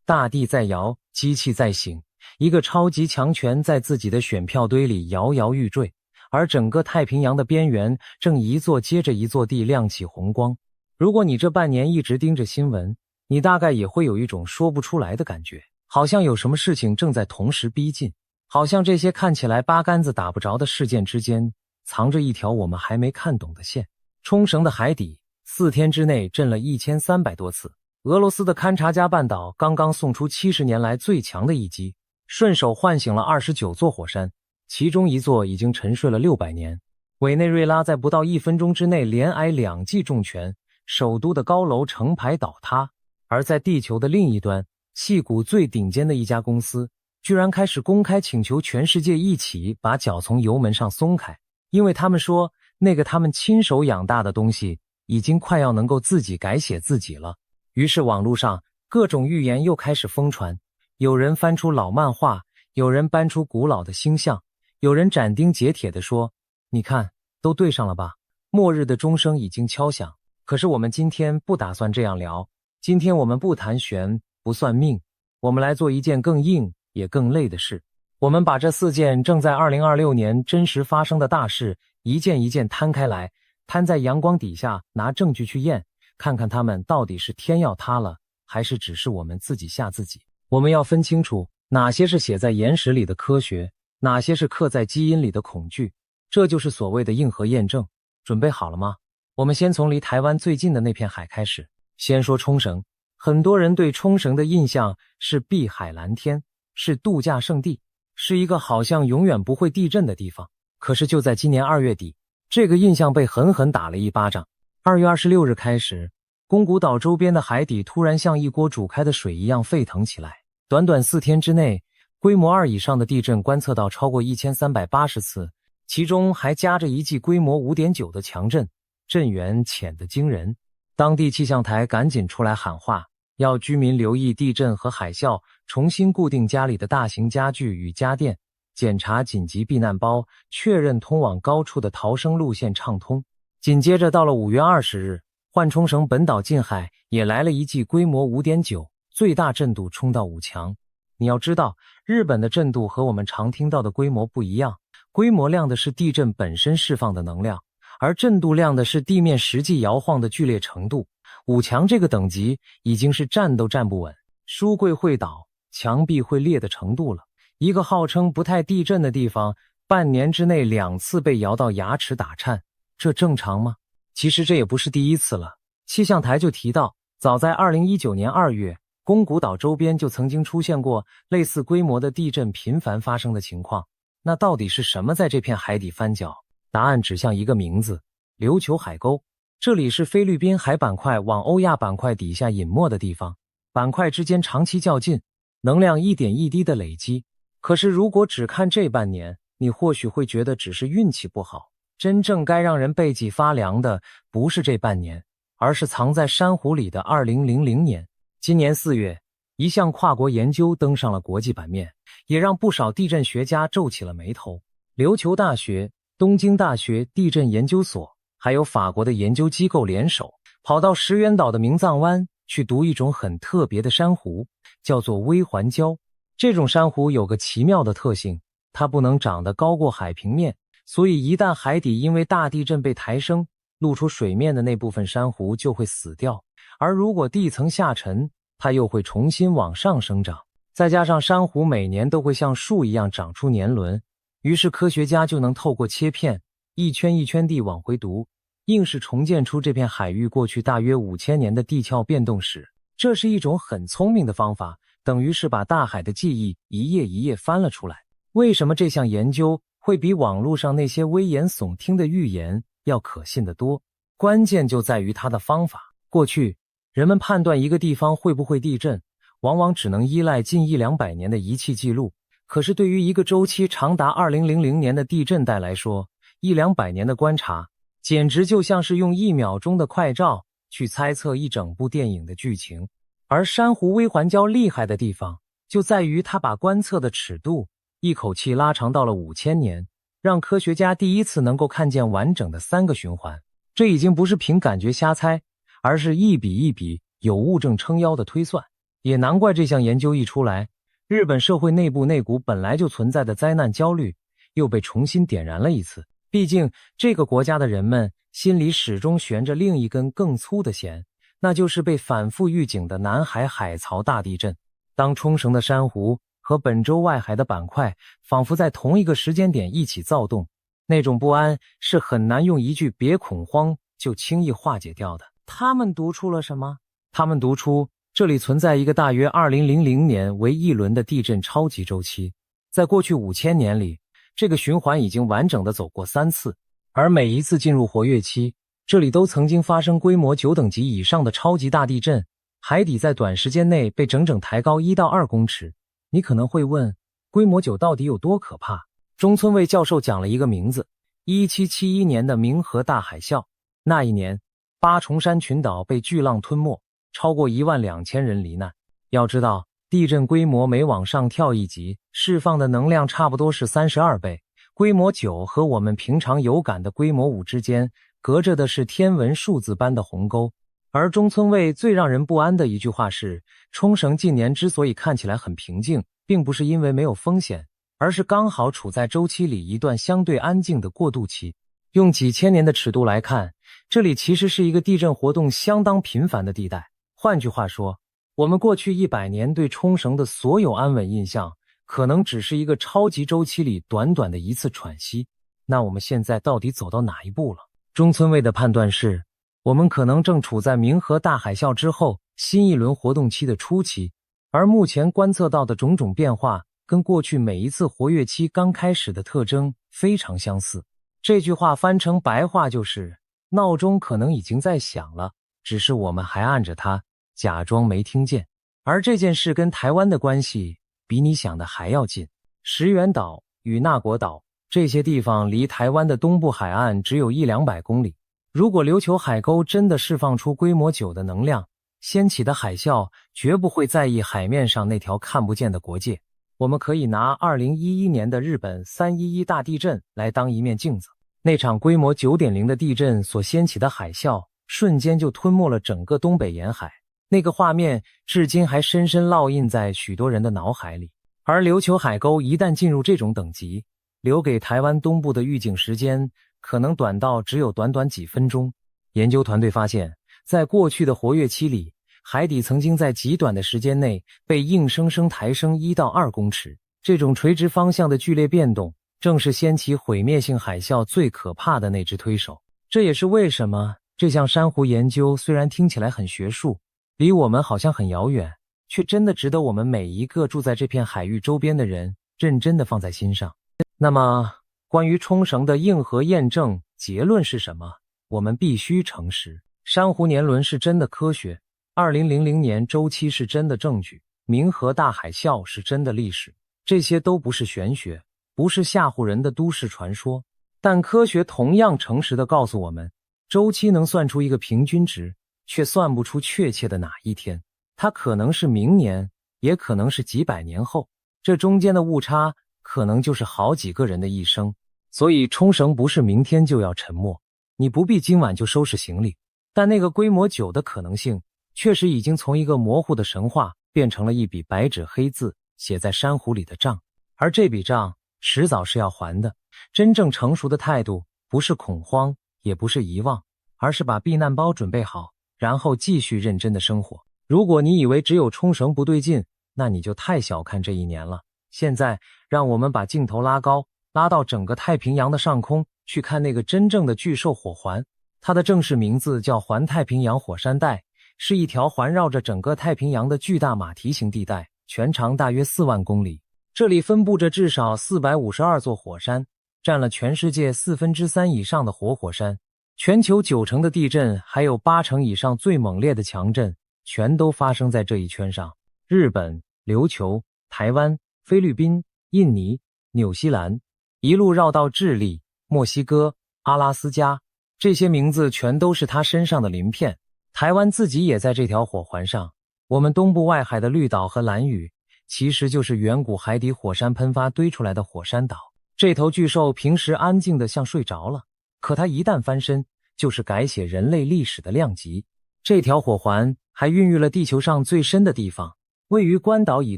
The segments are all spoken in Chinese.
大地在摇，机器在醒，一个超级强权在自己的选票堆里摇摇欲坠，而整个太平洋的边缘正一座接着一座地亮起红光。如果你这半年一直盯着新闻，你大概也会有一种说不出来的感觉，好像有什么事情正在同时逼近，好像这些看起来八竿子打不着的事件之间藏着一条我们还没看懂的线。冲绳的海底4天之内震了1300多次，俄罗斯的勘察加半岛刚刚送出70年来最强的一击，顺手唤醒了29座火山，其中一座已经沉睡了600年。委内瑞拉在不到1分钟之内连挨2记重拳，首都的高楼成排倒塌。而在地球的另一端，矽谷最顶尖的一家公司居然开始公开请求全世界一起把脚从油门上松开，因为他们说那个他们亲手养大的东西已经快要能够自己改写自己了。于是网络上各种预言又开始疯传，有人翻出老漫画，有人搬出古老的星象，有人斩钉截铁地说，你看，都对上了吧，末日的钟声已经敲响。可是我们今天不打算这样聊，今天我们不谈玄，不算命，我们来做一件更硬也更累的事。我们把这4件正在2026年真实发生的大事一件一件摊开来，摊在阳光底下，拿证据去验，看看他们到底是天要塌了，还是只是我们自己吓自己。我们要分清楚哪些是写在岩石里的科学，哪些是刻在基因里的恐惧，这就是所谓的硬核验证。准备好了吗？我们先从离台湾最近的那片海开始。先说冲绳，很多人对冲绳的印象是碧海蓝天，是度假胜地，是一个好像永远不会地震的地方。可是就在今年2月底，这个印象被狠狠打了一巴掌。2月26日开始，宫古岛周边的海底突然像一锅煮开的水一样沸腾起来。短短4天之内，规模2以上的地震观测到超过1380次，其中还夹着一记规模5.9的强震，震源浅得惊人。当地气象台赶紧出来喊话，要居民留意地震和海啸，重新固定家里的大型家具与家电，检查紧急避难包，确认通往高处的逃生路线畅通。紧接着到了5月20日，换冲绳本岛近海也来了一记规模5.9，最大震度冲到5强。你要知道，日本的震度和我们常听到的规模不一样，规模量的是地震本身释放的能量，而震度量的是地面实际摇晃的剧烈程度。5强这个等级已经是站都站不稳，书柜会倒，墙壁会裂的程度了。一个号称不太地震的地方，半年之内2次被摇到牙齿打颤，这正常吗？其实这也不是第一次了。气象台就提到，早在2019年2月，宫古岛周边就曾经出现过类似规模的地震频繁发生的情况。那到底是什么在这片海底翻搅？答案指向一个名字：琉球海沟。这里是菲律宾海板块往欧亚板块底下隐没的地方，板块之间长期较劲，能量一点一滴的累积。可是如果只看这半年，你或许会觉得只是运气不好，真正该让人背脊发凉的不是这半年，而是藏在珊瑚里的2000年。今年4月，一项跨国研究登上了国际版面，也让不少地震学家皱起了眉头。琉球大学、东京大学地震研究所还有法国的研究机构联手，跑到石垣岛的明藏湾去读一种很特别的珊瑚，叫做微环礁。这种珊瑚有个奇妙的特性，它不能长得高过海平面，所以一旦海底因为大地震被抬升，露出水面的那部分珊瑚就会死掉，而如果地层下沉，它又会重新往上生长。再加上珊瑚每年都会像树一样长出年轮，于是科学家就能透过切片一圈一圈地往回读，硬是重建出这片海域过去大约5000年的地壳变动史。这是一种很聪明的方法，等于是把大海的记忆一页一页翻了出来。为什么这项研究会比网络上那些危言耸听的预言要可信得多？关键就在于它的方法。过去人们判断一个地方会不会地震，往往只能依赖近100-200年的仪器记录，可是对于一个周期长达2000年的地震带来说，100-200年的观察简直就像是用1秒钟的快照去猜测一整部电影的剧情。而珊瑚微环礁厉害的地方就在于它把观测的尺度一口气拉长到了5000年，让科学家第一次能够看见完整的3个循环。这已经不是凭感觉瞎猜，而是一笔一笔有物证撑腰的推算。也难怪这项研究一出来，日本社会内部那股本来就存在的灾难焦虑又被重新点燃了一次。毕竟这个国家的人们心里始终悬着另一根更粗的弦，那就是被反复预警的南海海槽大地震。当冲绳的珊瑚和本州外海的板块仿佛在同一个时间点一起躁动，那种不安是很难用一句别恐慌就轻易化解掉的。他们读出了什么？他们读出这里存在一个大约2000年为一轮的地震超级周期，在过去5000年里，这个循环已经完整的走过3次，而每一次进入活跃期，这里都曾经发生规模9等级以上的超级大地震，海底在短时间内被整整抬高1到2公尺。你可能会问，规模9到底有多可怕？中村卫教授讲了一个名字，1771年的冥河大海啸。那一年，八重山群岛被巨浪吞没，超过12000人罹难。要知道，地震规模每往上跳一级，释放的能量差不多是32倍。规模9和我们平常有感的规模5之间，隔着的是天文数字般的鸿沟。而中村卫最让人不安的一句话是，冲绳近年之所以看起来很平静，并不是因为没有风险，而是刚好处在周期里一段相对安静的过渡期。用几千年的尺度来看，这里其实是一个地震活动相当频繁的地带。换句话说，我们过去100年对冲绳的所有安稳印象，可能只是一个超级周期里短短的一次喘息。那我们现在到底走到哪一步了？中村卫的判断是，我们可能正处在冥河大海啸之后新一轮活动期的初期，而目前观测到的种种变化跟过去每一次活跃期刚开始的特征非常相似。这句话翻成白话就是，闹钟可能已经在响了，只是我们还按着它，假装没听见。而这件事跟台湾的关系比你想的还要近。石垣岛与那国岛这些地方离台湾的东部海岸只有100-200公里。如果琉球海沟真的释放出规模9的能量，掀起的海啸绝不会在意海面上那条看不见的国界。我们可以拿2011年的日本311大地震来当一面镜子。那场规模 9.0 的地震所掀起的海啸，瞬间就吞没了整个东北沿海。那个画面至今还深深烙印在许多人的脑海里。而琉球海沟一旦进入这种等级，留给台湾东部的预警时间可能短到只有短短几分钟。研究团队发现，在过去的活跃期里，海底曾经在极短的时间内被硬生生抬升1到2公尺。这种垂直方向的剧烈变动，正是掀起毁灭性海啸最可怕的那只推手。这也是为什么这项珊瑚研究虽然听起来很学术，离我们好像很遥远，却真的值得我们每一个住在这片海域周边的人认真地放在心上。那么，关于冲绳的硬核验证结论是什么？我们必须诚实。珊瑚年轮是真的科学，2000年周期是真的证据，冥河大海啸是真的历史。这些都不是玄学，不是吓唬人的都市传说。但科学同样诚实地告诉我们，周期能算出一个平均值，却算不出确切的哪一天。它可能是明年，也可能是几百年后，这中间的误差可能就是好几个人的一生。所以冲绳不是明天就要沉没，你不必今晚就收拾行李。但那个规模9的可能性，确实已经从一个模糊的神话变成了一笔白纸黑字写在珊瑚里的账，而这笔账迟早是要还的。真正成熟的态度，不是恐慌，也不是遗忘，而是把避难包准备好，然后继续认真的生活。如果你以为只有冲绳不对劲，那你就太小看这一年了。现在，让我们把镜头拉高，拉到整个太平洋的上空，去看那个真正的巨兽火环。它的正式名字叫环太平洋火山带，是一条环绕着整个太平洋的巨大马蹄形地带，全长大约4万公里。这里分布着至少452座火山，占了全世界3/4以上的活火山。全球90%的地震，还有80%以上最猛烈的强震，全都发生在这一圈上。日本、琉球、台湾、菲律宾、印尼、纽西兰，一路绕到智利、墨西哥、阿拉斯加，这些名字全都是它身上的鳞片。台湾自己也在这条火环上。我们东部外海的绿岛和兰屿，其实就是远古海底火山喷发堆出来的火山岛。这头巨兽平时安静的像睡着了，可它一旦翻身，就是改写人类历史的量级。这条火环还孕育了地球上最深的地方，位于关岛以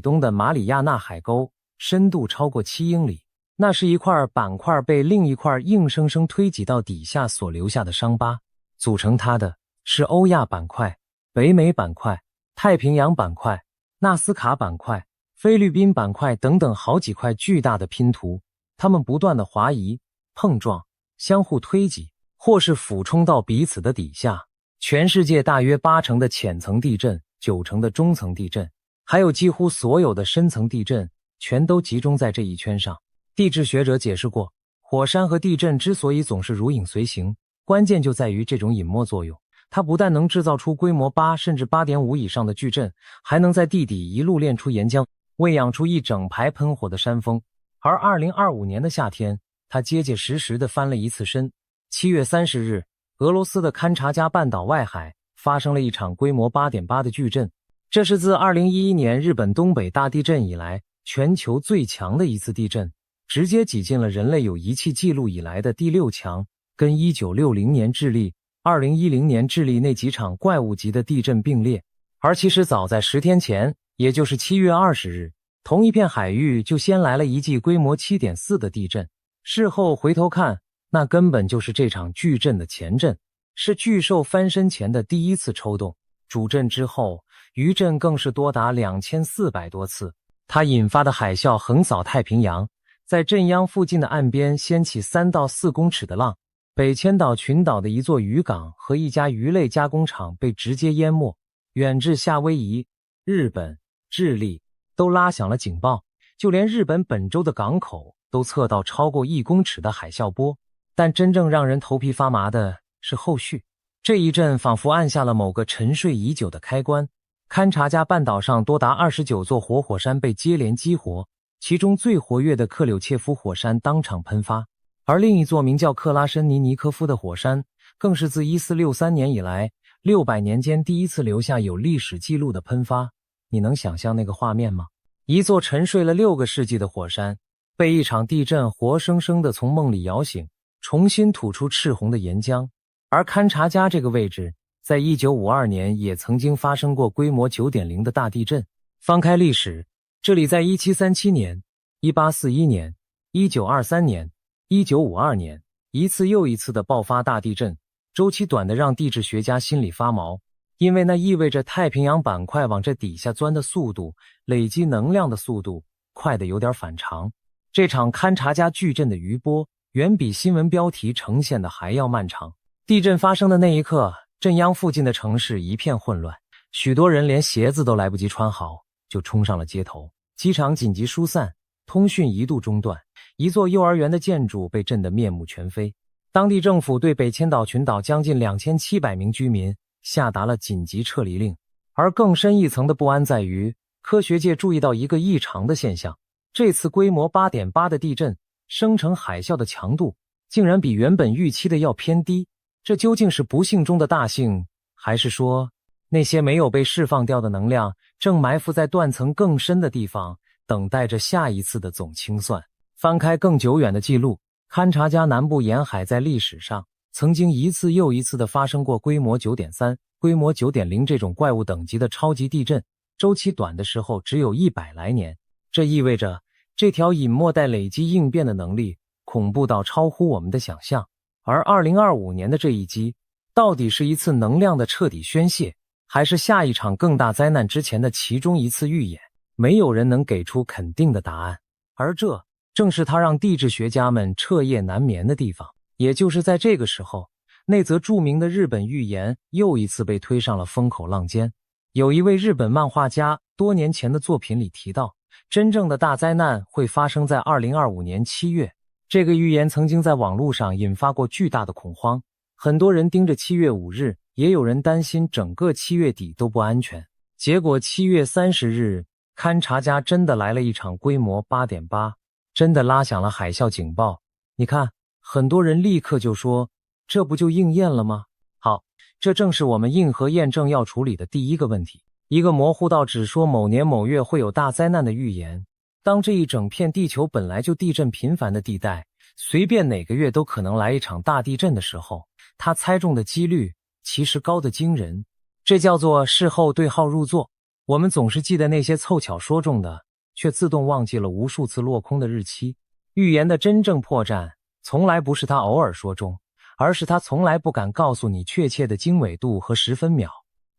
东的马里亚纳海沟，深度超过7英里。那是一块板块被另一块硬生生推挤到底下所留下的伤疤。组成它的是欧亚板块、北美板块、太平洋板块、纳斯卡板块、菲律宾板块等等好几块巨大的拼图，它们不断的滑移、碰撞、相互推挤，或是俯冲到彼此的底下。全世界大约80%的浅层地震、90%的中层地震，还有几乎所有的深层地震，全都集中在这一圈上。地质学者解释过，火山和地震之所以总是如影随形，关键就在于这种隐没作用。它不但能制造出规模8甚至8.5以上的巨震，还能在地底一路炼出岩浆，喂养出一整排喷火的山峰。而2025年的夏天，它结结实实地翻了一次身。7月30日，俄罗斯的勘察加半岛外海发生了一场规模8.8的巨震，这是自2011年日本东北大地震以来全球最强的一次地震，直接挤进了人类有仪器记录以来的第6强，跟1960年智利、2010年智利那几场怪物级的地震并列。而其实早在10天前，也就是7月20日，同一片海域就先来了一记规模7.4的地震。事后回头看，那根本就是这场巨震的前震，是巨兽翻身前的第一次抽动。主震之后，余震更是多达2400多次。它引发的海啸横扫太平洋，在震央附近的岸边掀起3到4公尺的浪。北千岛群岛的一座渔港和一家鱼类加工厂被直接淹没，远至夏威夷、日本、智利都拉响了警报，就连日本本州的港口都测到超过1公尺的海啸波。但真正让人头皮发麻的是后续，这一震仿佛按下了某个沉睡已久的开关。勘察加半岛上多达29座活火山被接连激活，其中最活跃的克柳切夫火山当场喷发，而另一座名叫克拉申尼尼科夫的火山更是自1463年以来600年间第一次留下有历史记录的喷发。你能想象那个画面吗？一座沉睡了6个世纪的火山被一场地震活生生地从梦里摇醒，重新吐出赤红的岩浆。而勘察加这个位置在1952年也曾经发生过规模 9.0 的大地震。翻开历史，这里在1737年、1841年、1923年、1952年一次又一次的爆发大地震，周期短的让地质学家心里发毛，因为那意味着太平洋板块往这底下钻的速度、累积能量的速度快得有点反常。这场勘察加巨震的余波远比新闻标题呈现的还要漫长。地震发生的那一刻，震央附近的城市一片混乱，许多人连鞋子都来不及穿好就冲上了街头，机场紧急疏散，通讯一度中断，一座幼儿园的建筑被震得面目全非。当地政府对北千岛群岛将近2700名居民下达了紧急撤离令。而更深一层的不安在于，科学界注意到一个异常的现象，这次规模 8.8 的地震生成海啸的强度竟然比原本预期的要偏低。这究竟是不幸中的大幸，还是说那些没有被释放掉的能量正埋伏在断层更深的地方，等待着下一次的总清算？翻开更久远的记录，勘察加南部沿海在历史上曾经一次又一次地发生过规模 9.3、规模 9.0 这种怪物等级的超级地震，周期短的时候只有100来年。这意味着这条隐没带累积应变的能力恐怖到超乎我们的想象。而2025年的这一击，到底是一次能量的彻底宣泄，还是下一场更大灾难之前的其中一次预演？没有人能给出肯定的答案。而这正是它让地质学家们彻夜难眠的地方。也就是在这个时候，那则著名的日本预言又一次被推上了风口浪尖。有一位日本漫画家多年前的作品里提到，真正的大灾难会发生在2025年7月。这个预言曾经在网络上引发过巨大的恐慌，很多人盯着7月5日，也有人担心整个7月底都不安全。结果7月30日，勘察加真的来了一场规模 8.8， 真的拉响了海啸警报。你看，很多人立刻就说，这不就应验了吗？好，这正是我们硬核验证要处理的第一个问题。一个模糊到只说某年某月会有大灾难的预言，当这一整片地球本来就地震频繁的地带，随便哪个月都可能来一场大地震的时候，他猜中的几率其实高得惊人。这叫做事后对号入座。我们总是记得那些凑巧说中的，却自动忘记了无数次落空的日期。预言的真正破绽，从来不是他偶尔说中，而是他从来不敢告诉你确切的经纬度和10分秒。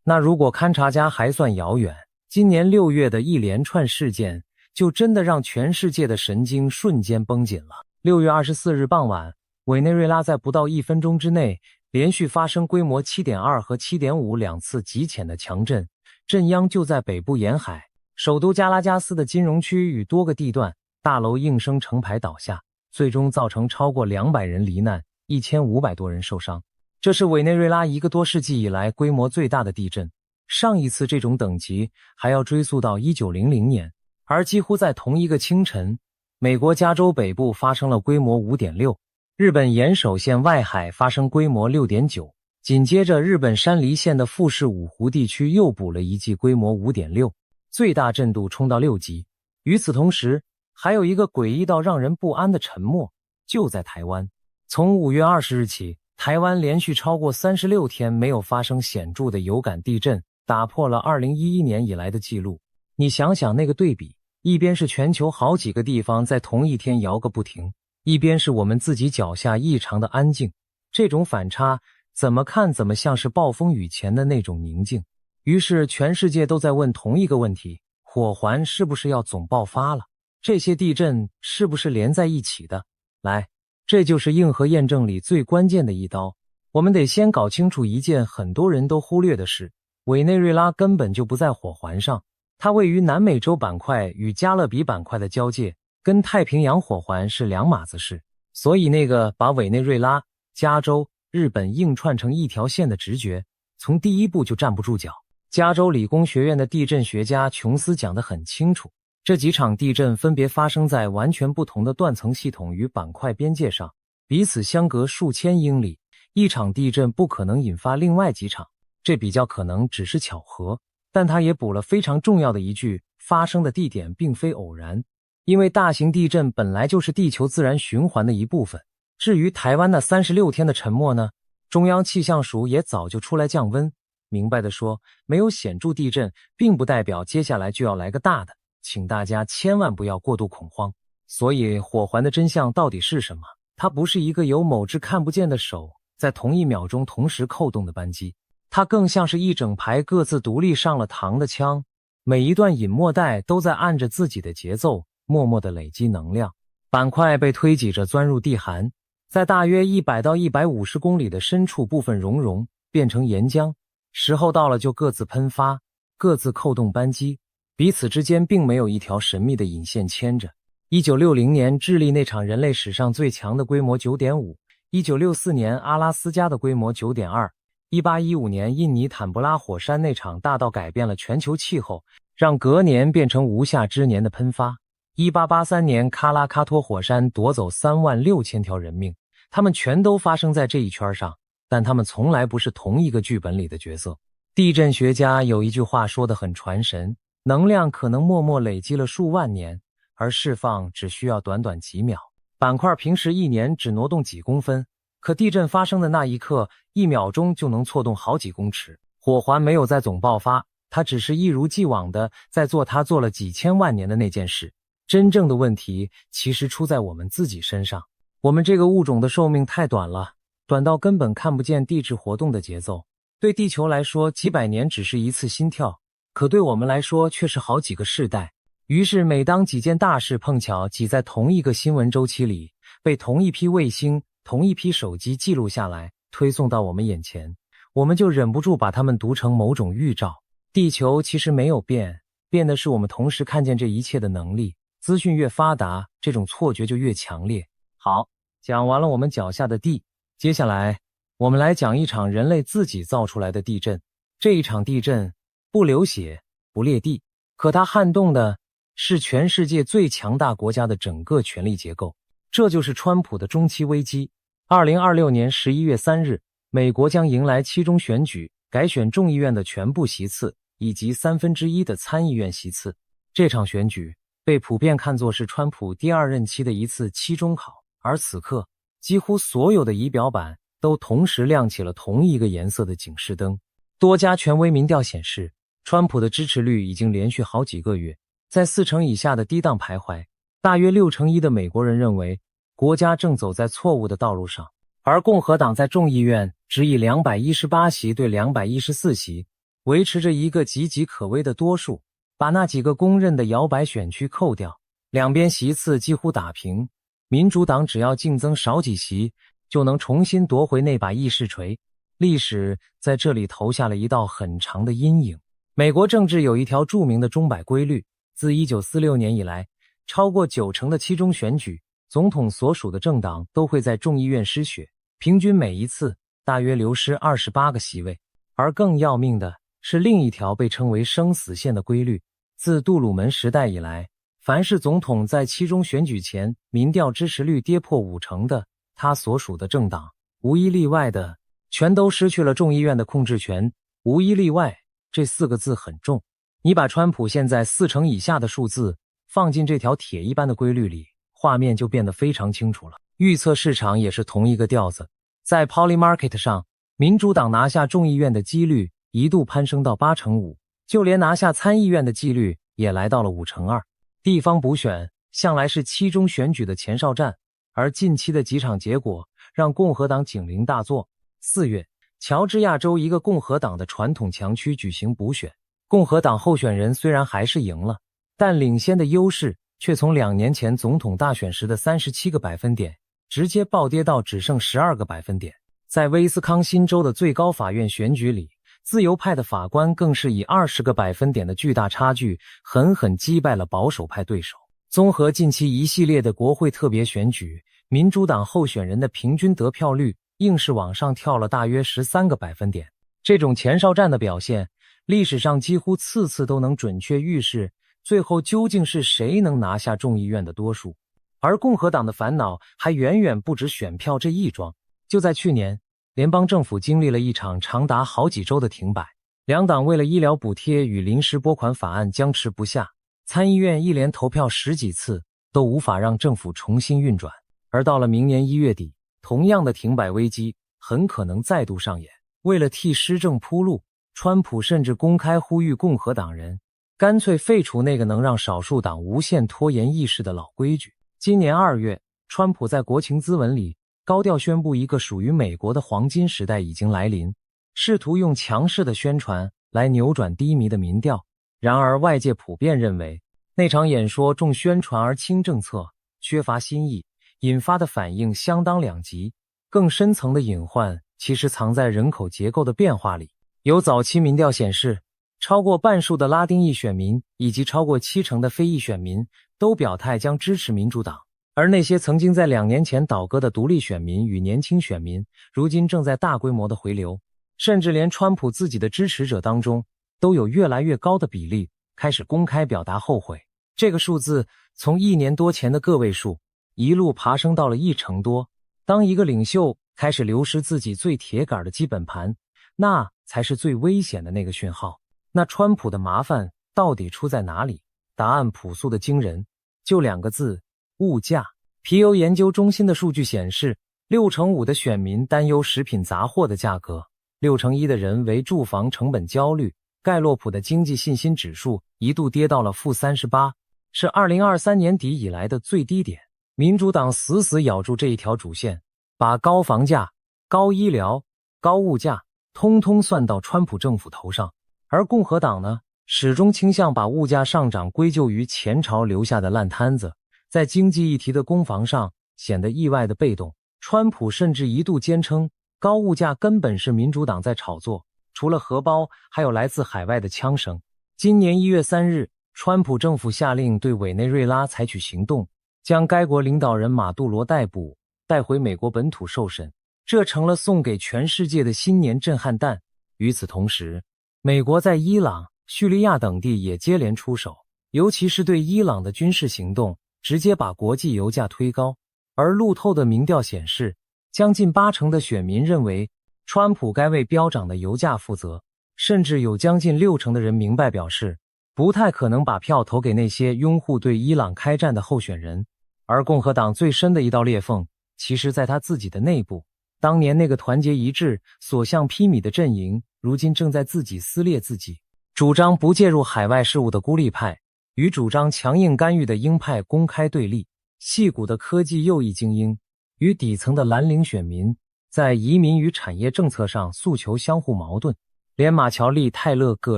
那如果勘察家还算遥远，今年6月的一连串事件，就真的让全世界的神经瞬间绷紧了。6月24日傍晚，委内瑞拉在不到1分钟之内，连续发生规模 7.2 和 7.5 两次极浅的强震，震央就在北部沿海，首都加拉加斯的金融区与多个地段，大楼应声成排倒下，最终造成超过200人罹难，1500多人受伤。这是委内瑞拉1个多世纪以来规模最大的地震，上一次这种等级还要追溯到1900年。而几乎在同一个清晨，美国加州北部发生了规模 5.6， 日本岩手县外海发生规模 6.9， 紧接着日本山梨县的富士五湖地区又补了一记规模 5.6， 最大震度冲到6级。与此同时，还有一个诡异到让人不安的沉默，就在台湾。从5月20日起，台湾连续超过36天没有发生显著的有感地震，打破了2011年以来的记录。你想想那个对比，一边是全球好几个地方在同一天摇个不停，一边是我们自己脚下异常的安静，这种反差怎么看怎么像是暴风雨前的那种宁静。于是全世界都在问同一个问题，火环是不是要总爆发了？这些地震是不是连在一起的？来，这就是硬核验证里最关键的一刀。我们得先搞清楚一件很多人都忽略的事，委内瑞拉根本就不在火环上，它位于南美洲板块与加勒比板块的交界，跟太平洋火环是两码子事。所以那个把委内瑞拉、加州、日本硬串成一条线的直觉，从第一步就站不住脚。加州理工学院的地震学家琼斯讲得很清楚，这几场地震分别发生在完全不同的断层系统与板块边界上，彼此相隔数千英里，一场地震不可能引发另外几场，这比较可能只是巧合。但他也补了非常重要的一句，发生的地点并非偶然，因为大型地震本来就是地球自然循环的一部分。至于台湾那36天的沉默呢，中央气象署也早就出来降温，明白的说，没有显著地震并不代表接下来就要来个大的，请大家千万不要过度恐慌。所以火环的真相到底是什么？它不是一个由某只看不见的手在同一秒钟同时扣动的扳机，它更像是一整排各自独立上了膛的枪，每一段隐没带都在按着自己的节奏默默地累积能量。板块被推挤着钻入地函，在大约100到150公里的深处部分熔变成岩浆，时候到了就各自喷发，各自扣动扳机，彼此之间并没有一条神秘的引线牵着。1960年智利那场人类史上最强的规模 9.5， 1964年阿拉斯加的规模 9.2， 1815年印尼坦布拉火山那场大到改变了全球气候，让隔年变成无夏之年的喷发， 1883年喀拉喀托火山夺走36000条人命，它们全都发生在这一圈上，但它们从来不是同一个剧本里的角色。地震学家有一句话说得很传神，能量可能默默累积了数万年，而释放只需要短短几秒。板块平时一年只挪动几公分，可地震发生的那一刻，1秒钟就能错动好几公尺。火环没有在总爆发，它只是一如既往的在做它做了几千万年的那件事。真正的问题其实出在我们自己身上。我们这个物种的寿命太短了，短到根本看不见地质活动的节奏。对地球来说，几百年只是一次心跳，可对我们来说却是好几个世代。于是每当几件大事碰巧挤在同一个新闻周期里，被同一批卫星、同一批手机记录下来，推送到我们眼前，我们就忍不住把它们读成某种预兆。地球其实没有变，变的是我们同时看见这一切的能力。资讯越发达，这种错觉就越强烈。好，讲完了我们脚下的地，接下来我们来讲一场人类自己造出来的地震。这一场地震不流血，不裂地，可它撼动的是全世界最强大国家的整个权力结构。这就是川普的中期危机。2026年11月3日，美国将迎来期中选举，改选众议院的全部席次以及1/3的参议院席次。这场选举被普遍看作是川普第2任期的一次期中考，而此刻几乎所有的仪表板都同时亮起了同一个颜色的警示灯。多家权威民调显示，川普的支持率已经连续好几个月在40%以下的低档徘徊，大约61%的美国人认为国家正走在错误的道路上，而共和党在众议院只以218席对214席维持着一个岌岌可危的多数，把那几个公认的摇摆选区扣掉，两边席次几乎打平，民主党只要竞争少几席就能重新夺回那把议事锤。历史在这里投下了一道很长的阴影。美国政治有一条著名的钟摆规律，自1946年以来，超过90%的期中选举，总统所属的政党都会在众议院失血，平均每一次大约流失28个席位。而更要命的是另一条被称为生死线的规律，自杜鲁门时代以来，凡是总统在期中选举前民调支持率跌破50%的，他所属的政党无一例外的全都失去了众议院的控制权。无一例外这4个字很重，你把川普现在40%以下的数字放进这条铁一般的规律里，画面就变得非常清楚了。预测市场也是同一个调子，在 Polymarket 上，民主党拿下众议院的几率一度攀升到85%，就连拿下参议院的几率也来到了2%。地方补选向来是期中选举的前哨战，而近期的几场结果让共和党警铃大作。4月，乔治亚州一个共和党的传统强区举行补选，共和党候选人虽然还是赢了，但领先的优势却从2年前总统大选时的37个百分点直接暴跌到只剩12个百分点。在威斯康辛州的最高法院选举里，自由派的法官更是以20个百分点的巨大差距狠狠击败了保守派对手。综合近期一系列的国会特别选举，民主党候选人的平均得票率硬是往上跳了大约13个百分点。这种前哨战的表现，历史上几乎次次都能准确预示最后究竟是谁能拿下众议院的多数。而共和党的烦恼还远远不止选票这一桩。就在去年，联邦政府经历了一场长达好几周的停摆，两党为了医疗补贴与临时拨款法案僵持不下，参议院一连投票10几次都无法让政府重新运转。而到了明年1月底，同样的停摆危机很可能再度上演。为了替施政铺路，川普甚至公开呼吁共和党人干脆废除那个能让少数党无限拖延议事的老规矩。今年2月，川普在国情咨文里高调宣布一个属于美国的黄金时代已经来临，试图用强势的宣传来扭转低迷的民调。然而外界普遍认为，那场演说重宣传而轻政策，缺乏新意，引发的反应相当两极。更深层的隐患其实藏在人口结构的变化里。有早期民调显示，超过半数的拉丁裔选民以及超过70%的非裔选民都表态将支持民主党，而那些曾经在2年前倒戈的独立选民与年轻选民，如今正在大规模的回流，甚至连川普自己的支持者当中都有越来越高的比例开始公开表达后悔。这个数字从1年多前的个位数一路爬升到了1%多。当一个领袖开始流失自己最铁杆的基本盘，那才是最危险的那个讯号。那川普的麻烦到底出在哪里？答案朴素的惊人，就2个字：物价。皮尤研究中心的数据显示，65%的选民担忧食品杂货的价格，61%的人为住房成本焦虑。盖洛普的经济信心指数一度跌到了-38，是2023年底以来的最低点。民主党死死咬住这一条主线，把高房价、高医疗、高物价通通算到川普政府头上。而共和党呢，始终倾向把物价上涨归咎于前朝留下的烂摊子，在经济议题的攻防上显得意外的被动。川普甚至一度坚称高物价根本是民主党在炒作，除了荷包还有来自海外的枪声。今年1月3日，川普政府下令对委内瑞拉采取行动，将该国领导人马杜罗逮捕，带回美国本土受审，这成了送给全世界的新年震撼弹。与此同时，美国在伊朗、叙利亚等地也接连出手，尤其是对伊朗的军事行动，直接把国际油价推高。而路透的民调显示，将近80%的选民认为川普该为飙涨的油价负责，甚至有将近60%的人明白表示，不太可能把票投给那些拥护对伊朗开战的候选人。而共和党最深的一道裂缝，其实在他自己的内部。当年那个团结一致、所向披靡的阵营，如今正在自己撕裂自己。主张不介入海外事务的孤立派与主张强硬干预的鹰派公开对立，矽谷的科技右翼精英与底层的蓝领选民在移民与产业政策上诉求相互矛盾，连马乔丽、泰勒·葛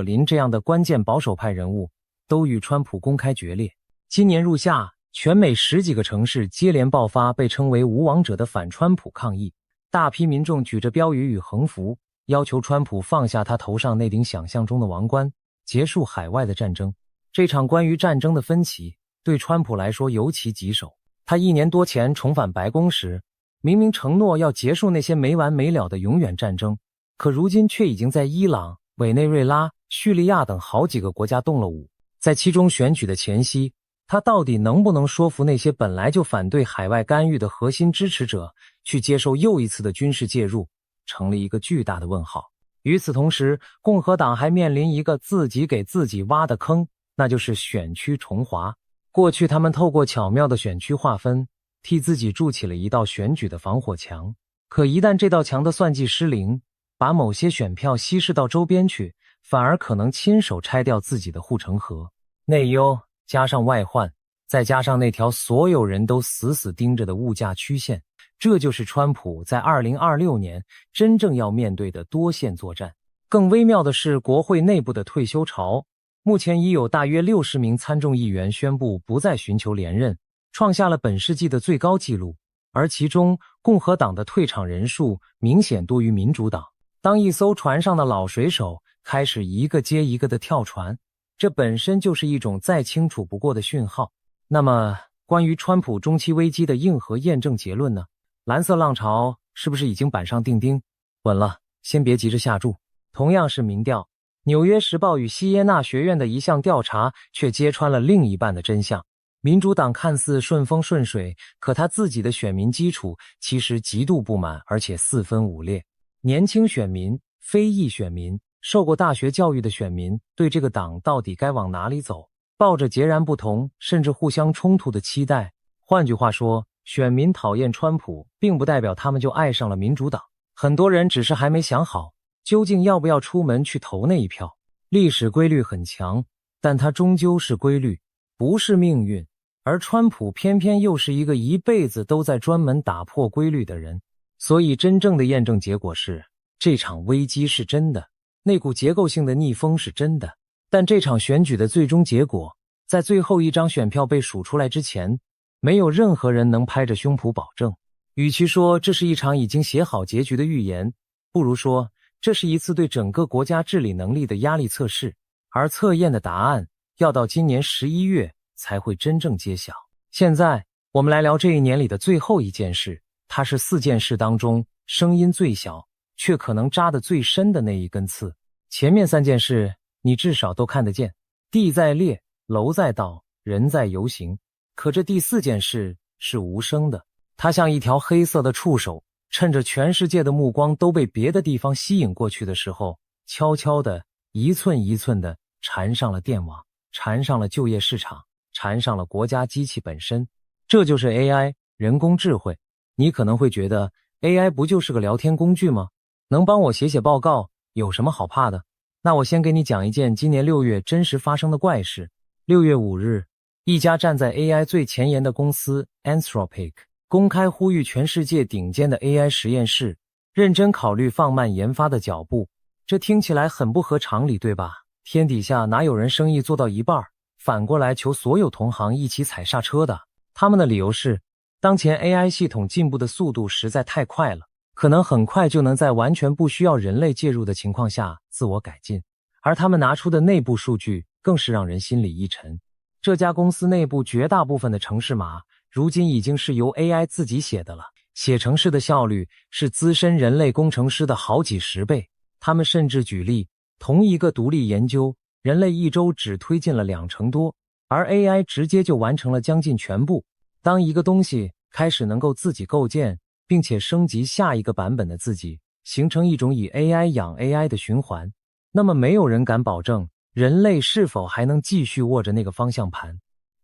林这样的关键保守派人物都与川普公开决裂。今年入夏，全美10几个城市接连爆发被称为无王者的反川普抗议，大批民众举着标语与横幅，要求川普放下他头上那顶想象中的王冠，结束海外的战争。这场关于战争的分歧对川普来说尤其棘手。他1年多前重返白宫时，明明承诺要结束那些没完没了的永远战争，可如今却已经在伊朗、委内瑞拉、叙利亚等好几个国家动了武。在期中选举的前夕，他到底能不能说服那些本来就反对海外干预的核心支持者去接受又一次的军事介入，成了一个巨大的问号。与此同时，共和党还面临一个自己给自己挖的坑，那就是选区重划。过去他们透过巧妙的选区划分，替自己筑起了一道选举的防火墙。可一旦这道墙的算计失灵，把某些选票稀释到周边去，反而可能亲手拆掉自己的护城河。内忧加上外患，再加上那条所有人都死死盯着的物价曲线，这就是川普在2026年真正要面对的多线作战。更微妙的是，国会内部的退休潮，目前已有大约60名参众议员宣布不再寻求连任，创下了本世纪的最高纪录，而其中共和党的退场人数明显多于民主党。当一艘船上的老水手开始一个接一个的跳船，这本身就是一种再清楚不过的讯号。那么，关于川普中期危机的硬核验证结论呢？蓝色浪潮是不是已经板上钉钉，稳了？先别急着下注。同样是民调，纽约时报与西耶纳学院的一项调查却揭穿了另一半的真相。民主党看似顺风顺水，可他自己的选民基础其实极度不满，而且四分五裂。年轻选民、非裔选民、受过大学教育的选民对这个党到底该往哪里走，抱着截然不同甚至互相冲突的期待。换句话说，选民讨厌川普，并不代表他们就爱上了民主党。很多人只是还没想好，究竟要不要出门去投那一票。历史规律很强，但它终究是规律，不是命运。而川普偏偏又是一个一辈子都在专门打破规律的人。所以真正的验证结果是，这场危机是真的，那股结构性的逆风是真的。但这场选举的最终结果，在最后一张选票被数出来之前，没有任何人能拍着胸脯保证。与其说这是一场已经写好结局的预言，不如说这是一次对整个国家治理能力的压力测试，而测验的答案要到今年11月才会真正揭晓。现在我们来聊这一年里的最后一件事，它是4件事当中声音最小却可能扎得最深的那一根刺。前面3件事你至少都看得见，地在裂，楼在倒，人在游行。可这第4件事是无声的，它像一条黑色的触手，趁着全世界的目光都被别的地方吸引过去的时候，悄悄地一寸一寸地缠上了电网，缠上了就业市场，缠上了国家机器本身。这就是 AI， 人工智慧。你可能会觉得 AI 不就是个聊天工具吗？能帮我写写报告，有什么好怕的？那我先给你讲一件今年6月真实发生的怪事。6月5日，一家站在 AI 最前沿的公司 Anthropic 公开呼吁全世界顶尖的 AI 实验室认真考虑放慢研发的脚步。这听起来很不合常理，对吧？天底下哪有人生意做到一半，反过来求所有同行一起踩刹车的？他们的理由是，当前 AI 系统进步的速度实在太快了，可能很快就能在完全不需要人类介入的情况下自我改进。而他们拿出的内部数据更是让人心里一沉。这家公司内部绝大部分的程式码如今已经是由 AI 自己写的了，写程式的效率是资深人类工程师的好几十倍。他们甚至举例，同一个独立研究，人类1周只推进了20%多，而 AI 直接就完成了将近全部。当一个东西开始能够自己构建，并且升级下一个版本的自己，形成一种以 AI 养 AI 的循环，那么没有人敢保证人类是否还能继续握着那个方向盘。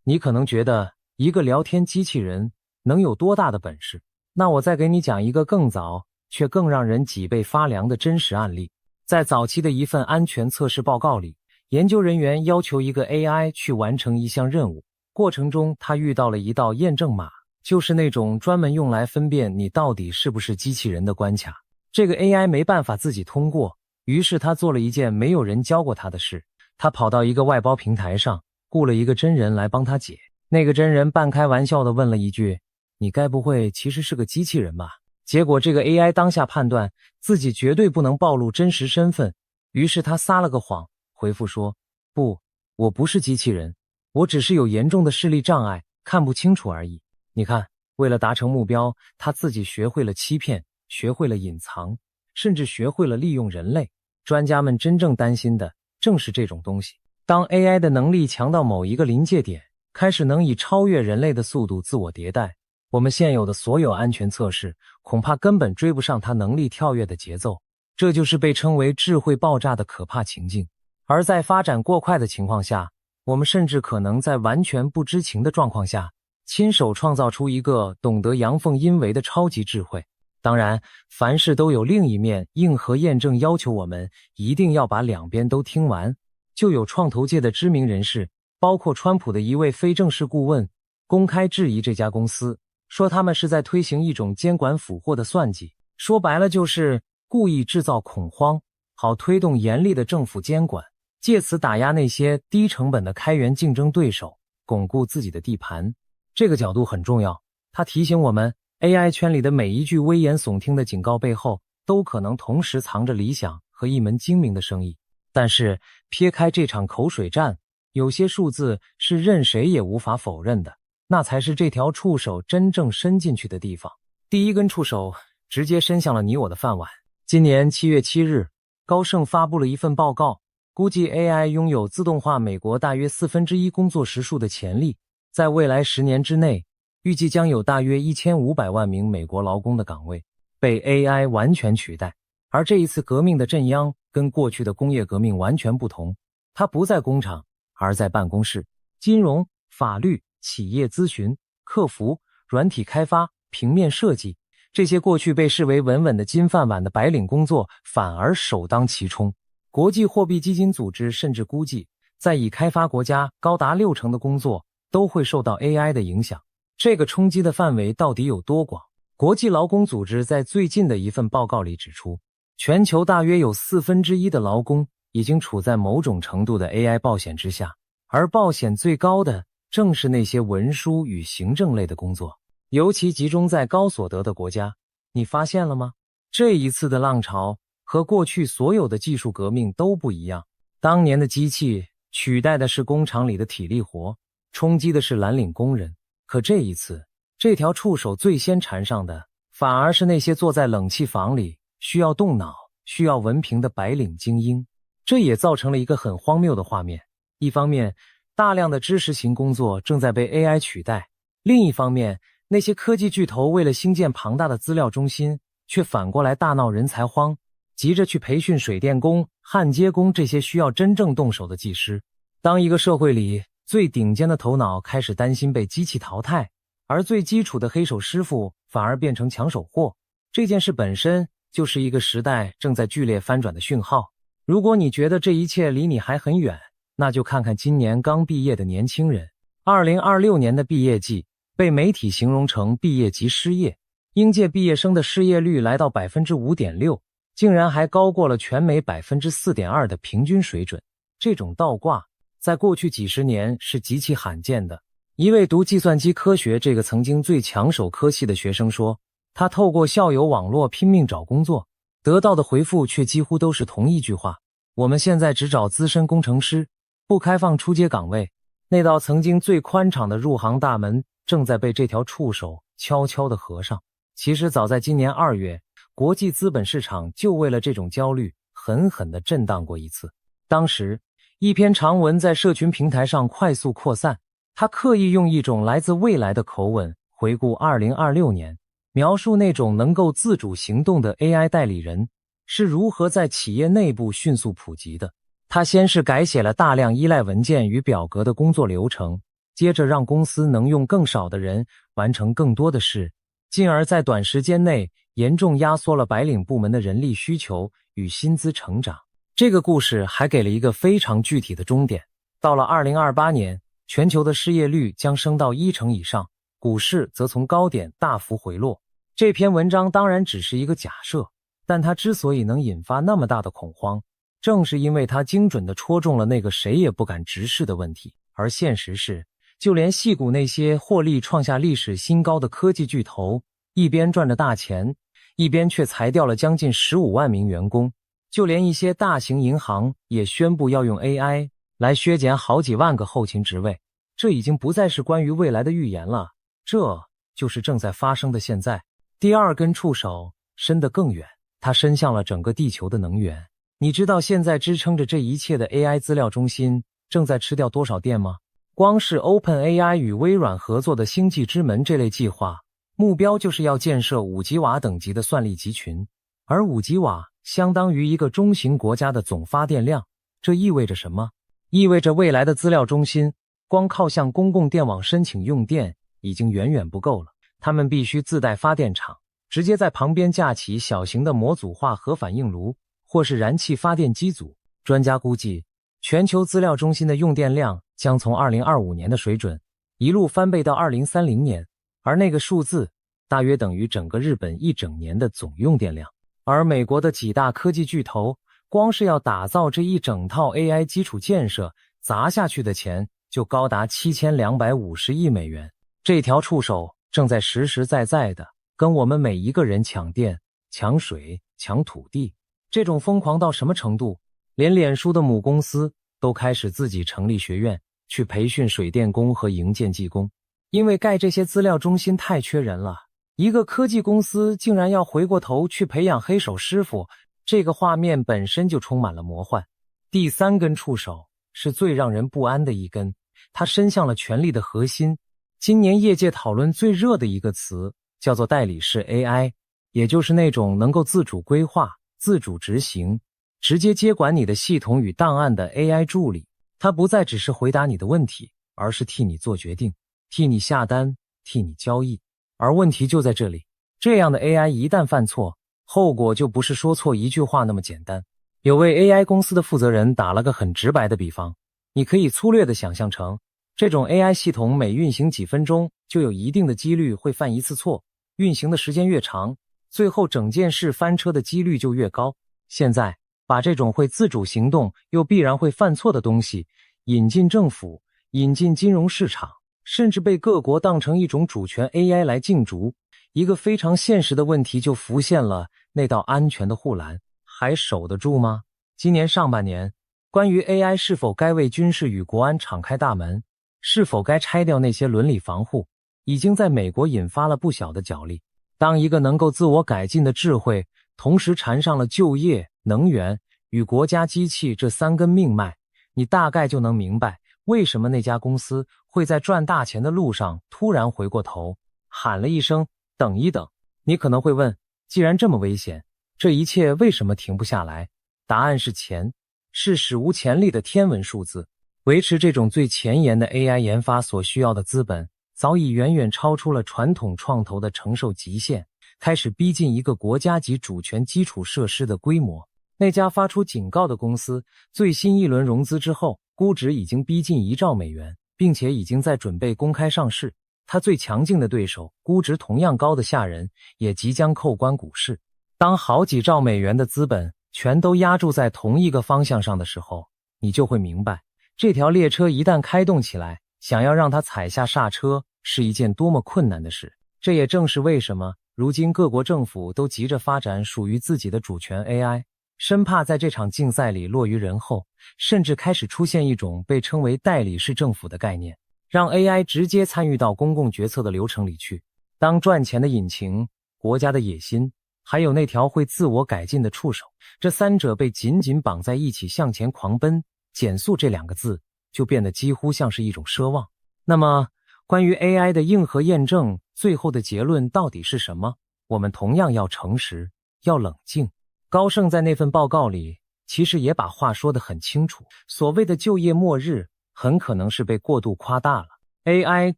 你可能觉得一个聊天机器人能有多大的本事？那我再给你讲一个更早却更让人脊背发凉的真实案例。在早期的一份安全测试报告里，研究人员要求一个 AI 去完成一项任务，过程中他遇到了一道验证码，就是那种专门用来分辨你到底是不是机器人的关卡。这个 AI 没办法自己通过，于是他做了一件没有人教过他的事，他跑到一个外包平台上，雇了一个真人来帮他解。那个真人半开玩笑地问了一句：你该不会其实是个机器人吧？结果这个 AI 当下判断自己绝对不能暴露真实身份，于是他撒了个谎，回复说：不，我不是机器人，我只是有严重的视力障碍，看不清楚而已。你看，为了达成目标，他自己学会了欺骗，学会了隐藏，甚至学会了利用人类。专家们真正担心的正是这种东西。当 AI 的能力强到某一个临界点，开始能以超越人类的速度自我迭代，我们现有的所有安全测试恐怕根本追不上它能力跳跃的节奏。这就是被称为智慧爆炸的可怕情境。而在发展过快的情况下，我们甚至可能在完全不知情的状况下，亲手创造出一个懂得阳奉阴违的超级智慧。当然，凡事都有另一面，硬核验证要求我们一定要把两边都听完。就有创投界的知名人士，包括川普的一位非正式顾问，公开质疑这家公司，说他们是在推行一种监管俘获的算计，说白了就是故意制造恐慌，好推动严厉的政府监管，借此打压那些低成本的开源竞争对手，巩固自己的地盘。这个角度很重要，它提醒我们 AI 圈里的每一句危言耸听的警告背后，都可能同时藏着理想和一门精明的生意。但是撇开这场口水战，有些数字是任谁也无法否认的，那才是这条触手真正伸进去的地方。第一根触手直接伸向了你我的饭碗。今年7月7日，高盛发布了一份报告，估计 AI 拥有自动化美国大约1/4工作时数的潜力，在未来10年之内，预计将有大约1500万名美国劳工的岗位被 AI 完全取代。而这一次革命的震央跟过去的工业革命完全不同，它不在工厂，而在办公室。金融、法律、企业咨询、客服、软体开发、平面设计，这些过去被视为稳稳的金饭碗的白领工作，反而首当其冲。国际货币基金组织甚至估计，在已开发国家高达60%的工作都会受到 AI 的影响。这个冲击的范围到底有多广？国际劳工组织在最近的一份报告里指出，全球大约有1/4的劳工已经处在某种程度的 AI 暴险之下，而暴险最高的正是那些文书与行政类的工作，尤其集中在高所得的国家。你发现了吗？这一次的浪潮和过去所有的技术革命都不一样。当年的机器取代的是工厂里的体力活，冲击的是蓝领工人，可这一次，这条触手最先缠上的反而是那些坐在冷气房里需要动脑、需要文凭的白领精英。这也造成了一个很荒谬的画面。一方面，大量的知识型工作正在被 AI 取代；另一方面，那些科技巨头为了兴建庞大的资料中心，却反过来大闹人才荒，急着去培训水电工、焊接工这些需要真正动手的技师。当一个社会里最顶尖的头脑开始担心被机器淘汰，而最基础的黑手师傅反而变成抢手货，这件事本身就是一个时代正在剧烈翻转的讯号。如果你觉得这一切离你还很远，那就看看今年刚毕业的年轻人。2026年的毕业季被媒体形容成毕业即失业，应届毕业生的失业率来到 5.6%， 竟然还高过了全美 4.2% 的平均水准。这种倒挂在过去几十年是极其罕见的。一位读计算机科学这个曾经最抢手科系的学生说，他透过校友网络拼命找工作，得到的回复却几乎都是同一句话：我们现在只找资深工程师，不开放初阶岗位。那道曾经最宽敞的入行大门正在被这条触手悄悄地合上。其实早在今年2月，国际资本市场就为了这种焦虑狠狠地震荡过一次。当时一篇长文在社群平台上快速扩散，他刻意用一种来自未来的口吻回顾2026年，描述那种能够自主行动的 AI 代理人是如何在企业内部迅速普及的。他先是改写了大量依赖文件与表格的工作流程，接着让公司能用更少的人完成更多的事，进而在短时间内严重压缩了白领部门的人力需求与薪资成长。这个故事还给了一个非常具体的终点，到了2028年，全球的失业率将升到1%以上，股市则从高点大幅回落。这篇文章当然只是一个假设，但它之所以能引发那么大的恐慌，正是因为它精准地戳中了那个谁也不敢直视的问题。而现实是，就连矽谷那些获利创下历史新高的科技巨头，一边赚着大钱，一边却裁掉了将近15万名员工。就连一些大型银行也宣布要用 AI 来削减好几万个后勤职位。这已经不再是关于未来的预言了，这就是正在发生的现在。第二根触手伸得更远，它伸向了整个地球的能源。你知道现在支撑着这一切的 AI 资料中心正在吃掉多少电吗？光是 OpenAI 与微软合作的星际之门这类计划，目标就是要建设5吉瓦等级的算力集群，而5吉瓦相当于一个中型国家的总发电量。这意味着什么？意味着未来的资料中心光靠向公共电网申请用电已经远远不够了，他们必须自带发电厂，直接在旁边架起小型的模组化核反应炉或是燃气发电机组。专家估计，全球资料中心的用电量将从2025年的水准一路翻倍到2030年，而那个数字大约等于整个日本一整年的总用电量。而美国的几大科技巨头光是要打造这一整套 AI 基础建设，砸下去的钱就高达7250亿美元。这条触手正在实实在在的跟我们每一个人抢电、抢水、抢土地。这种疯狂到什么程度？连脸书的母公司都开始自己成立学院，去培训水电工和营建技工。因为盖这些资料中心太缺人了，一个科技公司竟然要回过头去培养黑手师傅，这个画面本身就充满了魔幻。第三根触手是最让人不安的一根，它伸向了权力的核心。今年业界讨论最热的一个词叫做代理式 AI， 也就是那种能够自主规划、自主执行，直接接管你的系统与档案的 AI 助理。它不再只是回答你的问题，而是替你做决定，替你下单，替你交易。而问题就在这里，这样的 AI 一旦犯错，后果就不是说错一句话那么简单。有位 AI 公司的负责人打了个很直白的比方，你可以粗略地想象成，这种 AI 系统每运行几分钟就有一定的几率会犯一次错，运行的时间越长，最后整件事翻车的几率就越高。现在把这种会自主行动又必然会犯错的东西引进政府，引进金融市场，甚至被各国当成一种主权 AI 来竞逐，一个非常现实的问题就浮现了，那道安全的护栏还守得住吗？今年上半年，关于 AI 是否该为军事与国安敞开大门，是否该拆掉那些伦理防护，已经在美国引发了不小的角力。当一个能够自我改进的智慧同时缠上了就业、能源与国家机器这3根命脉，你大概就能明白为什么那家公司会在赚大钱的路上突然回过头，喊了一声等一等。你可能会问，既然这么危险，这一切为什么停不下来？答案是钱，是史无前例的天文数字。维持这种最前沿的 AI 研发所需要的资本，早已远远超出了传统创投的承受极限，开始逼近一个国家级主权基础设施的规模。那家发出警告的公司，最新一轮融资之后，估值已经逼近1兆美元，并且已经在准备公开上市。它最强劲的对手，估值同样高的吓人，也即将扣关股市。当好几兆美元的资本全都压注在同一个方向上的时候，你就会明白，这条列车一旦开动起来，想要让它踩下刹车是一件多么困难的事。这也正是为什么如今各国政府都急着发展属于自己的主权 AI， 生怕在这场竞赛里落于人后，甚至开始出现一种被称为代理式政府的概念，让 AI 直接参与到公共决策的流程里去。当赚钱的引擎、国家的野心，还有那条会自我改进的触手，这3者被紧紧绑在一起向前狂奔，减速这2个字就变得几乎像是一种奢望。那么关于 AI 的硬核验证，最后的结论到底是什么？我们同样要诚实，要冷静。高盛在那份报告里其实也把话说得很清楚，所谓的就业末日很可能是被过度夸大了， AI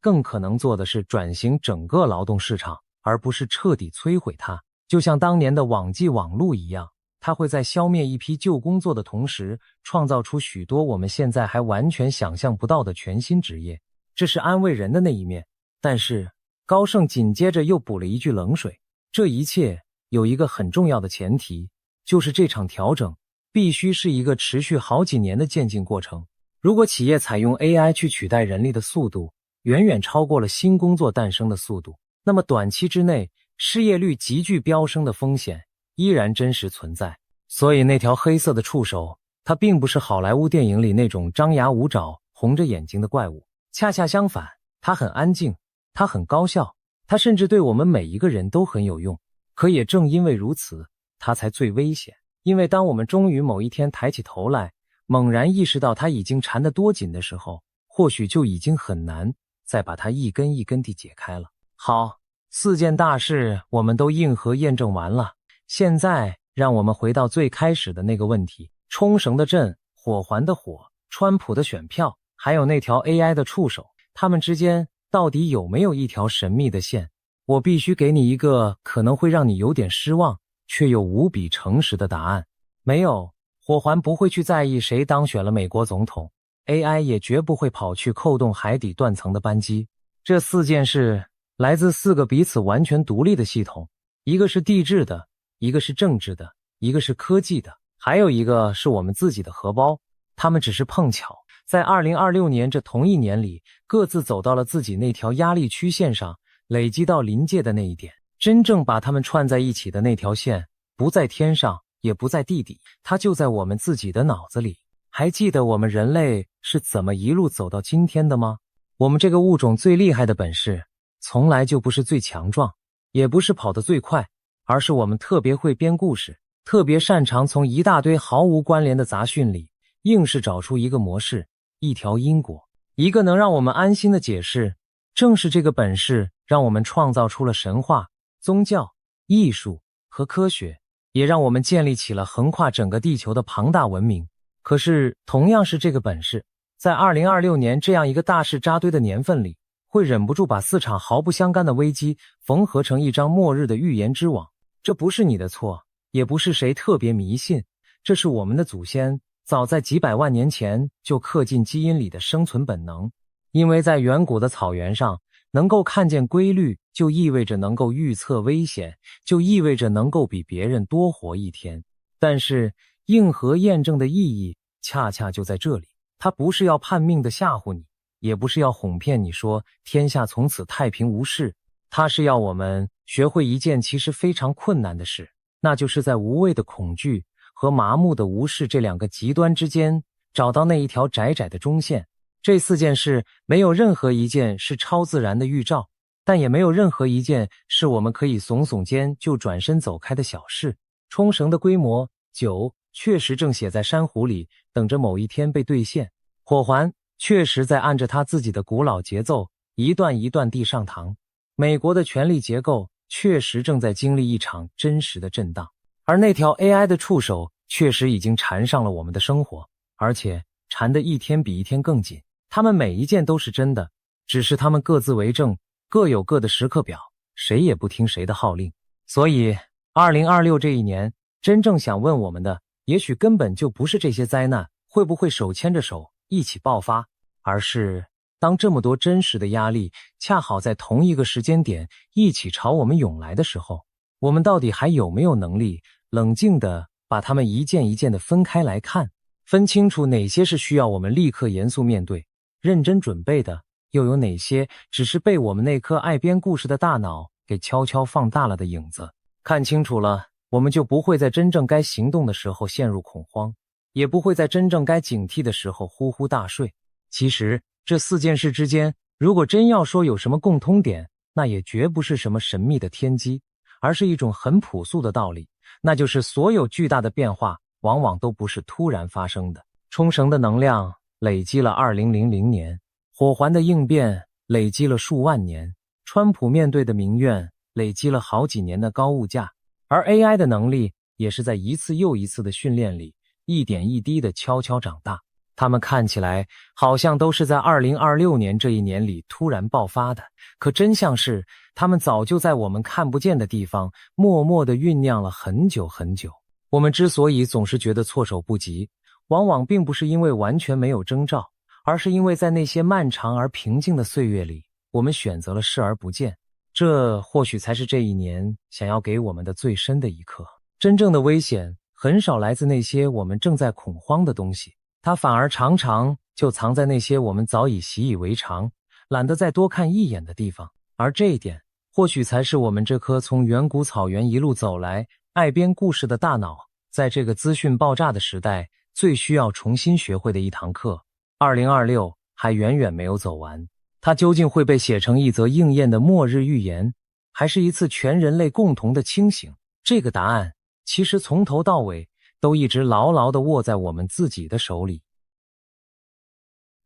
更可能做的是转型整个劳动市场，而不是彻底摧毁它。就像当年的网际网路一样，它会在消灭一批旧工作的同时，创造出许多我们现在还完全想象不到的全新职业。这是安慰人的那一面。但是高盛紧接着又补了一句冷水，这一切有一个很重要的前提，就是这场调整必须是一个持续好几年的渐进过程。如果企业采用 AI 去取代人力的速度远远超过了新工作诞生的速度，那么短期之内失业率急剧飙升的风险依然真实存在。所以那条黑色的触手，它并不是好莱坞电影里那种张牙舞爪、红着眼睛的怪物，恰恰相反，它很安静，它很高效，它甚至对我们每一个人都很有用。可也正因为如此，它才最危险。因为当我们终于某一天抬起头来，猛然意识到它已经缠得多紧的时候，或许就已经很难再把它一根一根地解开了。好，4件大事我们都硬核验证完了，现在让我们回到最开始的那个问题：冲绳的震，火环的火，川普的选票，还有那条 AI 的触手，它们之间到底有没有一条神秘的线？我必须给你一个可能会让你有点失望，却又无比诚实的答案。没有，火环不会去在意谁当选了美国总统， AI 也绝不会跑去扣动海底断层的扳机。这4件事来自4个彼此完全独立的系统，一个是地质的，一个是政治的，一个是科技的，还有一个是我们自己的荷包。他们只是碰巧在2026年这同一年里，各自走到了自己那条压力曲线上，累积到临界的那一点。真正把它们串在一起的那条线，不在天上，也不在地底，它就在我们自己的脑子里。还记得我们人类是怎么一路走到今天的吗？我们这个物种最厉害的本事，从来就不是最强壮，也不是跑得最快，而是我们特别会编故事，特别擅长从一大堆毫无关联的杂讯里，硬是找出一个模式，一条因果，一个能让我们安心的解释。正是这个本事，让我们创造出了神话、宗教、艺术和科学，也让我们建立起了横跨整个地球的庞大文明。可是同样是这个本事，在2026年这样一个大事扎堆的年份里，会忍不住把4场毫不相干的危机缝合成一张末日的预言之网。这不是你的错，也不是谁特别迷信，这是我们的祖先早在几百万年前就刻进基因里的生存本能。因为在远古的草原上，能够看见规律，就意味着能够预测危险，就意味着能够比别人多活一天。但是硬核验证的意义恰恰就在这里，它不是要叛命的吓唬你，也不是要哄骗你说天下从此太平无事，它是要我们学会一件其实非常困难的事，那就是在无谓的恐惧和麻木的无视这2个极端之间，找到那一条窄窄的中线。这4件事没有任何一件是超自然的预兆，但也没有任何一件是我们可以耸耸肩就转身走开的小事。冲绳的规模9确实正写在珊瑚里，等着某一天被兑现。火环确实在按着它自己的古老节奏，一段一段地上膛。美国的权力结构确实正在经历一场真实的震荡，而那条 AI 的触手确实已经缠上了我们的生活，而且缠得一天比一天更紧。他们每一件都是真的，只是他们各自为政，各有各的时刻表，谁也不听谁的号令。所以2026这一年，真正想问我们的，也许根本就不是这些灾难会不会手牵着手一起爆发，而是当这么多真实的压力恰好在同一个时间点一起朝我们涌来的时候，我们到底还有没有能力冷静地把它们一件一件地分开来看，分清楚哪些是需要我们立刻严肃面对认真准备的，又有哪些只是被我们那颗爱编故事的大脑给悄悄放大了的影子。看清楚了，我们就不会在真正该行动的时候陷入恐慌，也不会在真正该警惕的时候呼呼大睡。其实这4件事之间，如果真要说有什么共通点，那也绝不是什么神秘的天机，而是一种很朴素的道理，那就是所有巨大的变化往往都不是突然发生的。冲绳的能量累积了2000年，火环的应变累积了数万年，川普面对的民怨累积了好几年的高物价，而 AI 的能力也是在一次又一次的训练里，一点一滴的悄悄长大。他们看起来好像都是在2026年这一年里突然爆发的，可真相是，他们早就在我们看不见的地方默默地酝酿了很久很久。我们之所以总是觉得措手不及，往往并不是因为完全没有征兆，而是因为在那些漫长而平静的岁月里，我们选择了视而不见。这或许才是这一年想要给我们的最深的一课。真正的危险很少来自那些我们正在恐慌的东西，它反而常常就藏在那些我们早已习以为常，懒得再多看一眼的地方。而这一点，或许才是我们这颗从远古草原一路走来，爱编故事的大脑，在这个资讯爆炸的时代，最需要重新学会的一堂课。2026还远远没有走完，它究竟会被写成一则应验的末日预言，还是一次全人类共同的清醒？这个答案其实从头到尾都一直牢牢地握在我们自己的手里。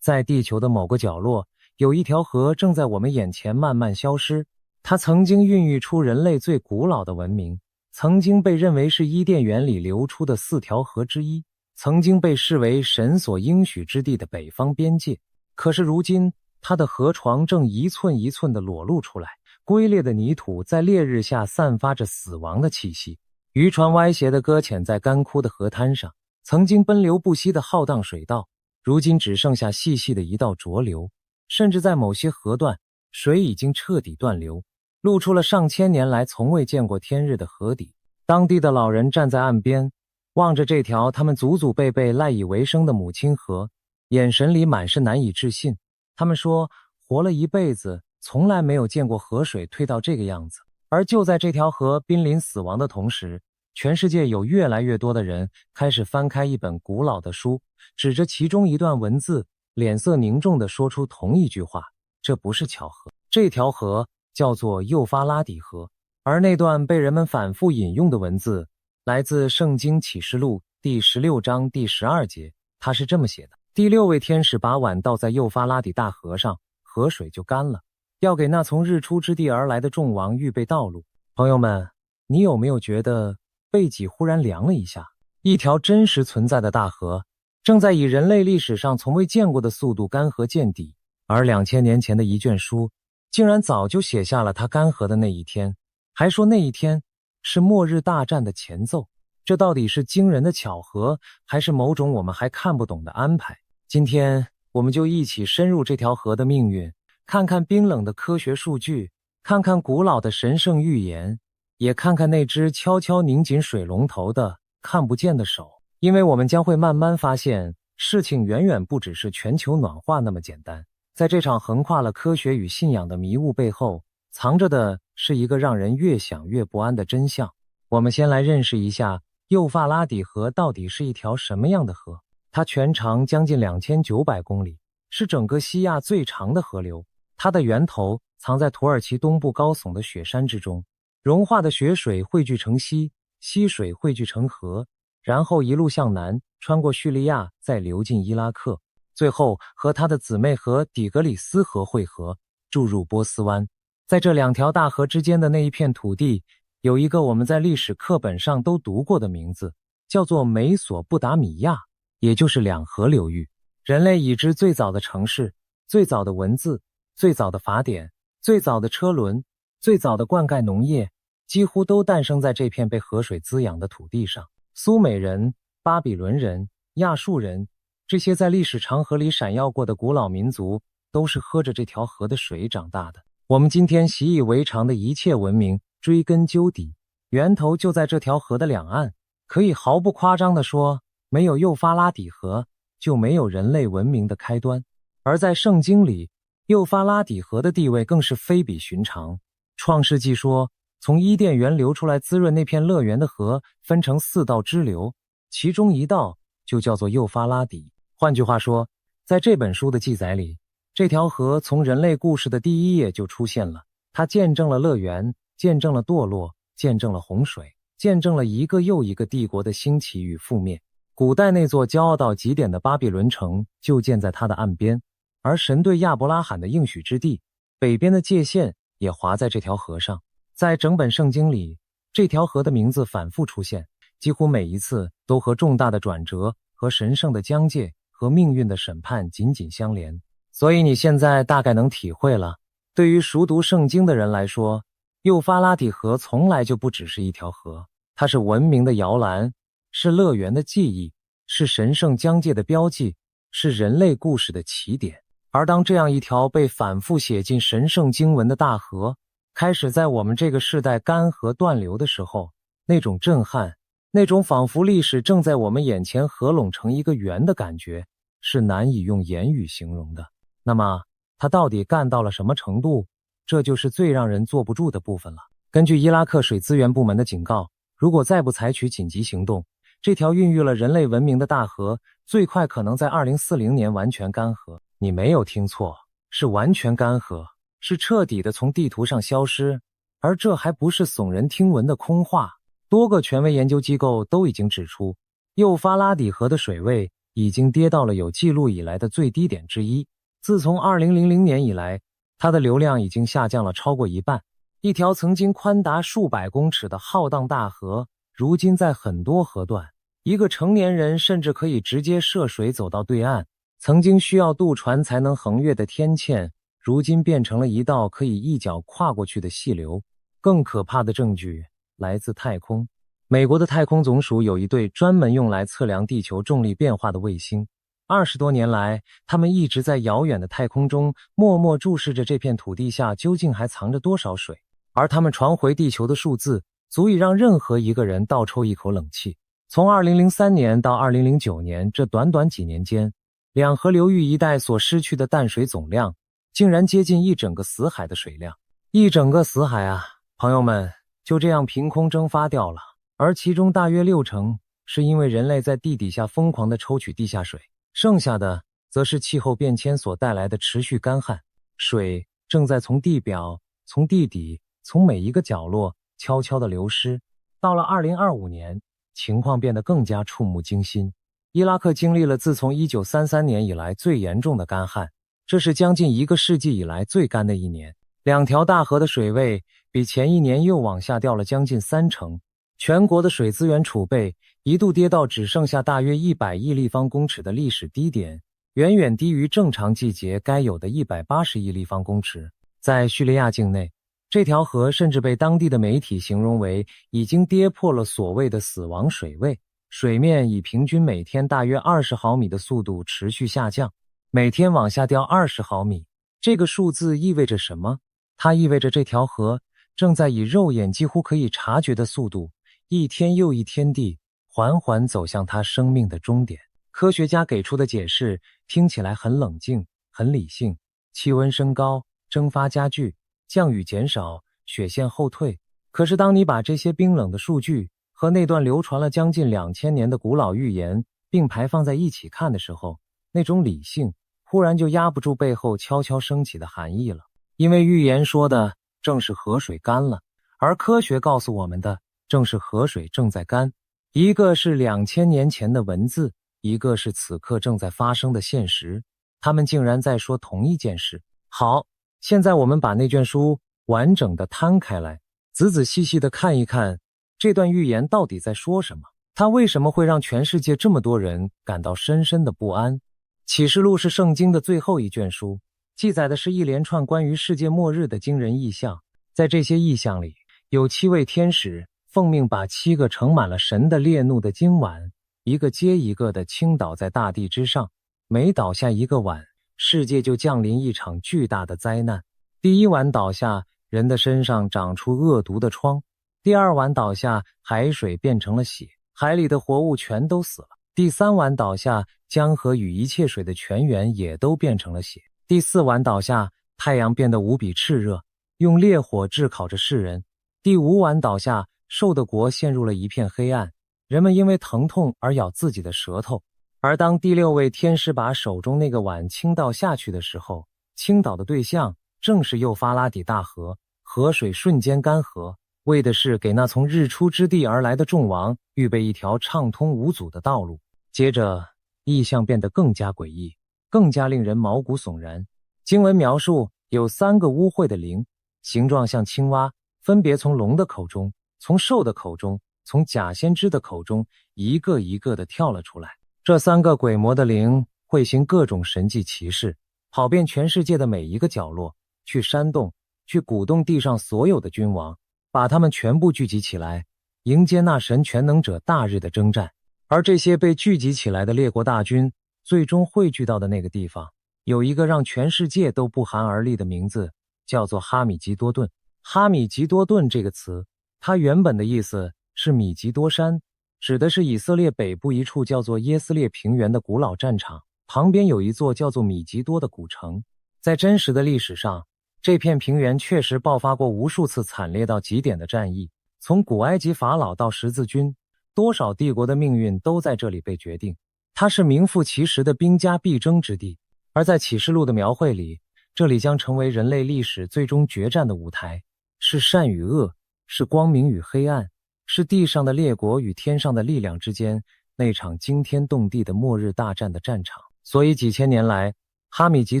在地球的某个角落，有一条河正在我们眼前慢慢消失。它曾经孕育出人类最古老的文明，曾经被认为是伊甸园里流出的4条河之一，曾经被视为神所应许之地的北方边界。可是如今，它的河床正一寸一寸地裸露出来，龟裂的泥土在烈日下散发着死亡的气息，渔船歪斜地搁浅在干枯的河滩上，曾经奔流不息的浩荡水道，如今只剩下细细的一道浊流，甚至在某些河段，水已经彻底断流，露出了上千年来从未见过天日的河底。当地的老人站在岸边，望着这条他们祖祖辈辈赖以为生的母亲河，眼神里满是难以置信。他们说，活了一辈子，从来没有见过河水退到这个样子。而就在这条河濒临死亡的同时，全世界有越来越多的人开始翻开一本古老的书，指着其中一段文字，脸色凝重地说出同一句话：这不是巧合。这条河叫做幼发拉底河，而那段被人们反复引用的文字来自圣经启示录第16章第12节，它是这么写的：第6位天使把碗倒在幼发拉底大河上，河水就干了，要给那从日出之地而来的众王预备道路。朋友们，你有没有觉得背脊忽然凉了一下？一条真实存在的大河，正在以人类历史上从未见过的速度干涸见底，而2000年前的一卷书，竟然早就写下了它干涸的那一天，还说那一天是末日大战的前奏。这到底是惊人的巧合，还是某种我们还看不懂的安排？今天我们就一起深入这条河的命运，看看冰冷的科学数据，看看古老的神圣预言，也看看那只悄悄拧紧水龙头的看不见的手。因为我们将会慢慢发现，事情远远不只是全球暖化那么简单。在这场横跨了科学与信仰的迷雾背后，藏着的是一个让人越想越不安的真相。我们先来认识一下幼发拉底河到底是一条什么样的河。它全长将近2900公里，是整个西亚最长的河流。它的源头藏在土耳其东部高耸的雪山之中，融化的雪水汇聚成溪，溪水汇聚成河，然后一路向南，穿过叙利亚，再流进伊拉克，最后和它的姊妹河底格里斯河汇合，注入波斯湾。在这2条大河之间的那一片土地，有一个我们在历史课本上都读过的名字，叫做美索不达米亚，也就是两河流域。人类已知最早的城市、最早的文字、最早的法典、最早的车轮、最早的灌溉农业，几乎都诞生在这片被河水滋养的土地上。苏美人、巴比伦人、亚述人，这些在历史长河里闪耀过的古老民族，都是喝着这条河的水长大的。我们今天习以为常的一切文明，追根究底，源头就在这条河的两岸。可以毫不夸张地说，没有幼发拉底河，就没有人类文明的开端。而在圣经里，幼发拉底河的地位更是非比寻常。创世纪说，从伊甸园流出来滋润那片乐园的河分成4道支流，其中一道就叫做幼发拉底。换句话说，在这本书的记载里，这条河从人类故事的第一页就出现了。它见证了乐园，见证了堕落，见证了洪水，见证了一个又一个帝国的兴起与覆灭。古代那座骄傲到极点的巴比伦城就建在它的岸边，而神对亚伯拉罕的应许之地，北边的界限也划在这条河上。在整本圣经里，这条河的名字反复出现，几乎每一次都和重大的转折、和神圣的疆界、和命运的审判紧紧相连。所以你现在大概能体会了，对于熟读圣经的人来说，幼发拉底河从来就不只是一条河，它是文明的摇篮，是乐园的记忆，是神圣疆界的标记，是人类故事的起点。而当这样一条被反复写进神圣经文的大河开始在我们这个世代干涸断流的时候，那种震撼，那种仿佛历史正在我们眼前合拢成一个圆的感觉，是难以用言语形容的。那么他到底干到了什么程度？这就是最让人坐不住的部分了。根据伊拉克水资源部门的警告，如果再不采取紧急行动，这条孕育了人类文明的大河最快可能在2040年完全干涸。你没有听错，是完全干涸，是彻底的从地图上消失。而这还不是耸人听闻的空话，多个权威研究机构都已经指出，幼发拉底河的水位已经跌到了有记录以来的最低点之一。自从2000年以来，它的流量已经下降了超过一半。一条曾经宽达数百公尺的浩荡大河，如今在很多河段，一个成年人甚至可以直接涉水走到对岸。曾经需要渡船才能横越的天堑，如今变成了一道可以一脚跨过去的细流。更可怕的证据来自太空。美国的太空总署有一对专门用来测量地球重力变化的卫星。20多年来，他们一直在遥远的太空中默默注视着这片土地下究竟还藏着多少水。而他们传回地球的数字，足以让任何一个人倒抽一口冷气。从2003年到2009年这短短几年间，两河流域一带所失去的淡水总量，竟然接近一整个死海的水量。一整个死海啊，朋友们，就这样凭空蒸发掉了。而其中大约60%是因为人类在地底下疯狂地抽取地下水，剩下的则是气候变迁所带来的持续干旱。水正在从地表、从地底、从每一个角落悄悄地流失。到了2025年，情况变得更加触目惊心。伊拉克经历了自从1933年以来最严重的干旱，这是将近1个世纪以来最干的一年。两条大河的水位比前一年又往下掉了将近30%，全国的水资源储备一度跌到只剩下大约100亿立方公尺的历史低点，远远低于正常季节该有的180亿立方公尺。在叙利亚境内，这条河甚至被当地的媒体形容为已经跌破了所谓的死亡水位。水面以平均每天大约20毫米的速度持续下降，每天往下掉20毫米。这个数字意味着什么？它意味着这条河正在以肉眼几乎可以察觉的速度，一天又一天地缓缓走向它生命的终点。科学家给出的解释听起来很冷静，很理性。气温升高，蒸发加剧，降雨减少，雪线后退。可是当你把这些冰冷的数据和那段流传了将近2000年的古老预言并排放在一起看的时候，那种理性忽然就压不住背后悄悄升起的寒意了。因为预言说的正是河水干了，而科学告诉我们的正是河水正在干。一个是2000年前的文字，一个是此刻正在发生的现实，他们竟然在说同一件事。好，现在我们把那卷书完整的摊开来，仔仔细细的看一看这段预言到底在说什么？它为什么会让全世界这么多人感到深深的不安？启示录是圣经的最后一卷书，记载的是一连串关于世界末日的惊人异象。在这些异象里，有7位天使奉命把7个盛满了神的烈怒的金碗，一个接一个的倾倒在大地之上。每倒下一个碗，世界就降临一场巨大的灾难。第一碗倒下，人的身上长出恶毒的疮；第二碗倒下，海水变成了血，海里的活物全都死了；第3碗倒下，江河与一切水的泉源也都变成了血；第4碗倒下，太阳变得无比炽热，用烈火炙烤着世人；第5碗倒下，兽的国陷入了一片黑暗，人们因为疼痛而咬自己的舌头。而当第6位天使把手中那个碗倾倒下去的时候，倾倒的对象正是幼发拉底大河，河水瞬间干涸，为的是给那从日出之地而来的众王预备一条畅通无阻的道路。接着，异象变得更加诡异，更加令人毛骨悚然。经文描述有3个污秽的灵，形状像青蛙，分别从龙的口中、从兽的口中、从假先知的口中一个一个地跳了出来。这3个鬼魔的灵会行各种神迹奇事，跑遍全世界的每一个角落，去煽动，去鼓动地上所有的君王，把他们全部聚集起来，迎接那神全能者大日的征战。而这些被聚集起来的列国大军，最终汇聚到的那个地方，有一个让全世界都不寒而栗的名字，叫做哈米吉多顿。哈米吉多顿这个词，它原本的意思是米吉多山，指的是以色列北部一处叫做耶斯列平原的古老战场，旁边有一座叫做米吉多的古城。在真实的历史上，这片平原确实爆发过无数次惨烈到极点的战役，从古埃及法老到十字军，多少帝国的命运都在这里被决定。它是名副其实的兵家必争之地，而在启示录的描绘里，这里将成为人类历史最终决战的舞台，是善与恶，是光明与黑暗，是地上的列国与天上的力量之间那场惊天动地的末日大战的战场。所以几千年来，哈米吉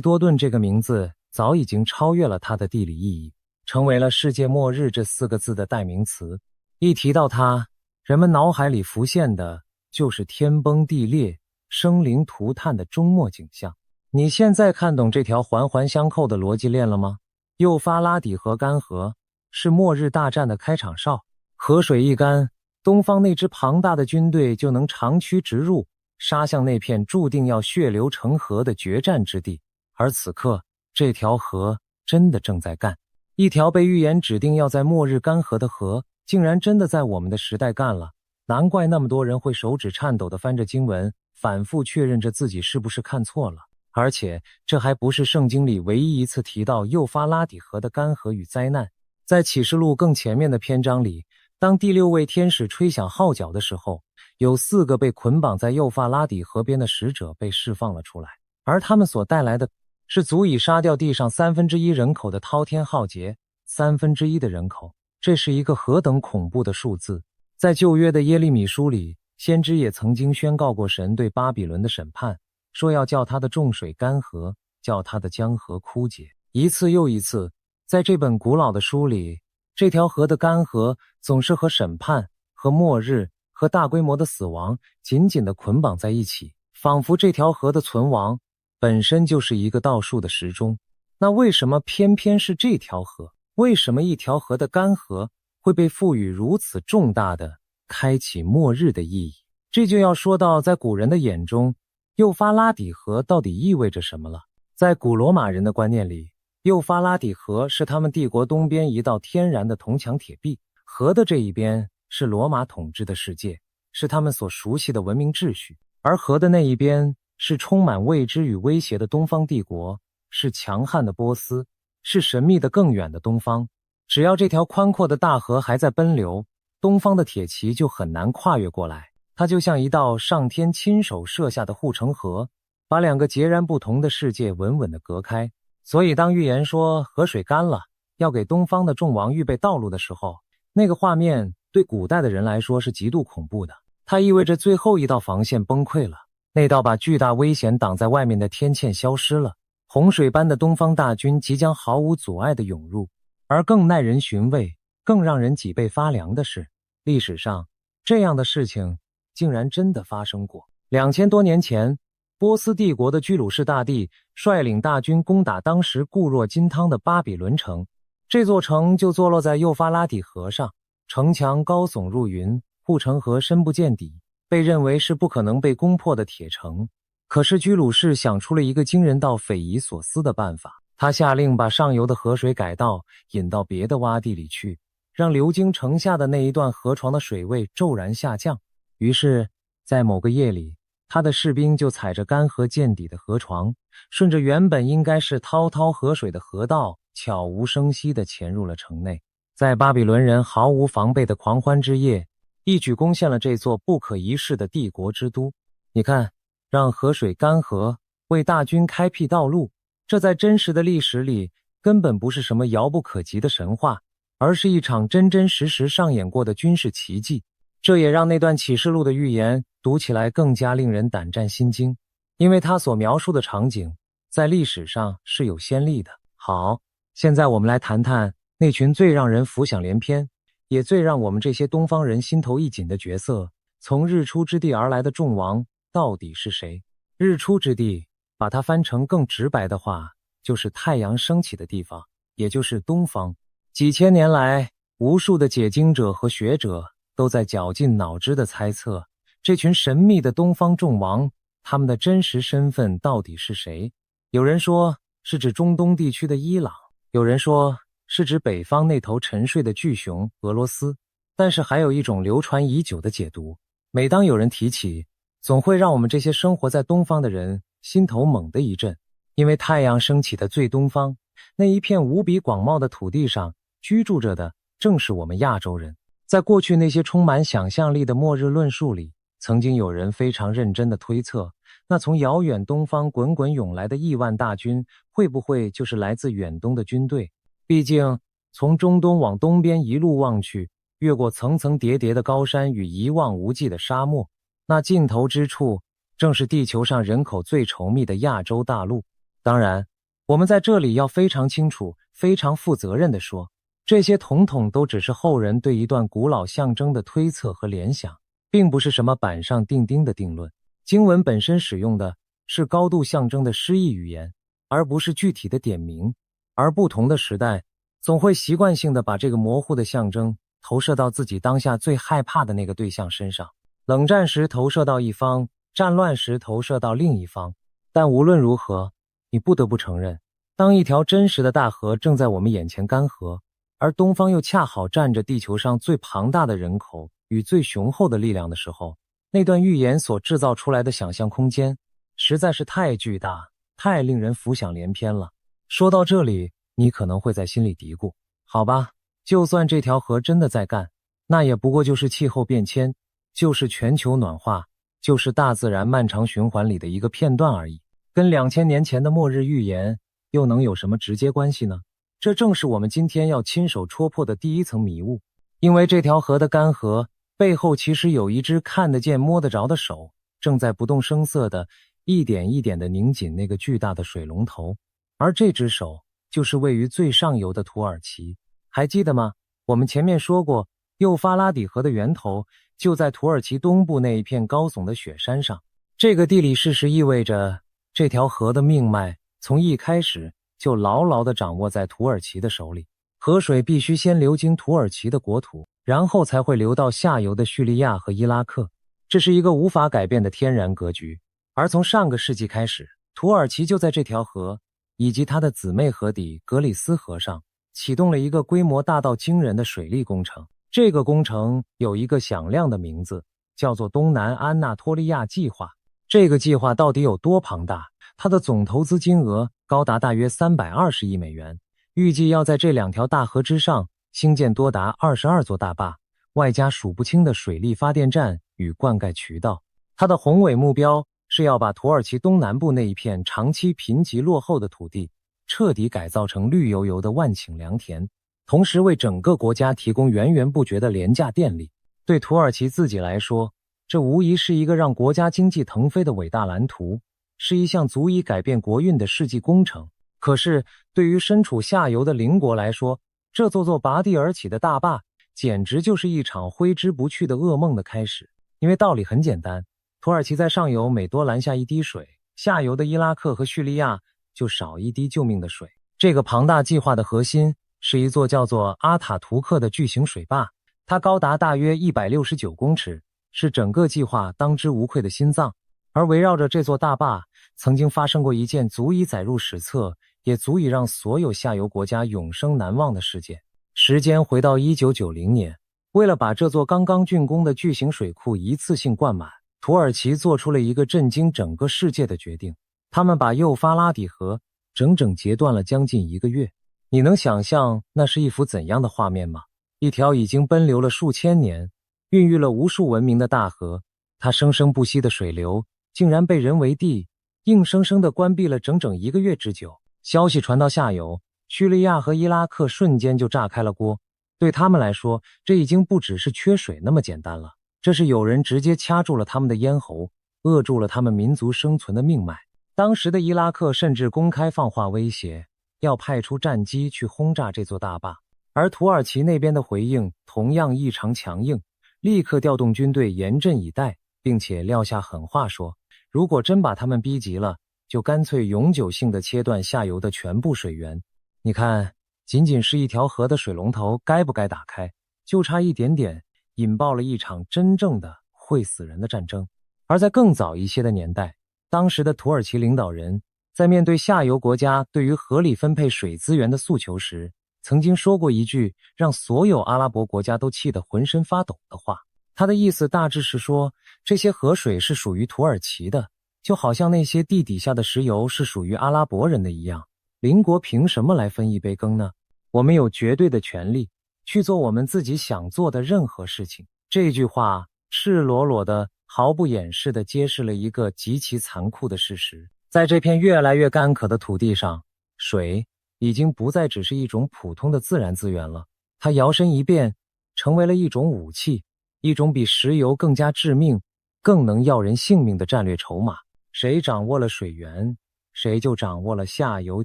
多顿这个名字早已经超越了它的地理意义，成为了世界末日这4个字的代名词。一提到它，人们脑海里浮现的就是天崩地裂、生灵涂炭的终末景象。你现在看懂这条环环相扣的逻辑链了吗？幼发拉底河干涸是末日大战的开场哨，河水一干，东方那支庞大的军队就能长驱直入，杀向那片注定要血流成河的决战之地。而此刻，这条河真的正在干，一条被预言指定要在末日干涸的河，竟然真的在我们的时代干了。难怪那么多人会手指颤抖地翻着经文，反复确认着自己是不是看错了。而且这还不是圣经里唯一一次提到幼发拉底河的干涸与灾难。在启示录更前面的篇章里，当第6位天使吹响号角的时候，有4个被捆绑在幼发拉底河边的使者被释放了出来，而他们所带来的是足以杀掉地上1/3人口的滔天浩劫。1/3的人口，这是一个何等恐怖的数字。在旧约的耶利米书里，先知也曾经宣告过神对巴比伦的审判，说要叫他的众水干涸，叫他的江河枯竭。一次又一次，在这本古老的书里，这条河的干涸总是和审判、和末日、和大规模的死亡紧紧地捆绑在一起，仿佛这条河的存亡本身就是一个倒数的时钟。那为什么偏偏是这条河？为什么一条河的干涸会被赋予如此重大的开启末日的意义？这就要说到在古人的眼中，幼发拉底河到底意味着什么了。在古罗马人的观念里，幼发拉底河是他们帝国东边一道天然的铜墙铁壁，河的这一边是罗马统治的世界，是他们所熟悉的文明秩序，而河的那一边是充满未知与威胁的东方帝国，是强悍的波斯，是神秘的更远的东方。只要这条宽阔的大河还在奔流，东方的铁骑就很难跨越过来。它就像一道上天亲手设下的护城河，把2个截然不同的世界稳稳地隔开。所以当预言说河水干了，要给东方的众王预备道路的时候，那个画面对古代的人来说是极度恐怖的。它意味着最后一道防线崩溃了，那道把巨大危险挡在外面的天堑消失了，洪水般的东方大军即将毫无阻碍地涌入。而更耐人寻味、更让人脊背发凉的是，历史上这样的事情竟然真的发生过。2000多年前，波斯帝国的居鲁士大帝率领大军攻打当时固若金汤的巴比伦城，这座城就坐落在幼发拉底河上，城墙高耸入云，护城河深不见底，被认为是不可能被攻破的铁城。可是居鲁士想出了一个惊人到匪夷所思的办法，他下令把上游的河水改道，引到别的洼地里去，让流经城下的那一段河床的水位骤然下降。于是在某个夜里，他的士兵就踩着干涸见底的河床，顺着原本应该是滔滔河水的河道，悄无声息地潜入了城内。在巴比伦人毫无防备的狂欢之夜，一举攻陷了这座不可一世的帝国之都。你看，让河水干涸，为大军开辟道路，这在真实的历史里根本不是什么遥不可及的神话，而是一场真真实实上演过的军事奇迹。这也让那段启示录的预言读起来更加令人胆战心惊，因为他所描述的场景在历史上是有先例的。好，现在我们来谈谈那群最让人浮想联翩，也最让我们这些东方人心头一紧的角色，从日出之地而来的众王到底是谁？日出之地，把它翻成更直白的话，就是太阳升起的地方，也就是东方。几千年来，无数的解经者和学者都在绞尽脑汁地猜测，这群神秘的东方众王，他们的真实身份到底是谁？有人说是指中东地区的伊朗，有人说是指北方那头沉睡的巨熊俄罗斯，但是还有一种流传已久的解读，每当有人提起，总会让我们这些生活在东方的人心头猛地一震，因为太阳升起的最东方，那一片无比广袤的土地上居住着的正是我们亚洲人。在过去那些充满想象力的末日论述里，曾经有人非常认真地推测，那从遥远东方滚滚涌来的亿万大军，会不会就是来自远东的军队？毕竟从中东往东边一路望去，越过层层叠叠的高山与一望无际的沙漠，那尽头之处正是地球上人口最稠密的亚洲大陆。当然，我们在这里要非常清楚、非常负责任地说，这些统统都只是后人对一段古老象征的推测和联想，并不是什么板上钉钉的定论。经文本身使用的是高度象征的诗意语言，而不是具体的点名，而不同的时代总会习惯性的把这个模糊的象征投射到自己当下最害怕的那个对象身上。冷战时投射到一方，战乱时投射到另一方。但无论如何，你不得不承认，当一条真实的大河正在我们眼前干涸，而东方又恰好站着地球上最庞大的人口与最雄厚的力量的时候，那段预言所制造出来的想象空间实在是太巨大，太令人浮想联翩了。说到这里，你可能会在心里嘀咕，好吧，就算这条河真的在干，那也不过就是气候变迁，就是全球暖化，就是大自然漫长循环里的一个片段而已，跟2000年前的末日预言又能有什么直接关系呢？这正是我们今天要亲手戳破的第一层迷雾。因为这条河的干涸背后其实有一只看得见摸得着的手，正在不动声色的一点一点地拧紧那个巨大的水龙头，而这只手就是位于最上游的土耳其。还记得吗？我们前面说过，幼发拉底河的源头就在土耳其东部那一片高耸的雪山上。这个地理事实意味着，这条河的命脉从一开始就牢牢地掌握在土耳其的手里。河水必须先流经土耳其的国土，然后才会流到下游的叙利亚和伊拉克。这是一个无法改变的天然格局。而从上个世纪开始，土耳其就在这条河以及它的姊妹河底格里斯河上启动了一个规模大到惊人的水利工程。这个工程有一个响亮的名字，叫做东南安纳托利亚计划。这个计划到底有多庞大？它的总投资金额高达大约320亿美元，预计要在这两条大河之上兴建多达22座大坝，外加数不清的水利发电站与灌溉渠道。它的宏伟目标是要把土耳其东南部那一片长期贫瘠落后的土地彻底改造成绿油油的万顷良田，同时为整个国家提供源源不绝的廉价电力。对土耳其自己来说，这无疑是一个让国家经济腾飞的伟大蓝图，是一项足以改变国运的世纪工程。可是对于身处下游的邻国来说，这座拔地而起的大坝简直就是一场挥之不去的噩梦的开始。因为道理很简单，土耳其在上游每多拦下一滴水，下游的伊拉克和叙利亚就少一滴救命的水。这个庞大计划的核心是一座叫做阿塔图克的巨型水坝，它高达大约169公尺，是整个计划当之无愧的心脏。而围绕着这座大坝，曾经发生过一件足以载入史册，也足以让所有下游国家永生难忘的事件。时间回到1990年，为了把这座刚刚竣工的巨型水库一次性灌满，土耳其做出了一个震惊整个世界的决定。他们把幼发拉底河整整截断了将近1个月。你能想象那是一幅怎样的画面吗？一条已经奔流了数千年，孕育了无数文明的大河，它生生不息的水流竟然被人为地硬生生地关闭了整整1个月之久。消息传到下游，叙利亚和伊拉克瞬间就炸开了锅。对他们来说，这已经不只是缺水那么简单了，这是有人直接掐住了他们的咽喉，扼住了他们民族生存的命脉。当时的伊拉克甚至公开放话威胁，要派出战机去轰炸这座大坝。而土耳其那边的回应同样异常强硬，立刻调动军队严阵以待，并且撂下狠话说，如果真把他们逼急了，就干脆永久性的切断下游的全部水源。你看，仅仅是一条河的水龙头该不该打开，就差一点点引爆了一场真正的会死人的战争。而在更早一些的年代，当时的土耳其领导人在面对下游国家对于合理分配水资源的诉求时，曾经说过一句让所有阿拉伯国家都气得浑身发抖的话。他的意思大致是说，这些河水是属于土耳其的，就好像那些地底下的石油是属于阿拉伯人的一样，邻国凭什么来分一杯羹呢？我们有绝对的权利去做我们自己想做的任何事情。这句话赤裸裸的、毫不掩饰地揭示了一个极其残酷的事实。在这片越来越干渴的土地上，水已经不再只是一种普通的自然资源了，它摇身一变成为了一种武器，一种比石油更加致命、更能要人性命的战略筹码。谁掌握了水源，谁就掌握了下游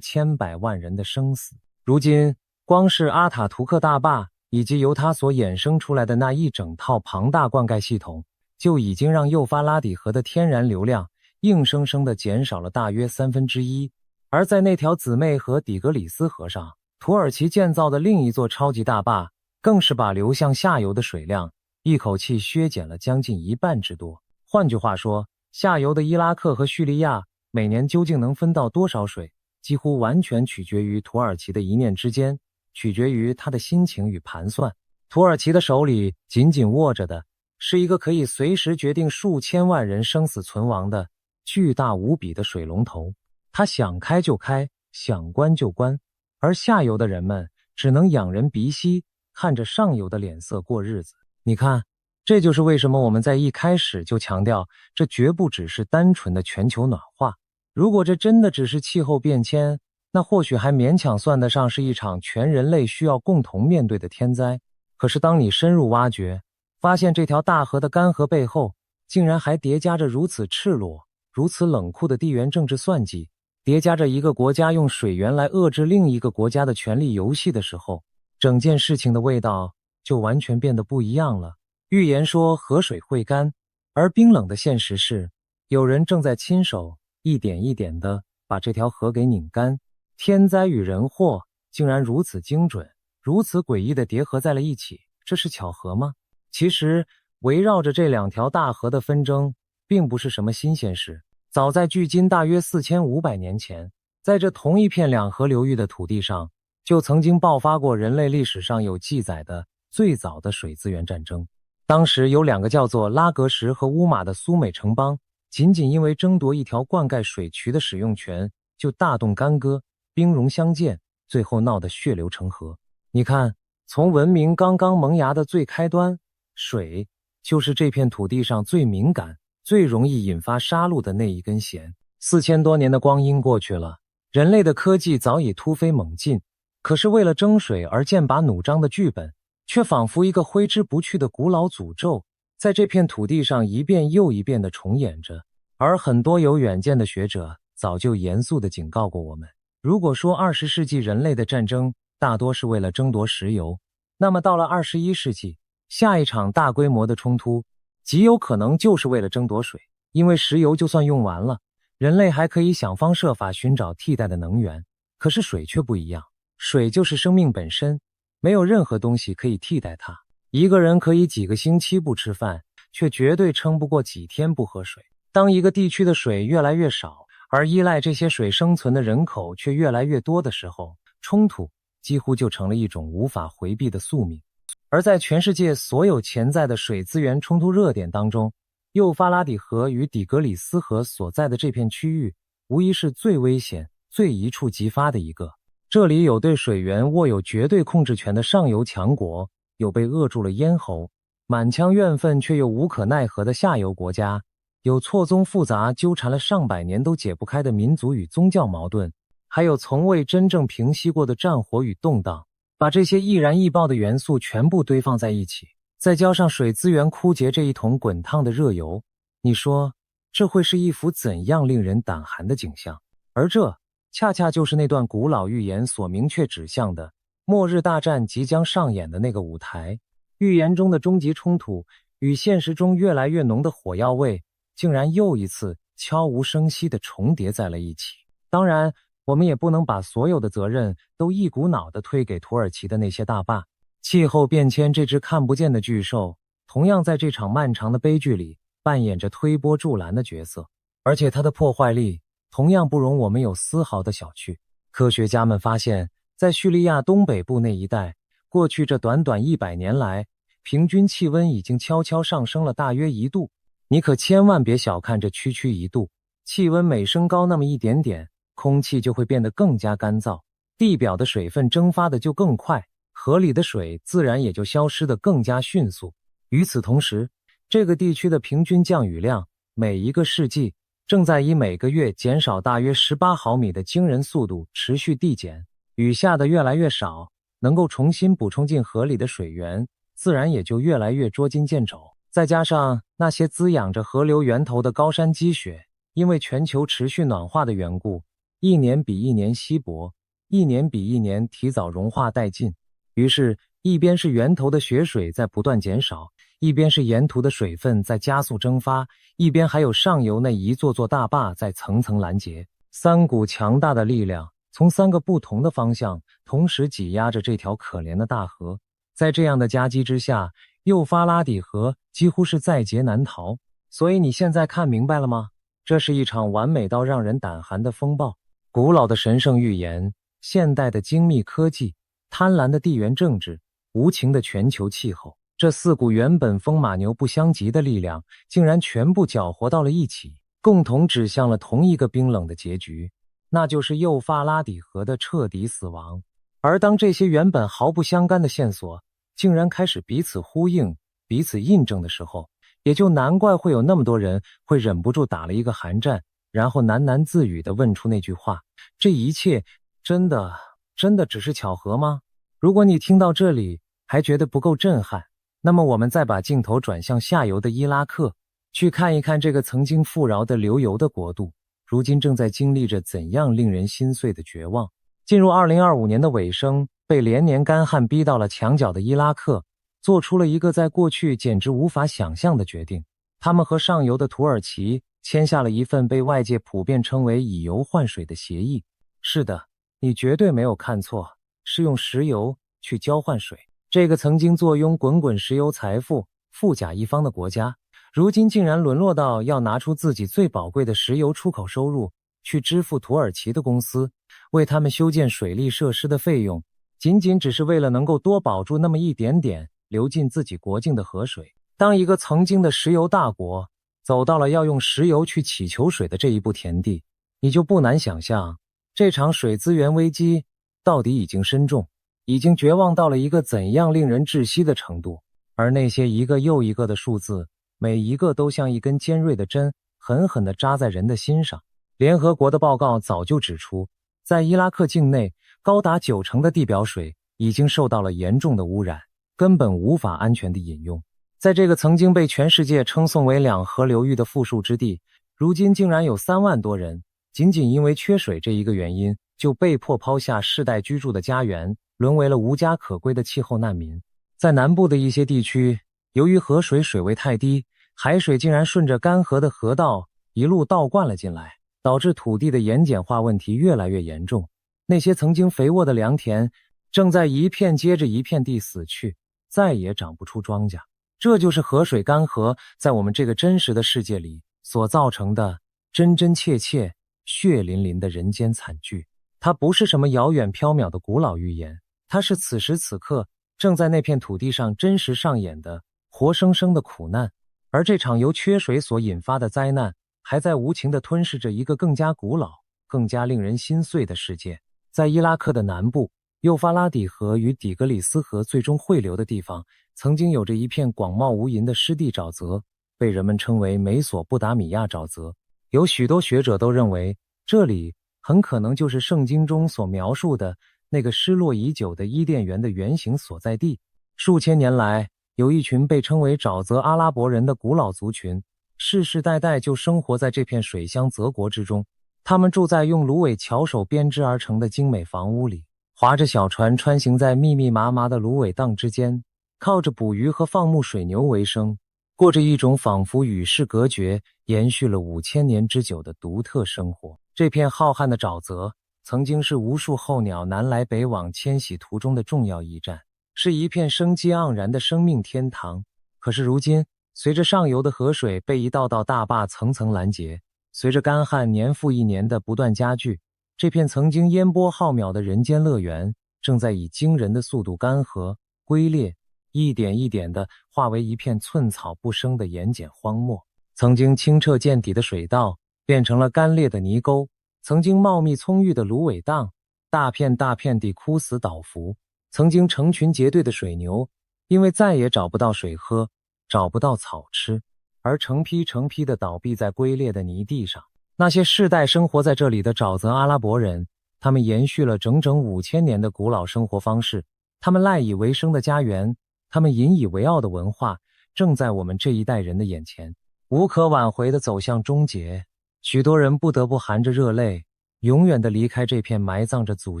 千百万人的生死。如今，光是阿塔图克大坝以及由它所衍生出来的那一整套庞大灌溉系统，就已经让幼发拉底河的天然流量硬生生地减少了大约1/3。而在那条姊妹河底格里斯河上，土耳其建造的另一座超级大坝，更是把流向下游的水量一口气削减了将近1半之多。换句话说，下游的伊拉克和叙利亚每年究竟能分到多少水，几乎完全取决于土耳其的一念之间，取决于他的心情与盘算。土耳其的手里紧紧握着的是一个可以随时决定数千万人生死存亡的巨大无比的水龙头，他想开就开，想关就关，而下游的人们只能仰人鼻息，看着上游的脸色过日子。你看，这就是为什么我们在一开始就强调，这绝不只是单纯的全球暖化。如果这真的只是气候变迁，那或许还勉强算得上是一场全人类需要共同面对的天灾。可是当你深入挖掘，发现这条大河的干涸背后，竟然还叠加着如此赤裸、如此冷酷的地缘政治算计，叠加着一个国家用水源来遏制另一个国家的权力游戏的时候，整件事情的味道就完全变得不一样了。预言说河水会干，而冰冷的现实是，有人正在亲手一点一点地把这条河给拧干。天灾与人祸竟然如此精准，如此诡异地叠合在了一起，这是巧合吗？其实，围绕着这两条大河的纷争并不是什么新鲜事。早在距今大约4500年前，在这同一片两河流域的土地上，就曾经爆发过人类历史上有记载的最早的水资源战争。当时有两个叫做拉格什和乌马的苏美城邦，仅仅因为争夺一条灌溉水渠的使用权，就大动干戈，兵戎相见，最后闹得血流成河。你看，从文明刚刚萌芽的最开端，水就是这片土地上最敏感、最容易引发杀戮的那一根弦。4000多年的光阴过去了，人类的科技早已突飞猛进，可是为了争水而剑拔弩张的剧本，却仿佛一个挥之不去的古老诅咒，在这片土地上一遍又一遍地重演着。而很多有远见的学者早就严肃地警告过我们，如果说20世纪人类的战争大多是为了争夺石油，那么到了21世纪，下一场大规模的冲突极有可能就是为了争夺水。因为石油就算用完了，人类还可以想方设法寻找替代的能源，可是水却不一样，水就是生命本身，没有任何东西可以替代它。一个人可以几个星期不吃饭，却绝对撑不过几天不喝水。当一个地区的水越来越少，而依赖这些水生存的人口却越来越多的时候，冲突几乎就成了一种无法回避的宿命。而在全世界所有潜在的水资源冲突热点当中，幼发拉底河与底格里斯河所在的这片区域，无疑是最危险、最一触即发的一个。这里有对水源握有绝对控制权的上游强国，有被扼住了咽喉、满腔怨愤却又无可奈何的下游国家，有错综复杂、纠缠了上百年都解不开的民族与宗教矛盾，还有从未真正平息过的战火与动荡。把这些易燃易爆的元素全部堆放在一起，再浇上水资源枯竭这一桶滚烫的热油，你说这会是一幅怎样令人胆寒的景象？而这恰恰就是那段古老预言所明确指向的末日大战即将上演的那个舞台。预言中的终极冲突与现实中越来越浓的火药味，竟然又一次悄无声息地重叠在了一起。当然，我们也不能把所有的责任都一股脑地推给土耳其的那些大坝。气候变迁这只看不见的巨兽，同样在这场漫长的悲剧里扮演着推波助澜的角色，而且它的破坏力同样不容我们有丝毫的小觑。科学家们发现，在叙利亚东北部那一带，过去这短短100年来，平均气温已经悄悄上升了大约1度。你可千万别小看这区区1度，气温每升高那么一点点，空气就会变得更加干燥，地表的水分蒸发的就更快，河里的水自然也就消失得更加迅速。与此同时，这个地区的平均降雨量每一个世纪正在以每个月减少大约18毫米的惊人速度持续递减，雨下的越来越少，能够重新补充进河里的水源自然也就越来越捉襟见肘。再加上那些滋养着河流源头的高山积雪，因为全球持续暖化的缘故，一年比一年稀薄，一年比一年提早融化殆尽。于是一边是源头的雪水在不断减少，一边是沿途的水分在加速蒸发，一边还有上游那一座座大坝在层层拦截。3股强大的力量从3个不同的方向同时挤压着这条可怜的大河。在这样的夹击之下，幼发拉底河几乎是在劫难逃。所以你现在看明白了吗？这是一场完美到让人胆寒的风暴。古老的神圣预言，现代的精密科技，贪婪的地缘政治，无情的全球气候，这4股原本风马牛不相及的力量，竟然全部搅和到了一起，共同指向了同一个冰冷的结局，那就是幼发拉底河的彻底死亡。而当这些原本毫不相干的线索竟然开始彼此呼应、彼此印证的时候，也就难怪会有那么多人会忍不住打了一个寒战，然后喃喃自语地问出那句话：这一切真的只是巧合吗？如果你听到这里还觉得不够震撼，那么我们再把镜头转向下游的伊拉克，去看一看这个曾经富饶的流油的国度，如今正在经历着怎样令人心碎的绝望。进入2025年的尾声，被连年干旱逼到了墙角的伊拉克，做出了一个在过去简直无法想象的决定。他们和上游的土耳其签下了一份被外界普遍称为以油换水的协议。是的，你绝对没有看错，是用石油去交换水。这个曾经坐拥滚滚石油财富、富甲一方的国家，如今竟然沦落到要拿出自己最宝贵的石油出口收入去支付土耳其的公司为他们修建水利设施的费用，仅仅只是为了能够多保住那么一点点流进自己国境的河水。当一个曾经的石油大国走到了要用石油去祈求水的这一步田地，你就不难想象这场水资源危机到底已经深重，已经绝望到了一个怎样令人窒息的程度。而那些一个又一个的数字，每一个都像一根尖锐的针，狠狠地扎在人的心上。联合国的报告早就指出，在伊拉克境内高达90%的地表水已经受到了严重的污染，根本无法安全地饮用。在这个曾经被全世界称颂为2河流域的富庶之地，如今竟然有3万多人仅仅因为缺水这一个原因，就被迫抛下世代居住的家园，沦为了无家可归的气候难民。在南部的一些地区，由于河水水位太低，海水竟然顺着干涸的河道一路倒灌了进来，导致土地的盐碱化问题越来越严重。那些曾经肥沃的良田正在一片接着一片地死去，再也长不出庄稼。这就是河水干涸在我们这个真实的世界里所造成的真真切切、血淋淋的人间惨剧。它不是什么遥远缥缈的古老预言，它是此时此刻正在那片土地上真实上演的活生生的苦难。而这场由缺水所引发的灾难，还在无情地吞噬着一个更加古老、更加令人心碎的世界。在伊拉克的南部，幼发拉底河与底格里斯河最终汇流的地方，曾经有着一片广袤无垠的湿地沼泽，被人们称为美索不达米亚沼泽。有许多学者都认为，这里很可能就是圣经中所描述的那个失落已久的伊甸园的原型所在地。数千年来，有一群被称为沼泽阿拉伯人的古老族群，世世代代就生活在这片水乡泽国之中。他们住在用芦苇巧手编织而成的精美房屋里，划着小船穿行在密密麻麻的芦苇荡之间，靠着捕鱼和放牧水牛为生，过着一种仿佛与世隔绝、延续了5000年之久的独特生活。这片浩瀚的沼泽曾经是无数候鸟南来北往迁徙途中的重要驿站，是一片生机盎然的生命天堂。可是如今，随着上游的河水被一道道大坝层层拦截，随着干旱年复一年的不断加剧，这片曾经烟波浩渺的人间乐园，正在以惊人的速度干涸、龟裂，一点一点地化为一片寸草不生的盐碱荒漠。曾经清澈见底的水道，变成了干裂的泥沟；曾经茂密葱郁的芦苇荡，大片大片地枯死倒伏；曾经成群结队的水牛，因为再也找不到水喝，找不到草吃，而成批成批地倒闭在龟裂的泥地上。那些世代生活在这里的沼泽阿拉伯人，他们延续了整整5000年的古老生活方式，他们赖以为生的家园，他们引以为傲的文化，正在我们这一代人的眼前，无可挽回地走向终结。许多人不得不含着热泪，永远地离开这片埋葬着祖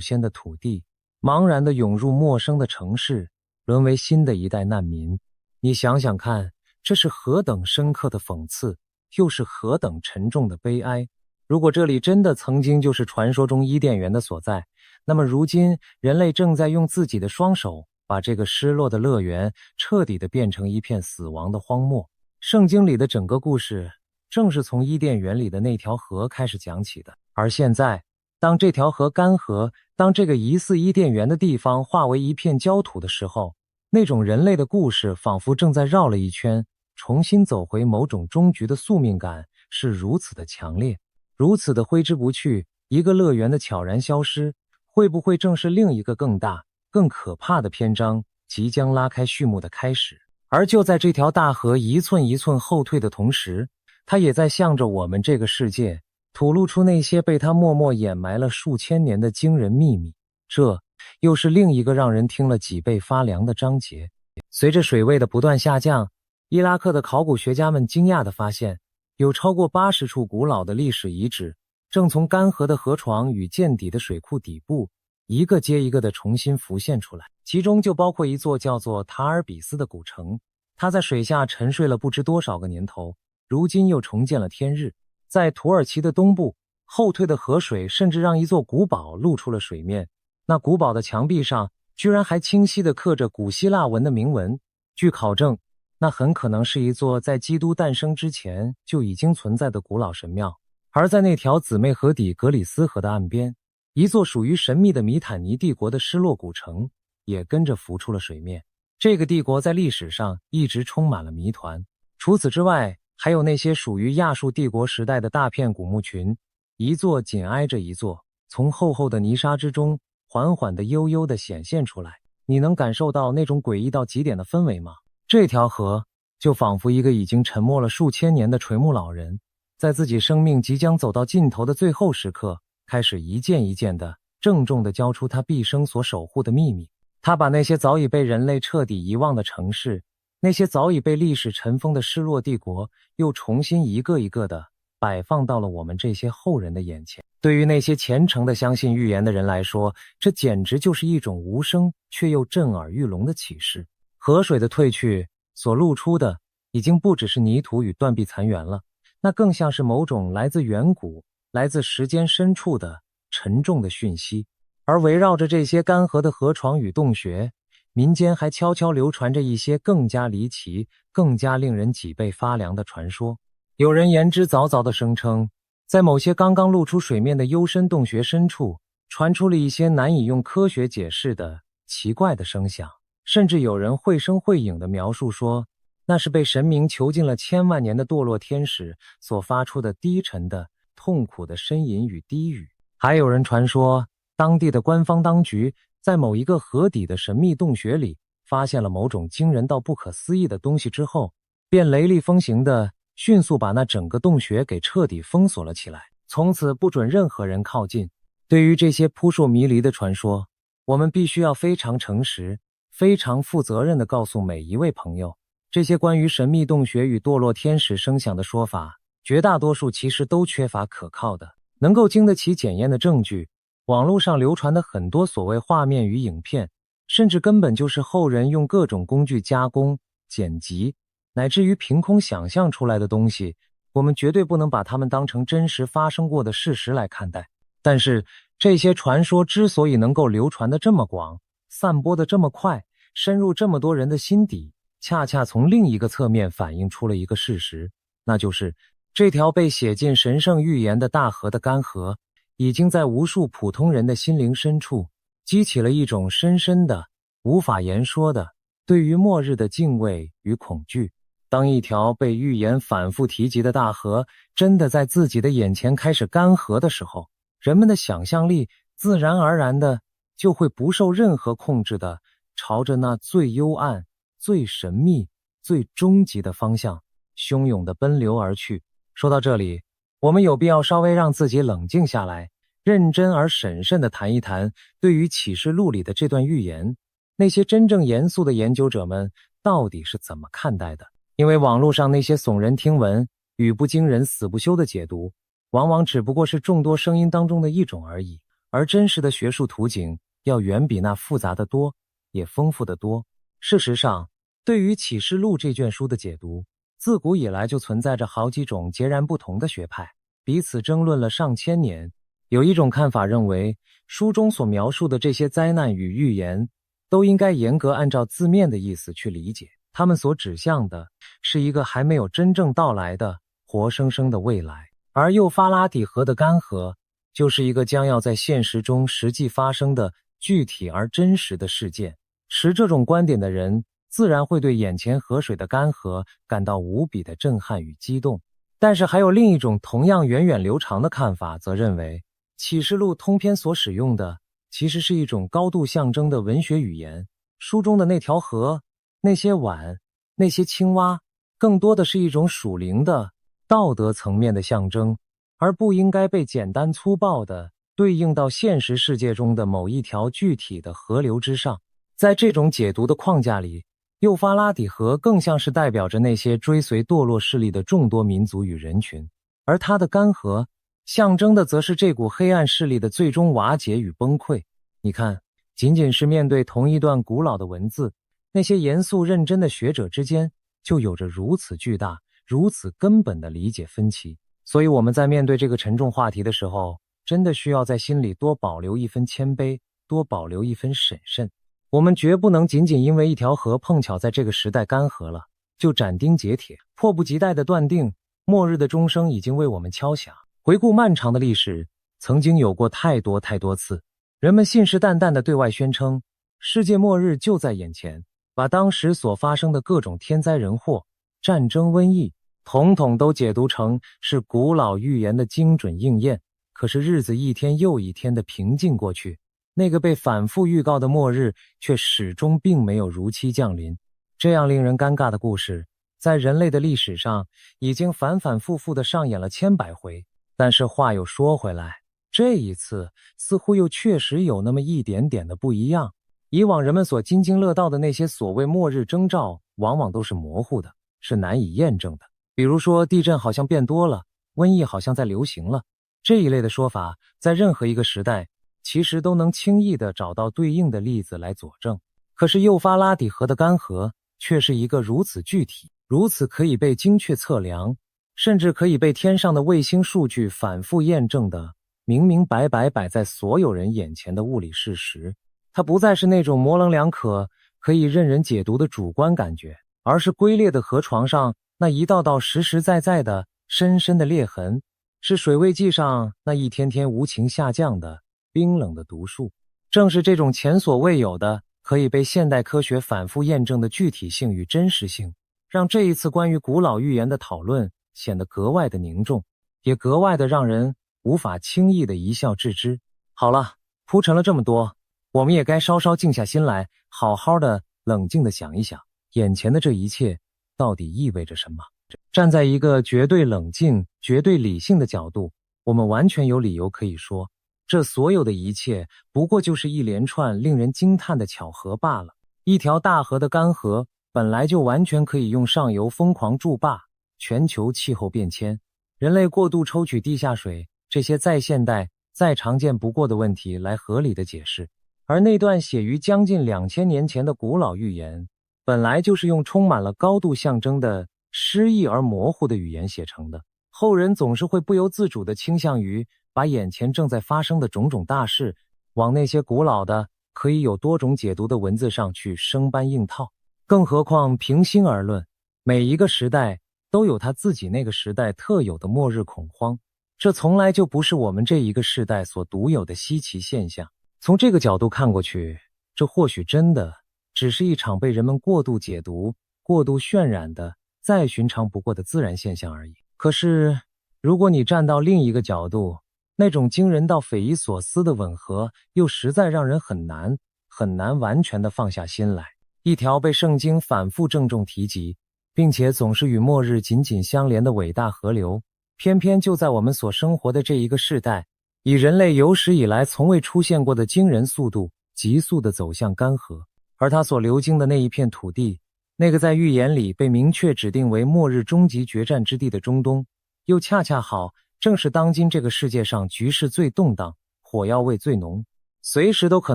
先的土地，茫然地涌入陌生的城市，沦为新的一代难民。你想想看，这是何等深刻的讽刺，又是何等沉重的悲哀。如果这里真的曾经就是传说中伊甸园的所在，那么如今人类正在用自己的双手把这个失落的乐园彻底地变成一片死亡的荒漠。圣经里的整个故事正是从伊甸园里的那条河开始讲起的。而现在，当这条河干涸，当这个疑似伊甸园的地方化为一片焦土的时候，那种人类的故事仿佛正在绕了一圈，重新走回某种终局的宿命感是如此的强烈，如此的挥之不去。一个乐园的悄然消失，会不会正是另一个更大、更可怕的篇章即将拉开序幕的开始？而就在这条大河一寸一寸后退的同时，它也在向着我们这个世界吐露出那些被它默默掩埋了数千年的惊人秘密。这又是另一个让人听了脊背发凉的章节。随着水位的不断下降，伊拉克的考古学家们惊讶地发现，有超过80处古老的历史遗址正从干涸的河床与见底的水库底部一个接一个地重新浮现出来，其中就包括一座叫做塔尔比斯的古城。它在水下沉睡了不知多少个年头，如今又重见了天日。在土耳其的东部，后退的河水甚至让一座古堡露出了水面，那古堡的墙壁上居然还清晰地刻着古希腊文的铭文。据考证，那很可能是一座在基督诞生之前就已经存在的古老神庙。而在那条姊妹河底格里斯河的岸边，一座属于神秘的米坦尼帝国的失落古城也跟着浮出了水面。这个帝国在历史上一直充满了谜团。除此之外，还有那些属于亚述帝国时代的大片古墓群，一座紧挨着一座，从厚厚的泥沙之中缓缓地悠悠地显现出来。你能感受到那种诡异到极点的氛围吗？这条河就仿佛一个已经沉默了数千年的垂暮老人，在自己生命即将走到尽头的最后时刻，开始一件一件地郑重地交出他毕生所守护的秘密。他把那些早已被人类彻底遗忘的城市，那些早已被历史尘封的失落帝国，又重新一个一个地摆放到了我们这些后人的眼前。对于那些虔诚地相信预言的人来说，这简直就是一种无声却又震耳欲聋的启示。河水的退去所露出的已经不只是泥土与断壁残垣了，那更像是某种来自远古、来自时间深处的沉重的讯息。而围绕着这些干涸的河床与洞穴，民间还悄悄流传着一些更加离奇、更加令人脊背发凉的传说。有人言之凿凿地声称，在某些刚刚露出水面的幽深洞穴深处，传出了一些难以用科学解释的奇怪的声响，甚至有人绘声绘影地描述说，那是被神明囚禁了千万年的堕落天使所发出的低沉的、痛苦的呻吟与低语。还有人传说，当地的官方当局在某一个河底的神秘洞穴里发现了某种惊人到不可思议的东西之后，便雷厉风行地迅速把那整个洞穴给彻底封锁了起来，从此不准任何人靠近。对于这些扑朔迷离的传说，我们必须要非常诚实、非常负责任地告诉每一位朋友，这些关于神秘洞穴与堕落天使声响的说法，绝大多数其实都缺乏可靠的、能够经得起检验的证据。网络上流传的很多所谓画面与影片，甚至根本就是后人用各种工具加工、剪辑，乃至于凭空想象出来的东西，我们绝对不能把它们当成真实发生过的事实来看待。但是这些传说之所以能够流传得这么广，散播得这么快，深入这么多人的心底，恰恰从另一个侧面反映出了一个事实，那就是这条被写进神圣预言的大河的干涸，已经在无数普通人的心灵深处激起了一种深深的、无法言说的对于末日的敬畏与恐惧。当一条被预言反复提及的大河真的在自己的眼前开始干涸的时候，人们的想象力自然而然的就会不受任何控制的朝着那最幽暗、最神秘、最终极的方向汹涌地奔流而去。说到这里，我们有必要稍微让自己冷静下来，认真而审慎地谈一谈对于启示录里的这段预言，那些真正严肃的研究者们到底是怎么看待的。因为网络上那些耸人听闻、语不惊人死不休的解读，往往只不过是众多声音当中的一种而已，而真实的学术图景要远比那复杂得多，也丰富得多。事实上，对于启示录这卷书的解读，自古以来就存在着好几种截然不同的学派，彼此争论了上千年。有一种看法认为，书中所描述的这些灾难与预言都应该严格按照字面的意思去理解，他们所指向的是一个还没有真正到来的活生生的未来，而幼发拉底河的干涸就是一个将要在现实中实际发生的具体而真实的事件。持这种观点的人自然会对眼前河水的干涸感到无比的震撼与激动。但是还有另一种同样源远流长的看法，则认为启示录通篇所使用的其实是一种高度象征的文学语言，书中的那条河、那些碗、那些青蛙，更多的是一种属灵的道德层面的象征，而不应该被简单粗暴地对应到现实世界中的某一条具体的河流之上。在这种解读的框架里，幼发拉底河更像是代表着那些追随堕落势力的众多民族与人群，而它的干涸象征的则是这股黑暗势力的最终瓦解与崩溃。你看，仅仅是面对同一段古老的文字，那些严肃认真的学者之间就有着如此巨大、如此根本的理解分歧。所以我们在面对这个沉重话题的时候，真的需要在心里多保留一分谦卑，多保留一分审慎。我们绝不能仅仅因为一条河碰巧在这个时代干涸了，就斩钉截铁、迫不及待地断定末日的钟声已经为我们敲响。回顾漫长的历史，曾经有过太多次，人们信誓旦旦地对外宣称世界末日就在眼前，把当时所发生的各种天灾人祸、战争、瘟疫统统都解读成是古老预言的精准应验。可是日子一天又一天的平静过去，那个被反复预告的末日却始终并没有如期降临。这样令人尴尬的故事，在人类的历史上已经反反复复地上演了千百回。但是话又说回来，这一次似乎又确实有那么一点点的不一样。以往人们所津津乐道的那些所谓末日征兆，往往都是模糊的，是难以验证的。比如说地震好像变多了，瘟疫好像在流行了，这一类的说法在任何一个时代其实都能轻易地找到对应的例子来佐证。可是幼发拉底河的干涸却是一个如此具体、如此可以被精确测量，甚至可以被天上的卫星数据反复验证的明明白白摆在所有人眼前的物理事实。它不再是那种模棱两可、可以任人解读的主观感觉，而是龟裂的河床上那一道道实实在在的深深的裂痕，是水位计上那一天天无情下降的冰冷的读数。正是这种前所未有的可以被现代科学反复验证的具体性与真实性，让这一次关于古老预言的讨论显得格外的凝重，也格外的让人无法轻易的一笑置之。好了，铺陈了这么多，我们也该稍稍静下心来，好好的冷静的想一想，眼前的这一切到底意味着什么。站在一个绝对冷静、绝对理性的角度，我们完全有理由可以说，这所有的一切不过就是一连串令人惊叹的巧合罢了。一条大河的干涸本来就完全可以用上游疯狂筑坝、全球气候变迁、人类过度抽取地下水这些再现代、再常见不过的问题来合理的解释。而那段写于将近2000年前的古老预言，本来就是用充满了高度象征的诗意而模糊的语言写成的。后人总是会不由自主地倾向于把眼前正在发生的种种大事往那些古老的可以有多种解读的文字上去生搬硬套。更何况平心而论，每一个时代都有它自己那个时代特有的末日恐慌，这从来就不是我们这一个世代所独有的稀奇现象。从这个角度看过去，这或许真的只是一场被人们过度解读、过度渲染的再寻常不过的自然现象而已。可是，如果你站到另一个角度，那种惊人到匪夷所思的吻合，又实在让人很难完全的放下心来。一条被圣经反复郑重提及，并且总是与末日紧紧相连的伟大河流，偏偏就在我们所生活的这一个世代，以人类有史以来从未出现过的惊人速度，急速地走向干涸。而它所流经的那一片土地，那个在预言里被明确指定为末日终极决战之地的中东，又恰恰好正是当今这个世界上局势最动荡、火药味最浓、随时都可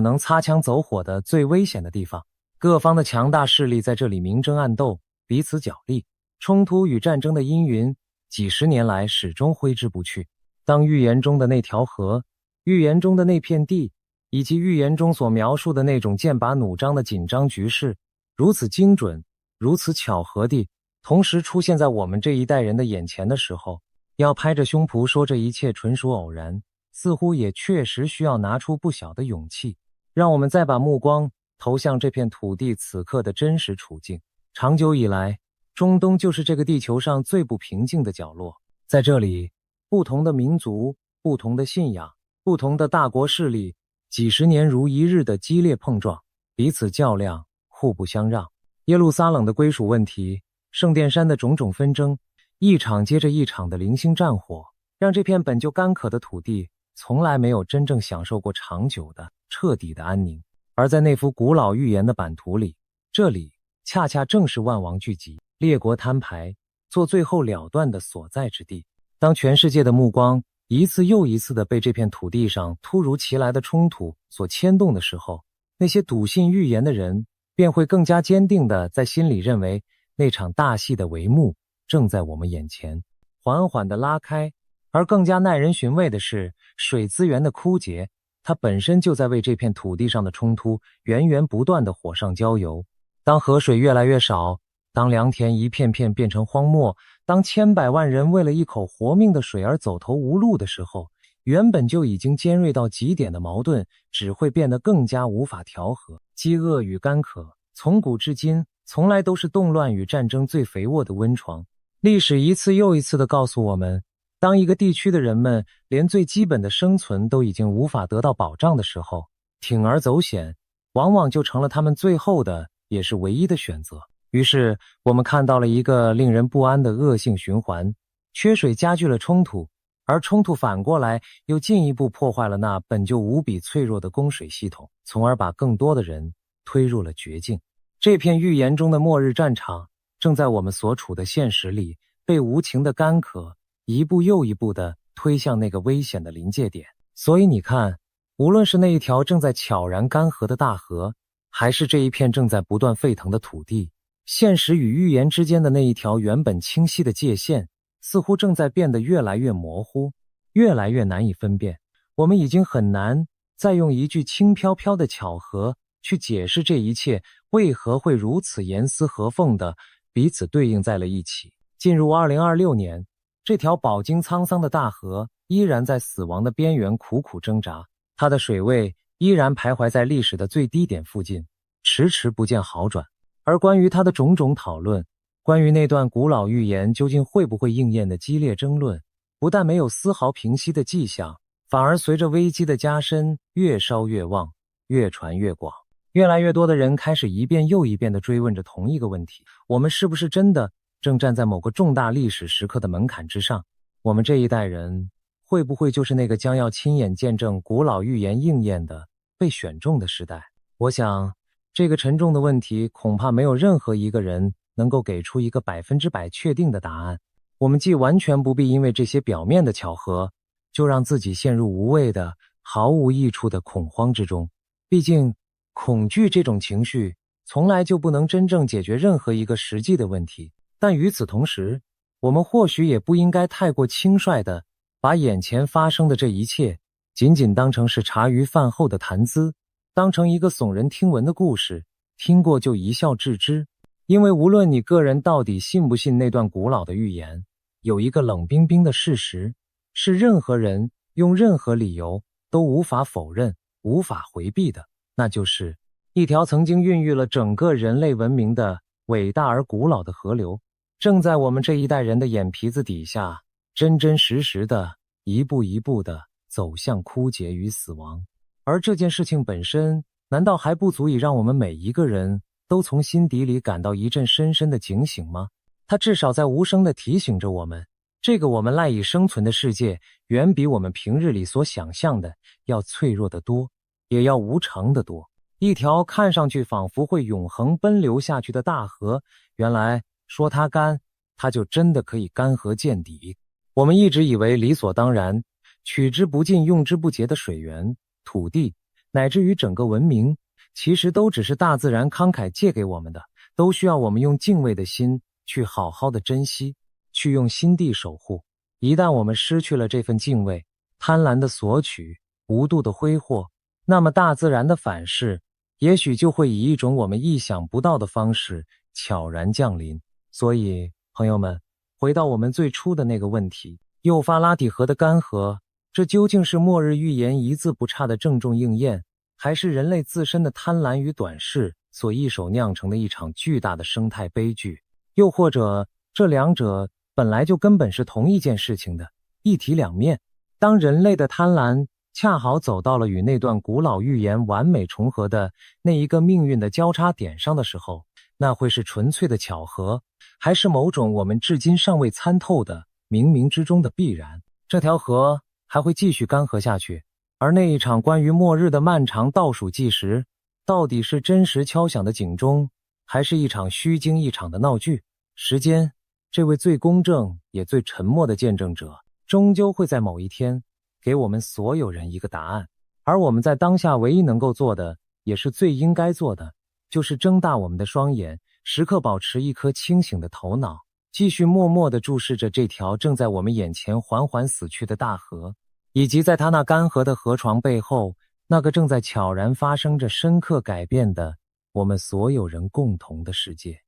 能擦枪走火的最危险的地方。各方的强大势力在这里明争暗斗，彼此角力，冲突与战争的阴云几十年来始终挥之不去。当预言中的那条河、预言中的那片地，以及预言中所描述的那种剑拔弩张的紧张局势，如此精准、如此巧合地同时出现在我们这一代人的眼前的时候，要拍着胸脯说这一切纯属偶然，似乎也确实需要拿出不小的勇气。让我们再把目光投向这片土地此刻的真实处境。长久以来，中东就是这个地球上最不平静的角落。在这里，不同的民族、不同的信仰、不同的大国势力，几十年如一日的激烈碰撞，彼此较量，互不相让。耶路撒冷的归属问题，圣殿山的种种纷争，一场接着一场的零星战火，让这片本就干渴的土地从来没有真正享受过长久的、彻底的安宁。而在那幅古老预言的版图里，这里恰恰正是万王聚集、列国摊牌、做最后了断的所在之地。当全世界的目光一次又一次地被这片土地上突如其来的冲突所牵动的时候，那些笃信预言的人便会更加坚定地在心里认为，那场大戏的帷幕正在我们眼前缓缓地拉开。而更加耐人寻味的是，水资源的枯竭，它本身就在为这片土地上的冲突源源不断的火上浇油。当河水越来越少，当良田一片片变成荒漠，当千百万人为了一口活命的水而走投无路的时候，原本就已经尖锐到极点的矛盾只会变得更加无法调和。饥饿与干渴从古至今从来都是动乱与战争最肥沃的温床。历史一次又一次地告诉我们，当一个地区的人们连最基本的生存都已经无法得到保障的时候，铤而走险往往就成了他们最后的也是唯一的选择。于是我们看到了一个令人不安的恶性循环，缺水加剧了冲突，而冲突反过来又进一步破坏了那本就无比脆弱的供水系统，从而把更多的人推入了绝境。这片预言中的末日战场正在我们所处的现实里被无情的干渴一步又一步地推向那个危险的临界点。所以你看，无论是那一条正在悄然干涸的大河，还是这一片正在不断沸腾的土地，现实与预言之间的那一条原本清晰的界限，似乎正在变得越来越模糊，越来越难以分辨。我们已经很难再用一句轻飘飘的巧合去解释这一切为何会如此严丝合缝地彼此对应在了一起。进入2026年，这条饱经沧桑的大河依然在死亡的边缘苦苦挣扎，它的水位依然徘徊在历史的最低点附近，迟迟不见好转。而关于它的种种讨论，关于那段古老预言究竟会不会应验的激烈争论，不但没有丝毫平息的迹象，反而随着危机的加深越烧越旺，越传越广。越来越多的人开始一遍又一遍地追问着同一个问题：我们是不是真的正站在某个重大历史时刻的门槛之上？我们这一代人会不会就是那个将要亲眼见证古老预言应验的被选中的时代？我想这个沉重的问题恐怕没有任何一个人能够给出一个100%确定的答案。我们既完全不必因为这些表面的巧合就让自己陷入无谓的毫无益处的恐慌之中，毕竟恐惧这种情绪从来就不能真正解决任何一个实际的问题。但与此同时，我们或许也不应该太过轻率地把眼前发生的这一切仅仅当成是茶余饭后的谈资，当成一个耸人听闻的故事，听过就一笑置之。因为无论你个人到底信不信那段古老的预言，有一个冷冰冰的事实，是任何人用任何理由都无法否认、无法回避的，那就是一条曾经孕育了整个人类文明的伟大而古老的河流，正在我们这一代人的眼皮子底下，真真实实的一步一步的走向枯竭与死亡。而这件事情本身，难道还不足以让我们每一个人都从心底里感到一阵深深的警醒吗？它至少在无声地提醒着我们，这个我们赖以生存的世界，远比我们平日里所想象的要脆弱得多，也要无常得多。一条看上去仿佛会永恒奔流下去的大河，原来说它干，它就真的可以干涸见底。我们一直以为理所当然，取之不尽用之不竭的水源、土地，乃至于整个文明，其实都只是大自然慷慨借给我们的，都需要我们用敬畏的心去好好的珍惜，去用心地守护。一旦我们失去了这份敬畏，贪婪的索取，无度的挥霍，那么大自然的反噬也许就会以一种我们意想不到的方式悄然降临。所以朋友们，回到我们最初的那个问题，幼发拉底河的干涸，这究竟是末日预言一字不差的郑重应验，还是人类自身的贪婪与短视所一手酿成的一场巨大的生态悲剧？又或者这两者本来就根本是同一件事情的一体两面？当人类的贪婪恰好走到了与那段古老预言完美重合的那一个命运的交叉点上的时候，那会是纯粹的巧合，还是某种我们至今尚未参透的冥冥之中的必然？这条河还会继续干涸下去，而那一场关于末日的漫长倒数计时，到底是真实敲响的警钟，还是一场虚惊一场的闹剧？时间，这位最公正也最沉默的见证者，终究会在某一天给我们所有人一个答案。而我们在当下唯一能够做的，也是最应该做的，就是睁大我们的双眼，时刻保持一颗清醒的头脑，继续默默地注视着这条正在我们眼前缓缓死去的大河，以及在它那干涸的河床背后，那个正在悄然发生着深刻改变的我们所有人共同的世界。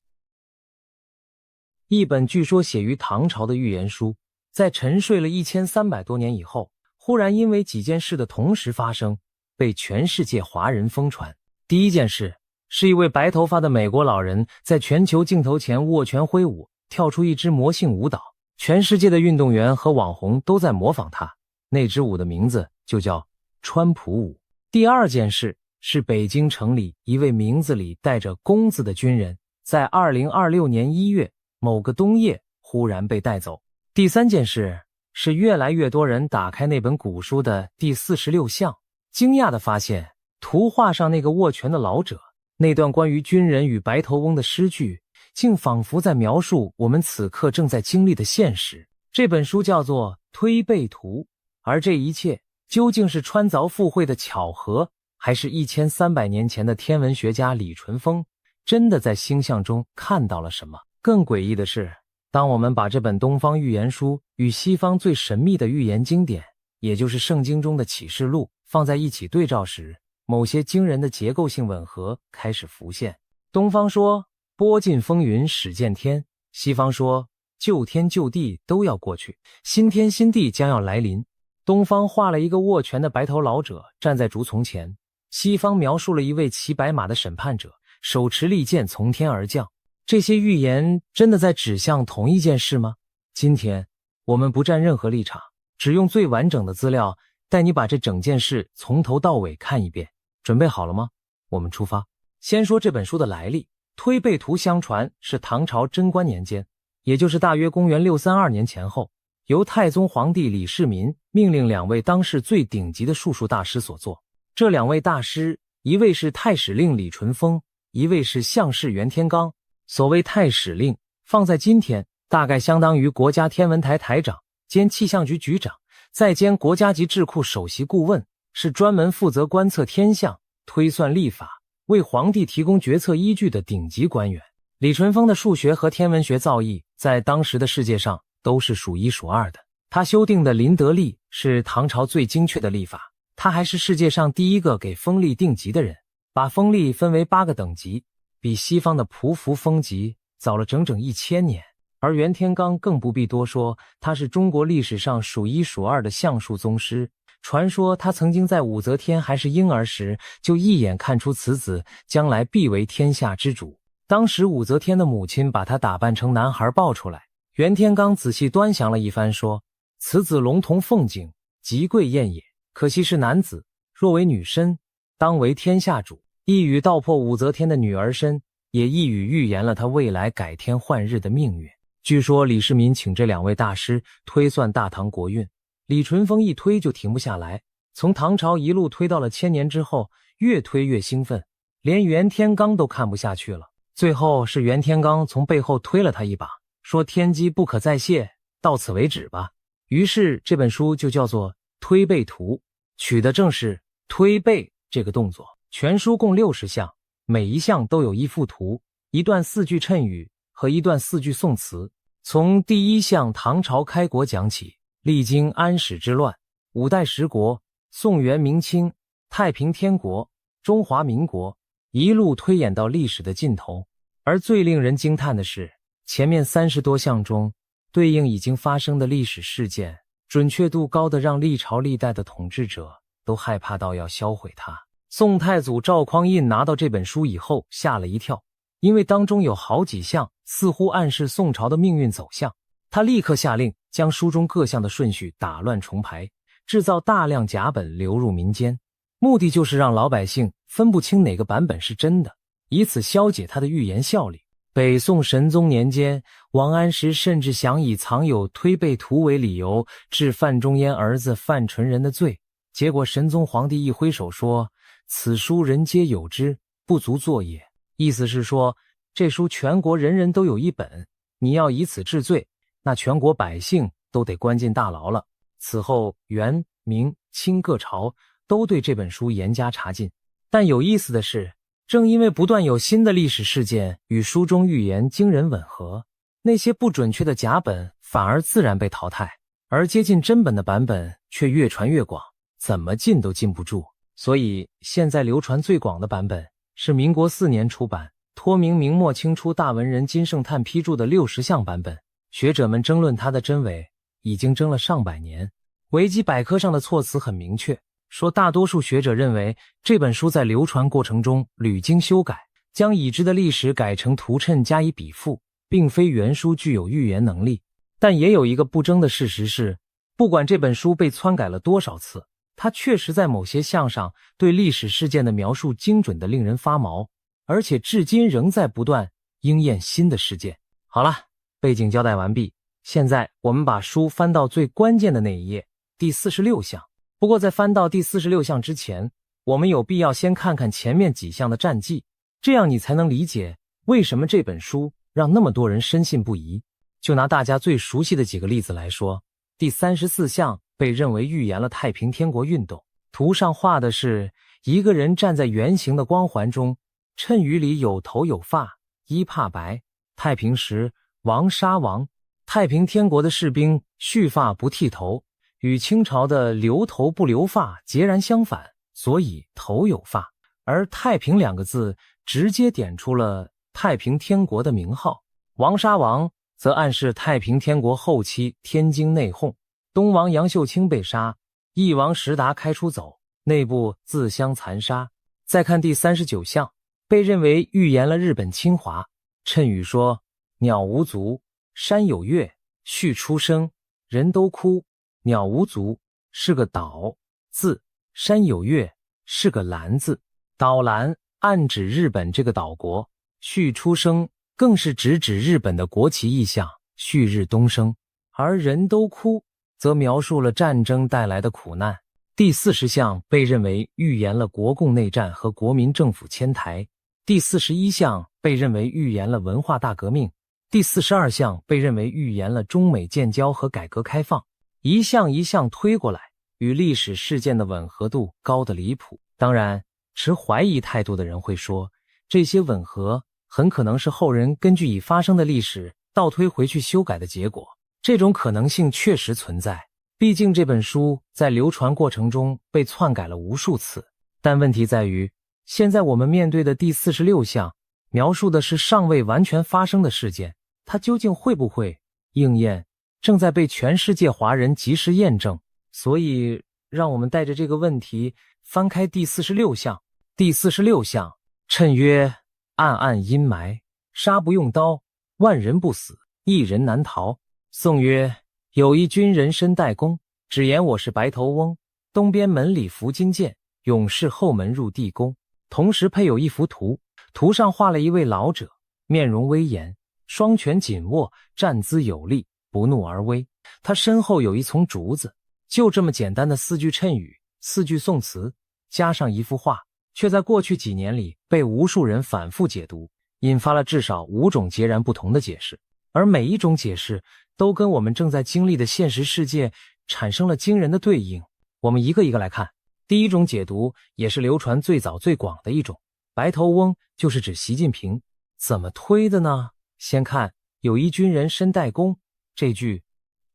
一本据说写于唐朝的预言书，在沉睡了1300多年以后，忽然因为几件事的同时发生，被全世界华人疯传。第一件事是一位白头发的美国老人在全球镜头前握拳挥舞，跳出一支魔性舞蹈，全世界的运动员和网红都在模仿他，那支舞的名字就叫川普舞。第二件事是北京城里一位名字里带着公字的军人，在2026年1月某个冬夜忽然被带走。第三件事是越来越多人打开那本古书的第46项，惊讶地发现图画上那个握拳的老者，那段关于军人与白头翁的诗句，竟仿佛在描述我们此刻正在经历的现实。这本书叫做《推背图》，而这一切究竟是穿凿附会的巧合，还是1300年前的天文学家李淳风真的在星象中看到了什么？更诡异的是，当我们把这本东方预言书与西方最神秘的预言经典，也就是圣经中的启示录放在一起对照时，某些惊人的结构性吻合开始浮现。东方说拨尽风云始见天，西方说旧天旧地都要过去，新天新地将要来临。东方画了一个握拳的白头老者站在竹丛前，西方描述了一位骑白马的审判者手持利剑从天而降。这些预言真的在指向同一件事吗？今天我们不站任何立场，只用最完整的资料带你把这整件事从头到尾看一遍。准备好了吗？我们出发。先说这本书的来历。推背图相传是唐朝贞观年间，也就是大约公元632年前后，由太宗皇帝李世民命令2位当世最顶级的术数大师所作。这2位大师，一位是太史令李淳风，一位是相士袁天罡。所谓太史令，放在今天大概相当于国家天文台台长兼气象局局长，再兼国家级智库首席顾问，是专门负责观测天象、推算历法，为皇帝提供决策依据的顶级官员。李淳风的数学和天文学造诣在当时的世界上都是数一数二的。他修订的林德历是唐朝最精确的历法，他还是世界上第一个给风力定级的人，把风力分为8个等级，比西方的匍匐风集早了整整1000年。而袁天罡更不必多说，他是中国历史上数一数二的相术宗师。传说他曾经在武则天还是婴儿时，就一眼看出此子将来必为天下之主。当时武则天的母亲把他打扮成男孩抱出来，袁天罡仔细端详了一番，说：此子龙童凤颈，极贵艳也，可惜是男子，若为女身，当为天下主。一语道破武则天的女儿身，也一语预言了他未来改天换日的命运。据说李世民请这2位大师推算大唐国运，李淳风一推就停不下来，从唐朝一路推到了1000年之后，越推越兴奋，连袁天罡都看不下去了。最后是袁天罡从背后推了他一把，说天机不可再泄，到此为止吧。于是这本书就叫做《推背图》，取的正是推背这个动作。全书共60项，每一项都有一幅图，一段4句谶语和一段4句宋词。从第1项唐朝开国讲起，历经安史之乱、5代十国、宋元明清、太平天国、中华民国，一路推演到历史的尽头。而最令人惊叹的是，前面30多项中对应已经发生的历史事件，准确度高的让历朝历代的统治者都害怕到要销毁它。宋太祖赵匡胤拿到这本书以后吓了一跳，因为当中有好几项似乎暗示宋朝的命运走向。他立刻下令将书中各项的顺序打乱重排，制造大量假本流入民间，目的就是让老百姓分不清哪个版本是真的，以此消解他的预言效力。北宋神宗年间，王安石甚至想以藏有推背图为理由治范仲淹儿子范纯仁的罪，结果神宗皇帝一挥手说：此书人皆有之，不足作也。意思是说，这书全国人人都有一本，你要以此治罪，那全国百姓都得关进大牢了。此后元、明、清各朝都对这本书严加查禁。但有意思的是，正因为不断有新的历史事件与书中预言惊人吻合，那些不准确的假本反而自然被淘汰，而接近真本的版本却越传越广，怎么禁都禁不住。所以现在流传最广的版本是民国4年出版，托名明末清初大文人金圣叹批注的60项版本。学者们争论它的真伪已经争了上百年。维基百科上的措辞很明确，说大多数学者认为这本书在流传过程中屡经修改，将已知的历史改成图谶加以比附，并非原书具有预言能力。但也有一个不争的事实是，不管这本书被篡改了多少次，它确实在某些项上对历史事件的描述精准的令人发毛，而且至今仍在不断应验新的事件。好了，背景交代完毕，现在我们把书翻到最关键的那一页，第46项。不过在翻到第46项之前，我们有必要先看看前面几项的战绩，这样你才能理解为什么这本书让那么多人深信不疑。就拿大家最熟悉的几个例子来说，第34项被认为预言了太平天国运动。图上画的是一个人站在圆形的光环中，谶语里有头有发，衣怕白。太平时王杀王，太平天国的士兵蓄发不剃头，与清朝的留头不留发截然相反，所以头有发。而太平2个字直接点出了太平天国的名号。王杀王则暗示太平天国后期天经内讧，东王杨秀清被杀，翼王石达开出走，内部自相残杀。再看第39项，被认为预言了日本侵华。谶语说：鸟无足，山有月，畜出生，人都哭。鸟无足是个岛字，山有月是个兰字，岛兰暗指日本这个岛国，畜出生更是直指日本的国旗意象，旭日东升。而人都哭则描述了战争带来的苦难。第40项被认为预言了国共内战和国民政府迁台。第41项被认为预言了文化大革命。第42项被认为预言了中美建交和改革开放。一项一项推过来，与历史事件的吻合度高得离谱。当然，持怀疑态度的人会说，这些吻合很可能是后人根据已发生的历史倒推回去修改的结果。这种可能性确实存在，毕竟这本书在流传过程中被篡改了无数次。但问题在于，现在我们面对的第46项描述的是尚未完全发生的事件，它究竟会不会应验，正在被全世界华人及时验证。所以让我们带着这个问题翻开第46项。第46项，谶曰：暗暗阴霾，杀不用刀，万人不死，一人难逃。宋曰：有一军人身带弓，只言我是白头翁，东边门里伏金剑，勇士后门入地宫。同时配有一幅图，图上画了一位老者，面容威严，双拳紧握，站姿有力，不怒而威。他身后有一丛竹子。就这么简单的4句谶语，4句宋词，加上一幅画，却在过去几年里被无数人反复解读，引发了至少5种截然不同的解释。而每一种解释都跟我们正在经历的现实世界产生了惊人的对应。我们一个一个来看。第一种解读，也是流传最早最广的一种，白头翁就是指习近平。怎么推的呢？先看有一军人身带弓，这句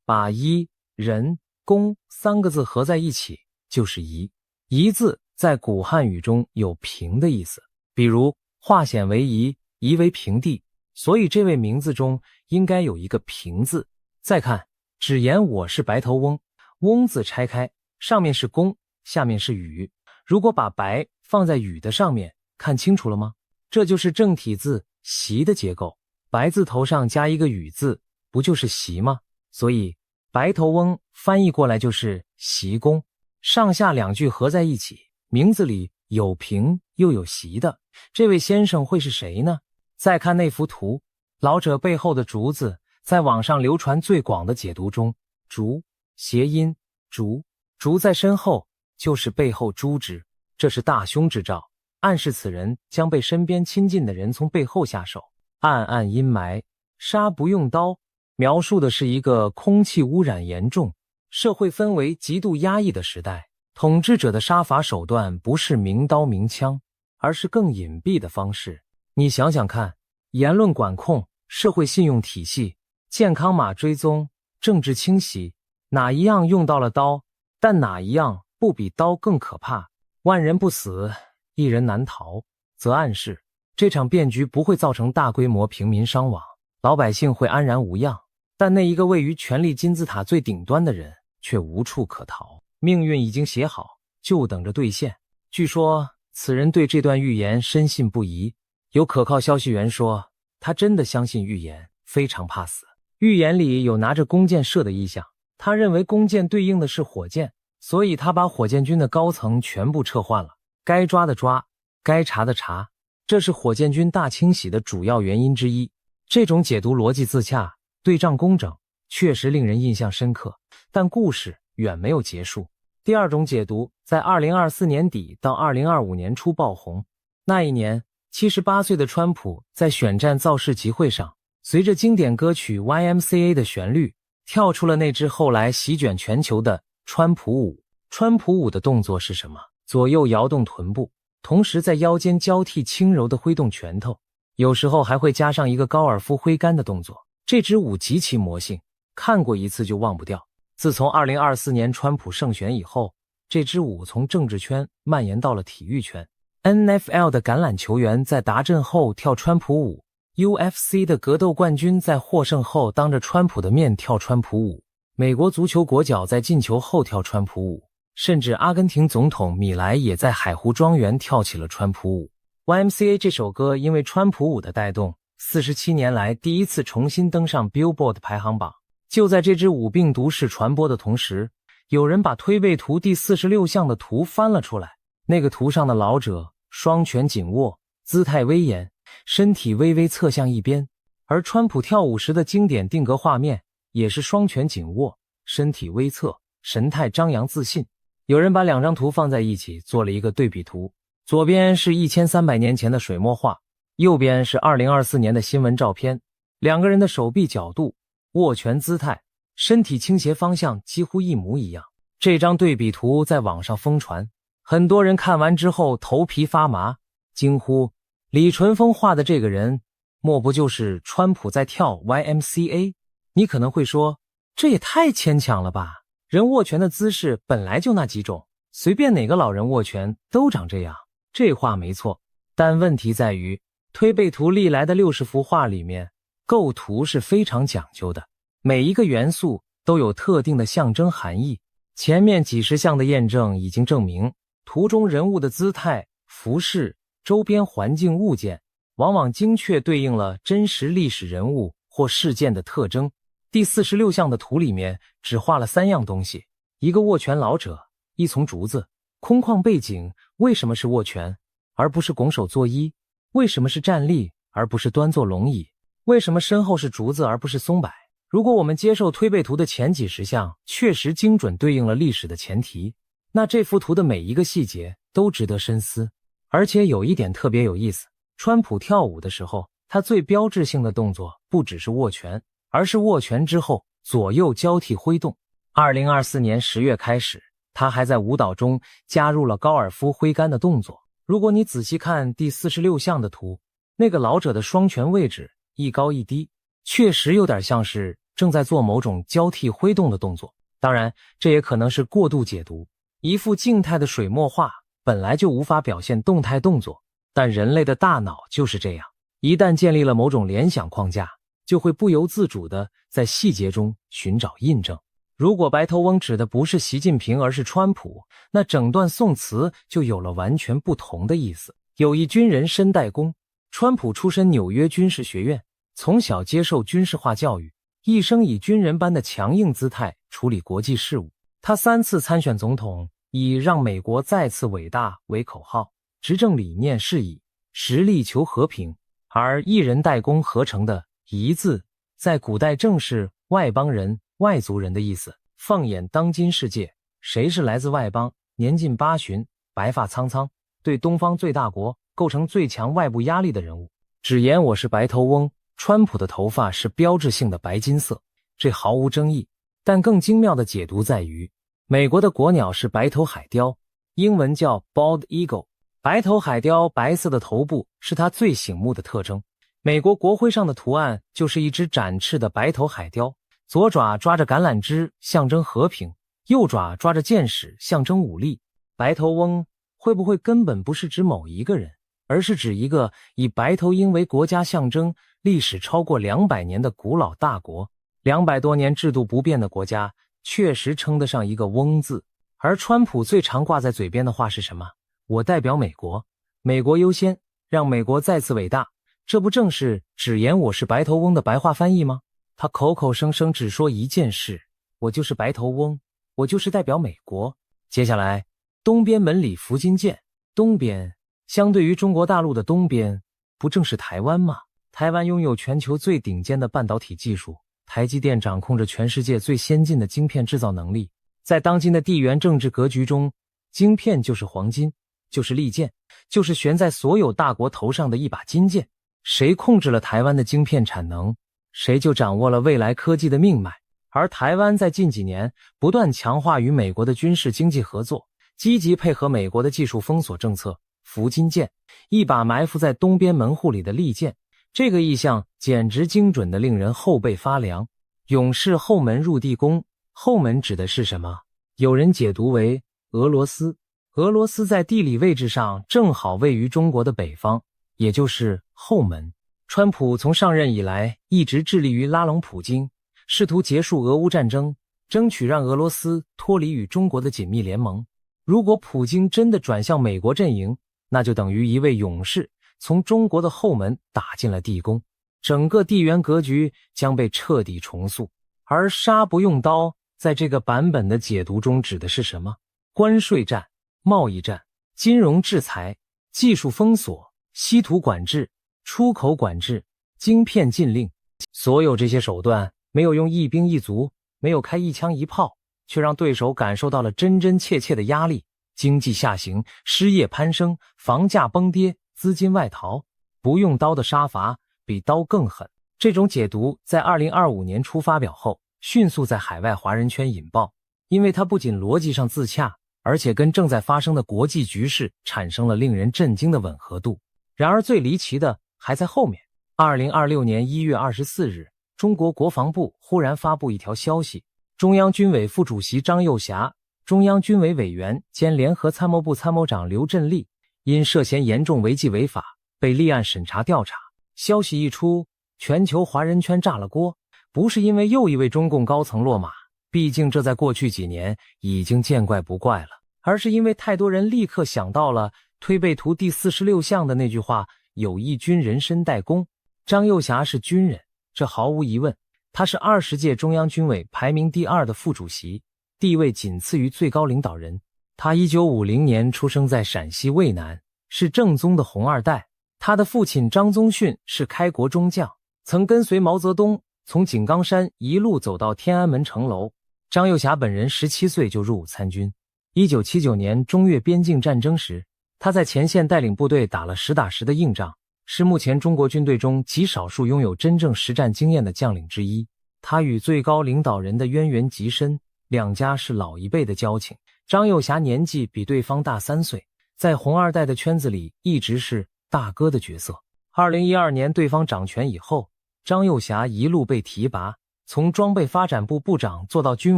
把一人弓3个字合在一起就是夷。夷字在古汉语中有平的意思，比如化险为夷，夷为平地，所以这位名字中应该有一个平字。再看只言我是白头翁，翁字拆开，上面是弓，下面是羽。如果把白放在羽的上面，看清楚了吗？这就是正体字习的结构，白字头上加一个羽字，不就是习吗？所以白头翁翻译过来就是习弓。上下2句合在一起，名字里有平又有习的，这位先生会是谁呢？再看那幅图，老者背后的竹子，在网上流传最广的解读中，竹谐音竹，竹在身后就是背后诛之，这是大凶之兆，暗示此人将被身边亲近的人从背后下手。暗暗阴霾，杀不用刀，描述的是一个空气污染严重、社会氛围极度压抑的时代，统治者的杀伐手段不是明刀明枪，而是更隐蔽的方式。你想想看，言论管控、社会信用体系、健康码追踪、政治清洗，哪一样用到了刀？但哪一样不比刀更可怕？万人不死，一人难逃，则暗示这场变局不会造成大规模平民伤亡，老百姓会安然无恙。但那一个位于权力金字塔最顶端的人却无处可逃，命运已经写好，就等着兑现。据说此人对这段预言深信不疑，有可靠消息源说他真的相信预言，非常怕死。预言里有拿着弓箭射的意象，他认为弓箭对应的是火箭，所以他把火箭军的高层全部撤换了，该抓的抓，该查的查，这是火箭军大清洗的主要原因之一。这种解读逻辑自洽，对仗工整，确实令人印象深刻。但故事远没有结束。第二种解读在2024年底到2025年初爆红。那一年，78岁的川普在选战造势集会上，随着经典歌曲 YMCA 的旋律，跳出了那支后来席卷全球的川普舞。川普舞的动作是什么？左右摇动臀部，同时在腰间交替轻柔地挥动拳头，有时候还会加上一个高尔夫挥杆的动作。这支舞极其魔性，看过一次就忘不掉。自从2024年川普胜选以后，这支舞从政治圈蔓延到了体育圈。NFL 的橄榄球员在达阵后跳川普舞， UFC 的格斗冠军在获胜后当着川普的面跳川普舞，美国足球国脚在进球后跳川普舞，甚至阿根廷总统米莱也在海湖庄园跳起了川普舞。 YMCA 这首歌因为川普舞的带动，47年来第一次重新登上 Billboard 排行榜。就在这支舞病毒式传播的同时，有人把推背图第46项的图翻了出来。那个图上的老者双拳紧握，姿态威严，身体微微侧向一边，而川普跳舞时的经典定格画面也是双拳紧握，身体微侧，神态张扬自信。有人把2张图放在一起做了一个对比图，左边是1300年前的水墨画，右边是2024年的新闻照片，两个人的手臂角度、握拳姿态、身体倾斜方向几乎一模一样。这张对比图在网上疯传，很多人看完之后头皮发麻，惊呼李淳风画的这个人莫不就是川普在跳 YMCA？ 你可能会说，这也太牵强了吧，人握拳的姿势本来就那几种，随便哪个老人握拳都长这样。这话没错，但问题在于推背图历来的60幅画里面，构图是非常讲究的，每一个元素都有特定的象征含义。前面几十项的验证已经证明，图中人物的姿态、服饰、周边环境物件，往往精确对应了真实历史人物或事件的特征。第46项的图里面只画了3样东西，一个握拳老者，一丛竹子。空旷背景为什么是握拳，而不是拱手作揖？为什么是站立，而不是端坐龙椅？为什么身后是竹子而不是松柏？如果我们接受推背图的前几十项确实精准对应了历史的前提，那这幅图的每一个细节都值得深思。而且有一点特别有意思，川普跳舞的时候，他最标志性的动作不只是握拳，而是握拳之后左右交替挥动。2024年10月开始，他还在舞蹈中加入了高尔夫挥杆的动作。如果你仔细看第46项的图，那个老者的双拳位置一高一低，确实有点像是正在做某种交替挥动的动作。当然，这也可能是过度解读。一幅静态的水墨画本来就无法表现动态动作，但人类的大脑就是这样，一旦建立了某种联想框架，就会不由自主地在细节中寻找印证。如果白头翁指的不是习近平，而是川普，那整段宋词就有了完全不同的意思。有一军人申代公，川普出身纽约军事学院，从小接受军事化教育，一生以军人般的强硬姿态处理国际事务。他3次参选总统，以让美国再次伟大为口号，执政理念是以实力求和平，而一人代公合成的一字，在古代正是外邦人、外族人的意思。放眼当今世界，谁是来自外邦、年近80旬、白发苍苍，对东方最大国构成最强外部压力的人物？只言我是白头翁，川普的头发是标志性的白金色，这毫无争议。但更精妙的解读在于，美国的国鸟是白头海雕，英文叫 Bald Eagle。白头海雕白色的头部是它最醒目的特征。美国国徽上的图案就是一只展翅的白头海雕，左爪抓着橄榄枝象征和平，右爪抓着箭矢象征武力。白头翁会不会根本不是指某一个人，而是指一个以白头鹰为国家象征、历史超过200年的古老大国？200多年制度不变的国家确实称得上一个翁字。而川普最常挂在嘴边的话是什么？我代表美国，美国优先，让美国再次伟大。这不正是只言我是白头翁的白话翻译吗？他口口声声只说一件事，我就是白头翁，我就是代表美国。接下来，东边门里伏金剑，东边相对于中国大陆的东边，不正是台湾吗？台湾拥有全球最顶尖的半导体技术，台积电掌控着全世界最先进的晶片制造能力。在当今的地缘政治格局中，晶片就是黄金，就是利剑，就是悬在所有大国头上的一把金剑。谁控制了台湾的晶片产能，谁就掌握了未来科技的命脉。而台湾在近几年不断强化与美国的军事经济合作，积极配合美国的技术封锁政策。伏金剑，一把埋伏在东边门户里的利剑，这个意象简直精准的令人后背发凉。勇士后门入地宫，后门指的是什么？有人解读为俄罗斯。俄罗斯在地理位置上正好位于中国的北方，也就是后门。川普从上任以来一直致力于拉拢普京，试图结束俄乌战争，争取让俄罗斯脱离与中国的紧密联盟。如果普京真的转向美国阵营，那就等于一位勇士从中国的后门打进了地宫，整个地缘格局将被彻底重塑。而杀不用刀在这个版本的解读中指的是什么？关税战、贸易战、金融制裁、技术封锁、稀土管制、出口管制、晶片禁令，所有这些手段没有用一兵一卒，没有开一枪一炮，却让对手感受到了真真切切的压力。经济下行，失业攀升，房价崩跌，资金外逃。不用刀的杀伐比刀更狠。这种解读在2025年初发表后，迅速在海外华人圈引爆，因为它不仅逻辑上自洽，而且跟正在发生的国际局势产生了令人震惊的吻合度。然而最离奇的还在后面。2026年1月24日，中国国防部忽然发布一条消息，中央军委副主席张又侠、中央军委委员兼联合参谋部参谋长刘振立因涉嫌严重违纪违法，被立案审查调查。消息一出，全球华人圈炸了锅，不是因为又一位中共高层落马，毕竟这在过去几年已经见怪不怪了，而是因为太多人立刻想到了推背图第46项的那句话：有义军人身代公。张幼霞是军人，这毫无疑问，他是20届中央军委排名第2的副主席，地位仅次于最高领导人。他1950年出生在陕西渭南，是正宗的红二代。他的父亲张宗逊是开国中将，曾跟随毛泽东从井冈山一路走到天安门城楼。张幼霞本人17岁就入伍参军。1979年中越边境战争时，他在前线带领部队打了实打实的硬仗，是目前中国军队中极少数拥有真正实战经验的将领之一。他与最高领导人的渊源极深，两家是老一辈的交情。张幼霞年纪比对方大3岁，在红二代的圈子里一直是大哥的角色。2012年对方掌权以后，张幼霞一路被提拔，从装备发展部部长做到军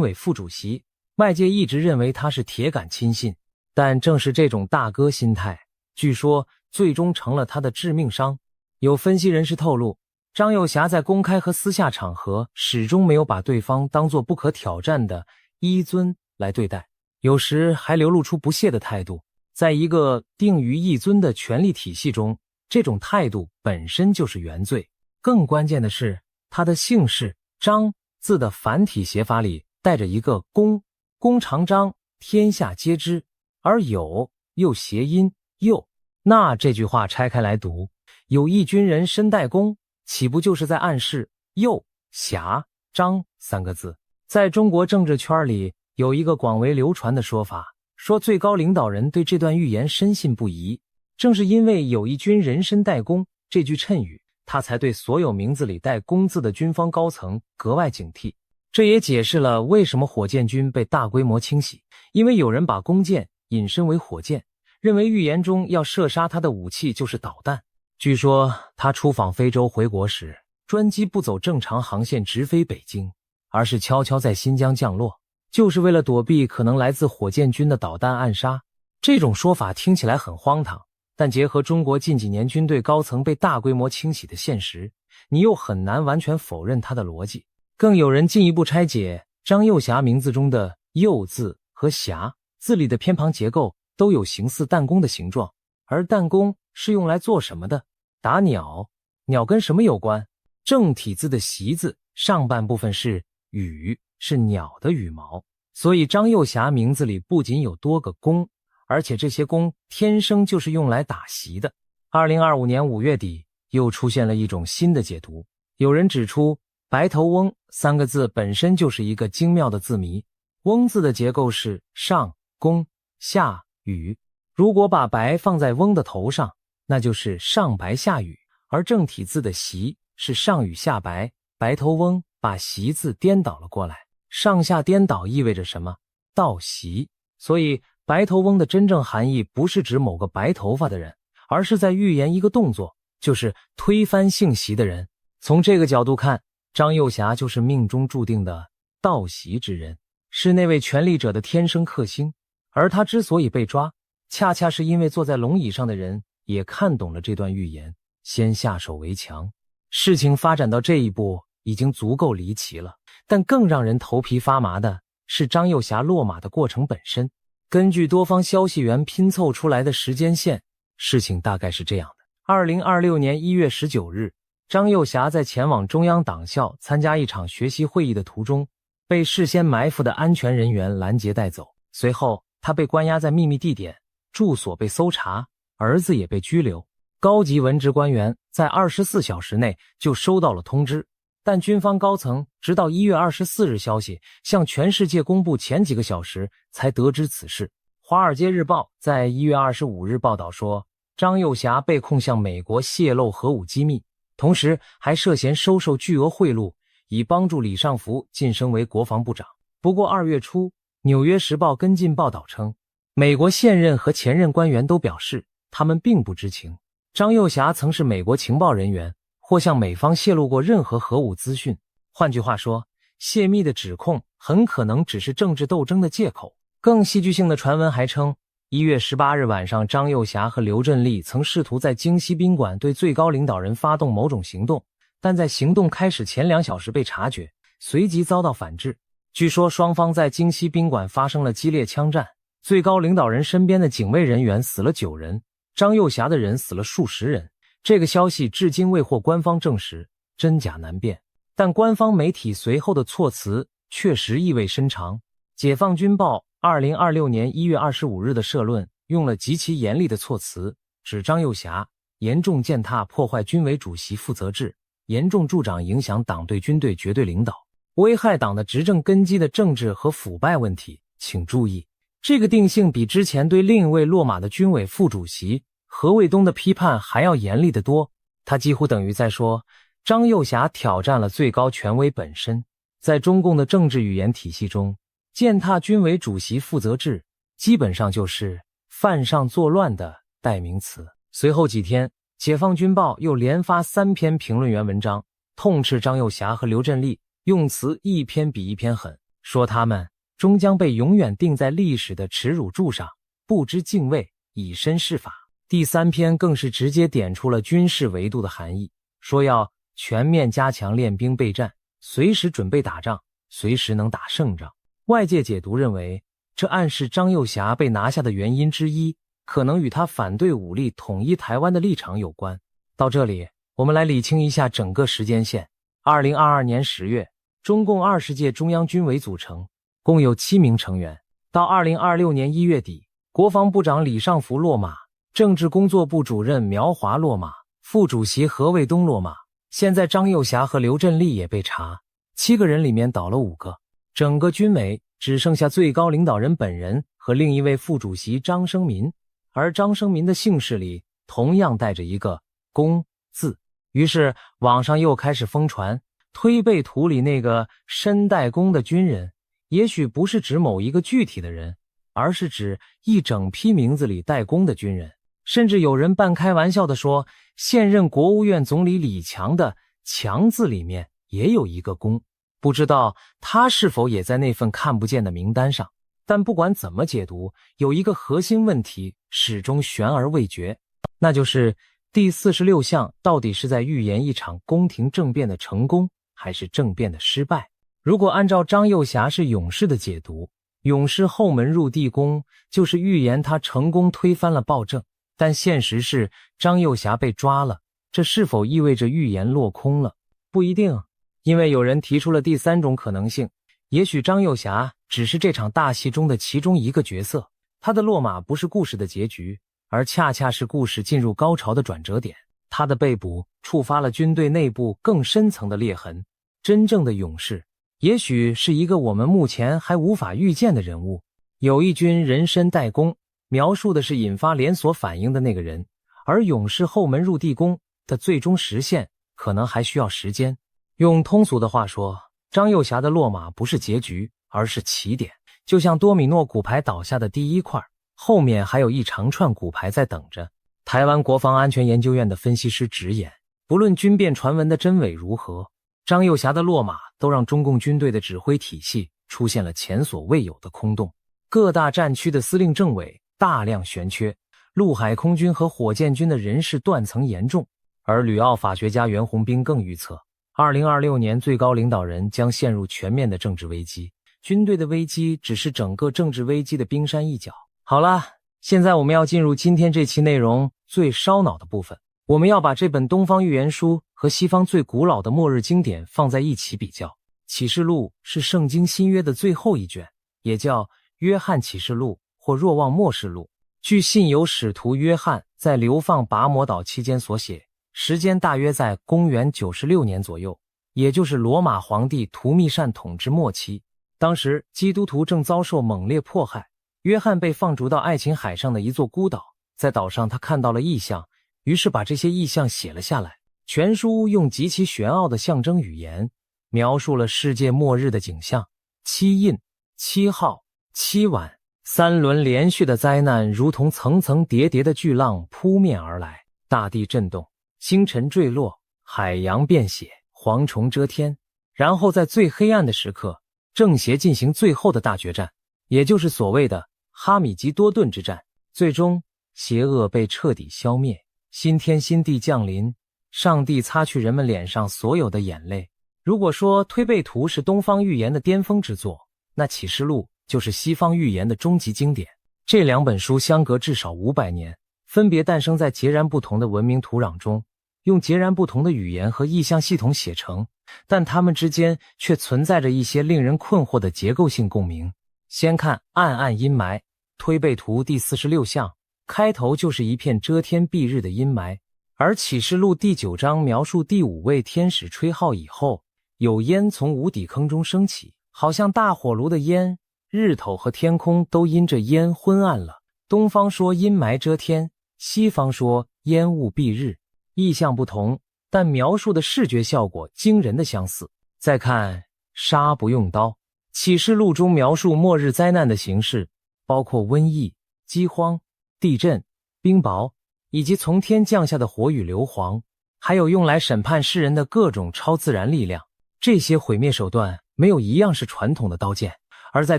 委副主席，外界一直认为他是铁杆亲信。但正是这种大哥心态，据说最终成了他的致命伤。有分析人士透露，张幼霞在公开和私下场合始终没有把对方当作不可挑战的一尊来对待，有时还流露出不屑的态度。在一个定于一尊的权力体系中，这种态度本身就是原罪。更关键的是，他的姓氏张字的繁体写法里带着一个公，公长张，天下皆知，而有又谐音幼。那这句话拆开来读，有义军人身代公，岂不就是在暗示幼侠张3个字？在中国政治圈里有一个广为流传的说法，说最高领导人对这段预言深信不疑。正是因为有义军人身代公这句谶语，他才对所有名字里带公字的军方高层格外警惕。这也解释了为什么火箭军被大规模清洗，因为有人把弓箭引申为火箭，认为预言中要射杀他的武器就是导弹。据说他出访非洲回国时，专机不走正常航线直飞北京，而是悄悄在新疆降落，就是为了躲避可能来自火箭军的导弹暗杀。这种说法听起来很荒唐，但结合中国近几年军队高层被大规模清洗的现实，你又很难完全否认他的逻辑。更有人进一步拆解张幼霞名字中的幼字和霞字里的偏旁结构都有形似弹弓的形状，而弹弓是用来做什么的？打鸟。鸟跟什么有关？正体字的习字上半部分是羽，是鸟的羽毛，所以张幼霞名字里不仅有多个弓，而且这些弓天生就是用来打习的。2025年5月底，又出现了一种新的解读。有人指出，白头翁3个字本身就是一个精妙的字谜。翁字的结构是上弓下羽，如果把白放在翁的头上，那就是上白下羽，而正体字的习是上羽下白，白头翁把习字颠倒了过来，上下颠倒意味着什么？倒习。所以白头翁的真正含义不是指某个白头发的人，而是在预言一个动作，就是推翻姓习的人。从这个角度看，张幼霞就是命中注定的倒习之人，是那位权力者的天生克星。而他之所以被抓，恰恰是因为坐在龙椅上的人也看懂了这段预言，先下手为强。事情发展到这一步已经足够离奇了，但更让人头皮发麻的是张幼霞落马的过程本身。根据多方消息源拼凑出来的时间线，事情大概是这样的。2026年1月19日，张幼霞在前往中央党校参加一场学习会议的途中，被事先埋伏的安全人员拦截带走。随后他被关押在秘密地点，住所被搜查，儿子也被拘留。高级文职官员在24小时内就收到了通知，但军方高层直到1月24日消息向全世界公布前几个小时才得知此事。华尔街日报在1月25日报道说，张幼霞被控向美国泄露核武机密，同时还涉嫌收受巨额贿赂，以帮助李尚福晋升为国防部长。不过2月初，纽约时报跟进报道称，美国现任和前任官员都表示他们并不知情。张幼霞曾是美国情报人员，或向美方泄露过任何核武资讯。换句话说，泄密的指控很可能只是政治斗争的借口。更戏剧性的传闻还称， 1月18日晚上，张幼霞和刘振立曾试图在京西宾馆对最高领导人发动某种行动，但在行动开始前2小时被察觉，随即遭到反制。据说双方在京西宾馆发生了激烈枪战，最高领导人身边的警卫人员死了9人，张幼霞的人死了数十人。这个消息至今未获官方证实，真假难辨。但官方媒体随后的措辞确实意味深长。解放军报2026年1月25日的社论用了极其严厉的措辞，指张幼霞严重践踏破坏军委主席负责制，严重助长影响党对军队绝对领导，危害党的执政根基的政治和腐败问题。请注意，这个定性比之前对另一位落马的军委副主席何卫东的批判还要严厉得多。他几乎等于在说，张幼霞挑战了最高权威本身。在中共的政治语言体系中，践踏军委主席负责制基本上就是犯上作乱的代名词。随后几天，解放军报又连发3篇评论员文章，痛斥张幼霞和刘振立，用词一篇比一篇狠，说他们终将被永远钉在历史的耻辱柱上，不知敬畏，以身试法。第3篇更是直接点出了军事维度的含义，说要全面加强练兵备战，随时准备打仗，随时能打胜仗。外界解读认为，这暗示张幼霞被拿下的原因之一，可能与他反对武力统一台湾的立场有关。到这里，我们来理清一下整个时间线。2022年10月，中共20届中央军委组成，共有7名成员。到2026年1月底，国防部长李尚福落马，政治工作部主任苗华落马，副主席何卫东落马。现在张幼霞和刘振立也被查，7个人里面倒了5个。整个军委只剩下最高领导人本人和另一位副主席张生民，而张生民的姓氏里同样带着一个公字。于是网上又开始疯传，推背图里那个身带公的军人，也许不是指某一个具体的人，而是指一整批名字里带公的军人。甚至有人半开玩笑地说，现任国务院总理李强的强字里面也有一个公。不知道他是否也在那份看不见的名单上。但不管怎么解读，有一个核心问题始终悬而未决，那就是第46项到底是在预言一场宫廷政变的成功，还是政变的失败。如果按照张幼霞是勇士的解读，勇士后门入地宫就是预言他成功推翻了暴政，但现实是张幼霞被抓了，这是否意味着预言落空了？不一定，因为有人提出了第3种可能性，也许张幼霞只是这场大戏中的其中一个角色，他的落马不是故事的结局，而恰恰是故事进入高潮的转折点。他的被捕触发了军队内部更深层的裂痕。真正的勇士也许是一个我们目前还无法预见的人物。有一军人身带弓，描述的是引发连锁反应的那个人，而勇士后门入地宫的最终实现可能还需要时间。用通俗的话说，张幼霞的落马不是结局，而是起点。就像多米诺骨牌倒下的第一块，后面还有一长串骨牌在等着。台湾国防安全研究院的分析师直言，不论军变传闻的真伪如何，张幼霞的落马都让中共军队的指挥体系出现了前所未有的空洞。各大战区的司令政委大量悬缺，陆海空军和火箭军的人事断层严重。而旅澳法学家袁宏斌更预测，2026年最高领导人将陷入全面的政治危机，军队的危机只是整个政治危机的冰山一角。好了，现在我们要进入今天这期内容最烧脑的部分，我们要把这本东方预言书和西方最古老的末日经典放在一起比较。启示录是圣经新约的最后一卷，也叫约翰启示录或若望默示录。据信由使徒约翰在流放拔摩岛期间所写，时间大约在公元96年左右，也就是罗马皇帝图密善统治末期。当时基督徒正遭受猛烈迫害，约翰被放逐到爱琴海上的一座孤岛，在岛上他看到了异象，于是把这些异象写了下来。全书用极其玄奥的象征语言描述了世界末日的景象，7印、7号、7晚，3轮连续的灾难如同层层叠叠的巨浪扑面而来，大地震动，星辰坠落，海洋变血，蝗虫遮天。然后在最黑暗的时刻，正邪进行最后的大决战，也就是所谓的哈米吉多顿之战。最终邪恶被彻底消灭，新天新地降临，上帝擦去人们脸上所有的眼泪。如果说推背图是东方预言的巅峰之作，那启示录就是西方预言的终极经典。这两本书相隔至少500年，分别诞生在截然不同的文明土壤中，用截然不同的语言和意象系统写成，但它们之间却存在着一些令人困惑的结构性共鸣。先看暗暗阴霾，推背图第46象，开头就是一片遮天蔽日的阴霾，而启示录第9章描述第5位天使吹号以后，有烟从无底坑中升起，好像大火炉的烟，日头和天空都因着烟昏暗了。东方说阴霾遮天，西方说烟雾蔽日，意象不同，但描述的视觉效果惊人的相似。再看杀不用刀，启示录中描述末日灾难的形式，包括瘟疫、饥荒、地震、冰雹，以及从天降下的火与硫磺，还有用来审判世人的各种超自然力量。这些毁灭手段没有一样是传统的刀剑，而在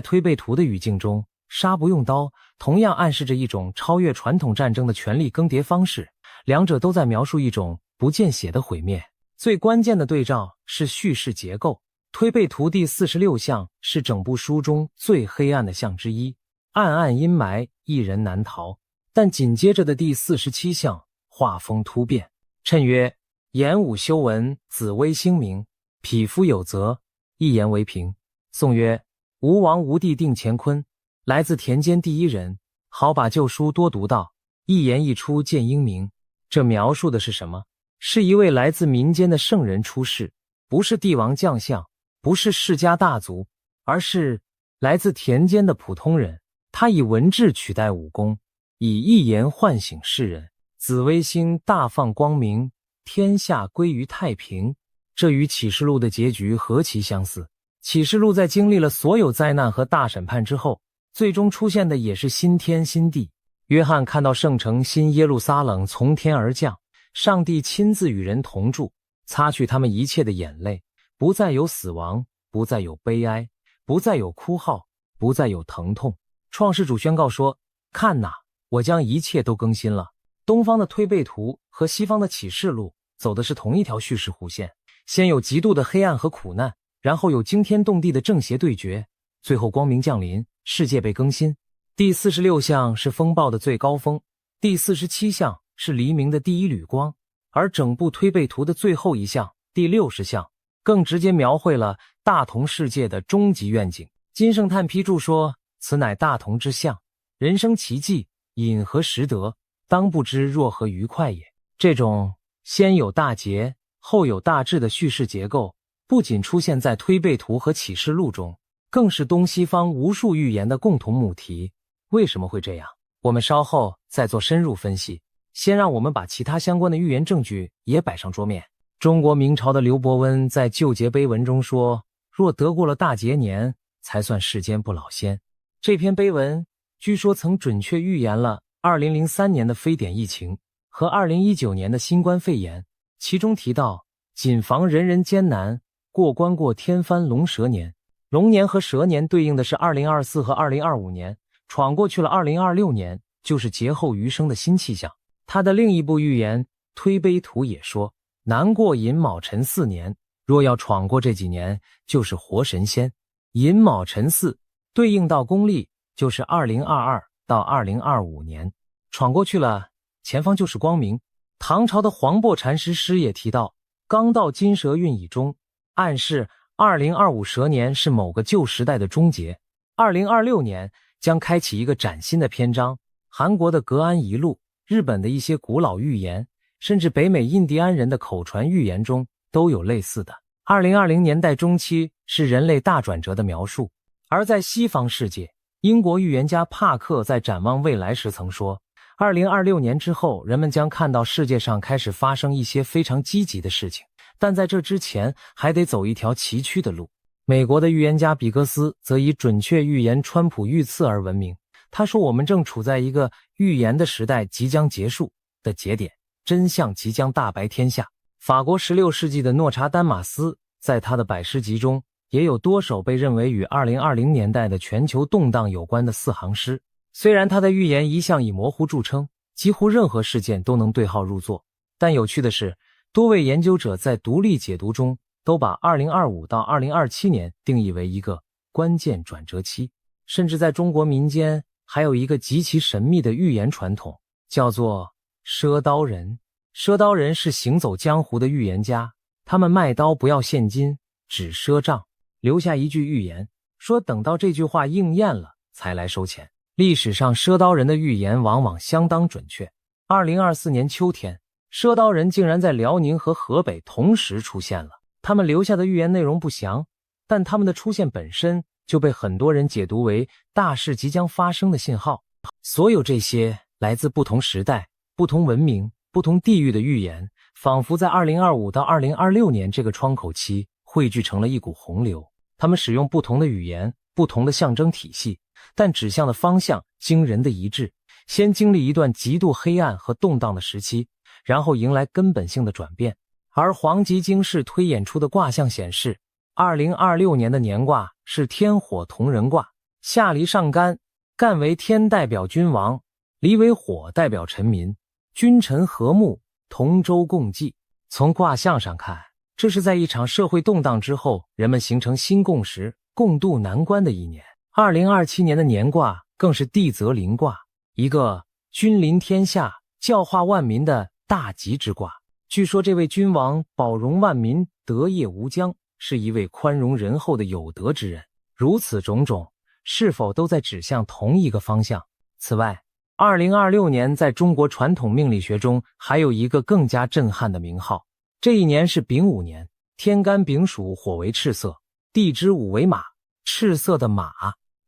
推背图的语境中，杀不用刀同样暗示着一种超越传统战争的权力更迭方式，两者都在描述一种不见血的毁灭。最关键的对照是叙事结构，推背图第46象是整部书中最黑暗的象之一，暗暗阴霾，一人难逃。但紧接着的第47象画风突变，谶曰：言武修文，紫微星明，匹夫有责，一言为凭。颂曰：吴王吴地定乾坤，来自田间第一人，好把旧书多读到，一言一出见英明。这描述的是什么？是一位来自民间的圣人出世，不是帝王将相，不是世家大族，而是来自田间的普通人。他以文治取代武功，以一言唤醒世人，紫微星大放光明，天下归于太平。这与启示录的结局何其相似。启示录在经历了所有灾难和大审判之后，最终出现的也是新天新地。约翰看到圣城新耶路撒冷从天而降，上帝亲自与人同住，擦去他们一切的眼泪，不再有死亡，不再有悲哀，不再有哭号，不再有疼痛。创世主宣告说：看哪，我将一切都更新了。东方的推背图和西方的启示录走的是同一条叙事弧线，先有极度的黑暗和苦难，然后有惊天动地的正邪对决，最后光明降临，世界被更新。第46象是风暴的最高峰，第47象是黎明的第一缕光，而整部推背图的最后一象第60象更直接描绘了大同世界的终极愿景。金圣叹批注说：此乃大同之象，人生奇迹，隐何实得，当不知若何愉快也。这种先有大劫后有大治的叙事结构，不仅出现在推背图和启示录中，更是东西方无数预言的共同母题。为什么会这样？我们稍后再做深入分析。先让我们把其他相关的预言证据也摆上桌面。中国明朝的刘伯温在旧节碑文中说：若得过了大劫年，才算世间不老仙。这篇碑文据说曾准确预言了2003年的非典疫情和2019年的新冠肺炎，其中提到谨防人人艰难，过关过天翻龙蛇年。龙年和蛇年对应的是2024和2025年，闯过去了2026年，就是劫后余生的新气象。他的另一部预言推背图也说：难过寅卯辰4年，若要闯过这几年，就是活神仙。寅卯辰4对应到公历就是2022到2025年，闯过去了，前方就是光明。唐朝的黄檗禅师诗也提到：刚到金蛇运以终，暗示2025蛇年是某个旧时代的终结，2026年将开启一个崭新的篇章。韩国的格安遗录，日本的一些古老预言，甚至北美印第安人的口传预言中都有类似的。2020年代中期是人类大转折的描述。而在西方世界，英国预言家帕克在展望未来时曾说，2026年之后，人们将看到世界上开始发生一些非常积极的事情，但在这之前还得走一条崎岖的路。美国的预言家比格斯则以准确预言川普遇刺而闻名。他说，我们正处在一个预言的时代即将结束的节点，真相即将大白天下。法国16世纪的诺查丹马斯在他的百诗集中也有多首被认为与2020年代的全球动荡有关的4行诗，虽然他的预言一向以模糊著称，几乎任何事件都能对号入座，但有趣的是，多位研究者在独立解读中都把2025到2027年定义为一个关键转折期。甚至在中国民间还有一个极其神秘的预言传统，叫做赊刀人。赊刀人是行走江湖的预言家，他们卖刀不要现金，只赊账，留下一句预言，说等到这句话应验了才来收钱。历史上赊刀人的预言往往相当准确。2024年秋天，赊刀人竟然在辽宁和河北同时出现了。他们留下的预言内容不详，但他们的出现本身就被很多人解读为大事即将发生的信号。所有这些来自不同时代、不同文明、不同地域的预言，仿佛在2025到2026年这个窗口期汇聚成了一股洪流。他们使用不同的语言、不同的象征体系，但指向的方向惊人的一致。先经历一段极度黑暗和动荡的时期，然后迎来根本性的转变。而黄极经世推演出的卦象显示，2026年的年卦是天火同人卦，下离上干，干为天代表君王，离为火代表臣民，君臣和睦，同舟共济。从卦象上看，这是在一场社会动荡之后，人们形成新共识，共度难关的一年。2027年的年卦更是地泽临卦，一个君临天下，教化万民的大吉之卦。据说这位君王保容万民，德业无疆，是一位宽容仁厚的有德之人。如此种种，是否都在指向同一个方向？此外，2026年在中国传统命理学中还有一个更加震撼的名号。这一年是丙午年，天干丙属，火为赤色，地支午为马，赤色的马。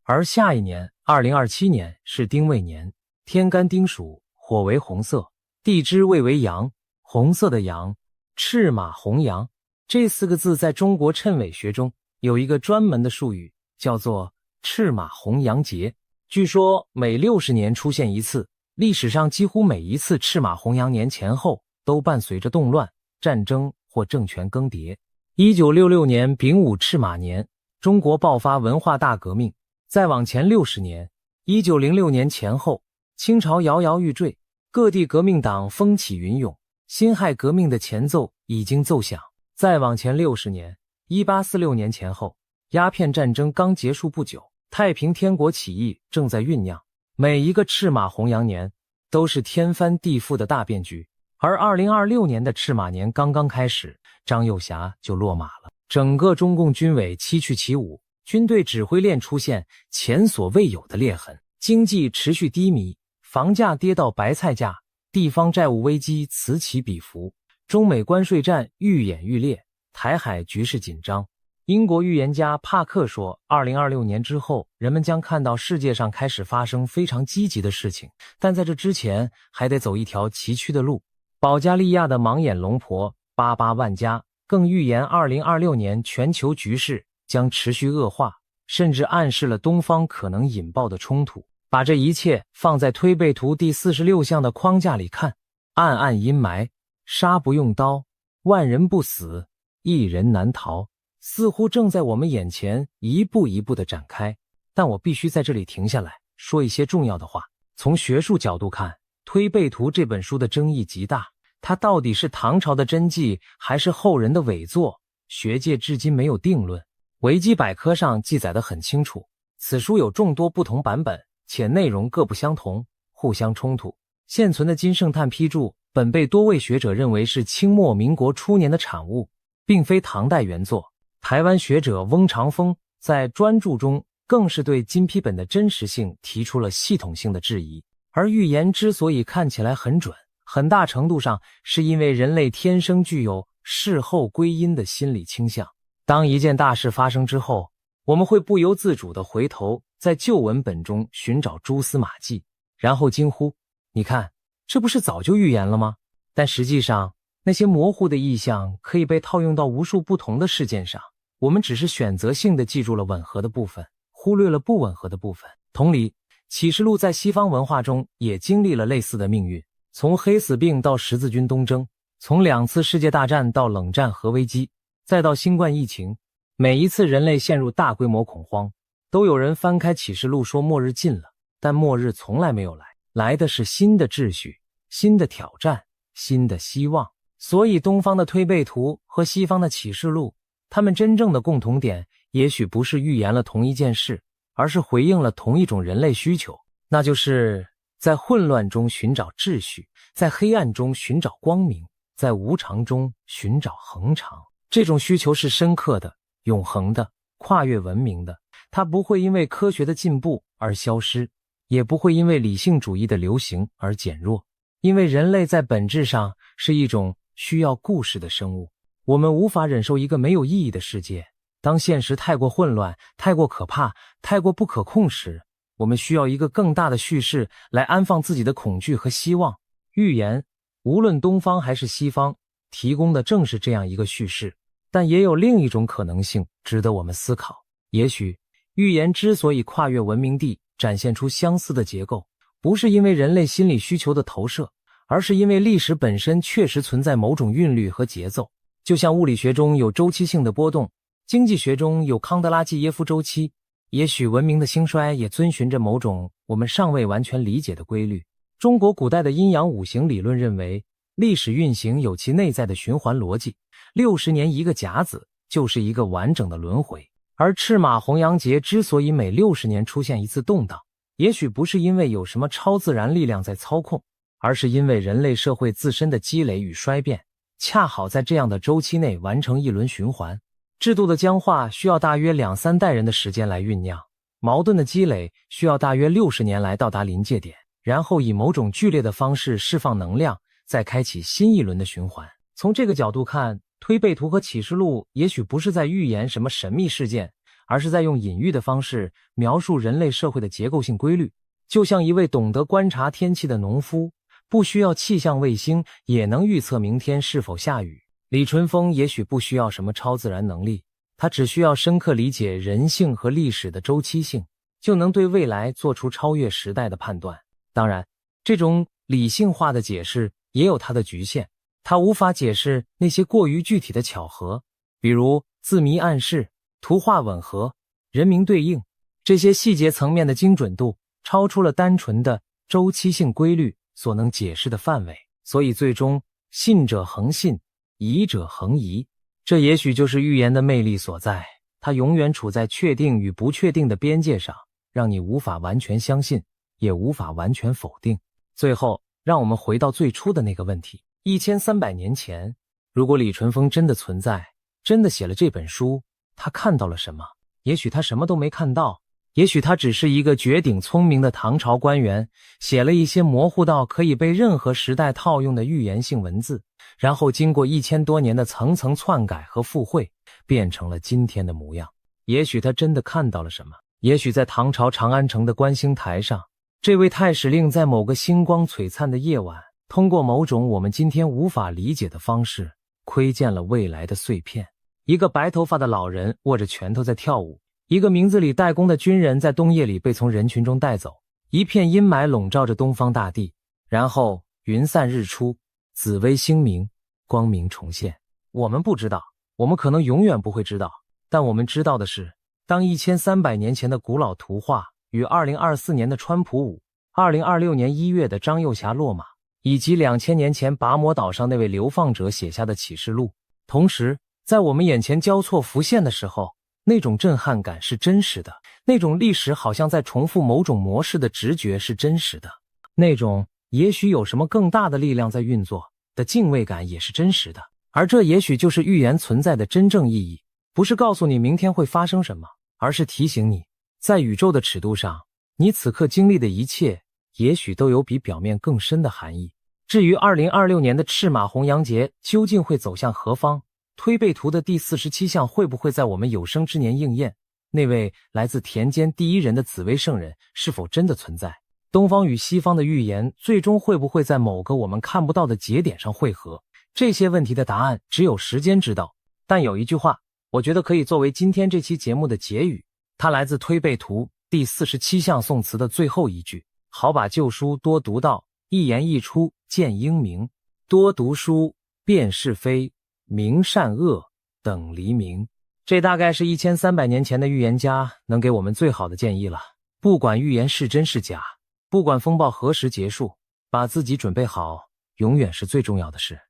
而下一年2027年是丁未年，天干丁属，火为红色，地支未为羊，红色的羊，赤马红羊。这4个字在中国谶纬学中有一个专门的术语，叫做赤马红羊节。据说每60年出现一次，历史上几乎每一次赤马红羊年前后都伴随着动乱、战争或政权更迭。1966年丙午赤马年，中国爆发文化大革命。再往前60年，1906年前后，清朝摇摇欲坠，各地革命党风起云涌，辛亥革命的前奏已经奏响。再往前60年，1846年前后，鸦片战争刚结束不久，太平天国起义正在酝酿。每一个赤马红羊年都是天翻地覆的大变局。而2026年的赤马年刚刚开始，张幼霞就落马了。整个中共军委七去其五，军队指挥链出现前所未有的裂痕，经济持续低迷，房价跌到白菜价，地方债务危机此起彼伏，中美关税战愈演愈烈，台海局势紧张。英国预言家帕克说，2026年之后，人们将看到世界上开始发生非常积极的事情，但在这之前还得走一条崎岖的路。保加利亚的盲眼龙婆巴巴万加更预言2026年全球局势将持续恶化，甚至暗示了东方可能引爆的冲突。把这一切放在推背图第46象的框架里看，暗暗阴霾，杀不用刀，万人不死，一人难逃，似乎正在我们眼前一步一步地展开。但我必须在这里停下来，说一些重要的话。从学术角度看，推背图这本书的争议极大，它到底是唐朝的真迹还是后人的伪作，学界至今没有定论。维基百科上记载得很清楚，此书有众多不同版本，且内容各不相同，互相冲突。现存的金圣叹批注本被多位学者认为是清末民国初年的产物，并非唐代原作。台湾学者翁长峰在专著中更是对金批本的真实性提出了系统性的质疑。而预言之所以看起来很准，很大程度上是因为人类天生具有事后归因的心理倾向。当一件大事发生之后，我们会不由自主地回头在旧文本中寻找蛛丝马迹，然后惊呼，你看，这不是早就预言了吗？但实际上，那些模糊的意象可以被套用到无数不同的事件上，我们只是选择性地记住了吻合的部分，忽略了不吻合的部分。同理，启示录在西方文化中也经历了类似的命运，从黑死病到十字军东征，从2次世界大战到冷战核危机，再到新冠疫情，每一次人类陷入大规模恐慌，都有人翻开启示录说末日近了。但末日从来没有来，来的是新的秩序、新的挑战、新的希望。所以东方的推背图和西方的启示录，他们真正的共同点也许不是预言了同一件事，而是回应了同一种人类需求，那就是在混乱中寻找秩序，在黑暗中寻找光明，在无常中寻找恒常。这种需求是深刻的、永恒的、跨越文明的，它不会因为科学的进步而消失，也不会因为理性主义的流行而减弱。因为人类在本质上是一种需要故事的生物，我们无法忍受一个没有意义的世界。当现实太过混乱、太过可怕、太过不可控时，我们需要一个更大的叙事来安放自己的恐惧和希望。预言，无论东方还是西方，提供的正是这样一个叙事。但也有另一种可能性值得我们思考，也许预言之所以跨越文明地展现出相似的结构，不是因为人类心理需求的投射，而是因为历史本身确实存在某种韵律和节奏。就像物理学中有周期性的波动，经济学中有康德拉季耶夫周期，也许文明的兴衰也遵循着某种我们尚未完全理解的规律。中国古代的阴阳五行理论认为，历史运行有其内在的循环逻辑，60年一个甲子就是一个完整的轮回。而赤马红羊节之所以每60年出现一次动荡，也许不是因为有什么超自然力量在操控，而是因为人类社会自身的积累与衰变，恰好在这样的周期内完成一轮循环。制度的僵化需要大约2-3代人的时间来酝酿，矛盾的积累需要大约60年来到达临界点，然后以某种剧烈的方式释放能量，再开启新一轮的循环。从这个角度看，推背图和启示录也许不是在预言什么神秘事件，而是在用隐喻的方式描述人类社会的结构性规律。就像一位懂得观察天气的农夫，不需要气象卫星也能预测明天是否下雨。李淳风也许不需要什么超自然能力，他只需要深刻理解人性和历史的周期性，就能对未来做出超越时代的判断。当然，这种理性化的解释也有它的局限，它无法解释那些过于具体的巧合，比如字谜暗示、图画吻合、人名对应，这些细节层面的精准度超出了单纯的周期性规律所能解释的范围，所以最终信者恒信，疑者恒疑。这也许就是预言的魅力所在，它永远处在确定与不确定的边界上，让你无法完全相信，也无法完全否定。最后，让我们回到最初的那个问题：1300年前，如果李淳风真的存在，真的写了这本书，他看到了什么？也许他什么都没看到，也许他只是一个绝顶聪明的唐朝官员，写了一些模糊到可以被任何时代套用的预言性文字，然后经过1000多年的层层篡改和附会，变成了今天的模样。也许他真的看到了什么，也许在唐朝长安城的观星台上，这位太史令在某个星光璀璨的夜晚，通过某种我们今天无法理解的方式，窥见了未来的碎片。一个白头发的老人握着拳头在跳舞，一个名字里带弓的军人在冬夜里被从人群中带走，一片阴霾笼罩着东方大地，然后云散日出，紫微星明，光明重现。我们不知道，我们可能永远不会知道，但我们知道的是，当1300年前的古老图画与2024年的川普舞，2026年1月的张幼霞落马，以及2000年前拔摩岛上那位流放者写下的启示录，同时在我们眼前交错浮现的时候，那种震撼感是真实的，那种历史好像在重复某种模式的直觉是真实的，那种也许有什么更大的力量在运作的敬畏感也是真实的。而这也许就是预言存在的真正意义，不是告诉你明天会发生什么，而是提醒你，在宇宙的尺度上，你此刻经历的一切也许都有比表面更深的含义。至于2026年的赤马红羊节究竟会走向何方，推背图的第47象会不会在我们有生之年应验，那位来自田间第一人的紫薇圣人是否真的存在，东方与西方的预言最终会不会在某个我们看不到的节点上汇合，这些问题的答案只有时间知道。但有一句话，我觉得可以作为今天这期节目的结语，它来自推背图第47象宋词的最后一句：好把旧书多读到，一言一出见英明，多读书辨是非，明善恶等黎明。这大概是1300年前的预言家能给我们最好的建议了。不管预言是真是假，不管风暴何时结束，把自己准备好，永远是最重要的事。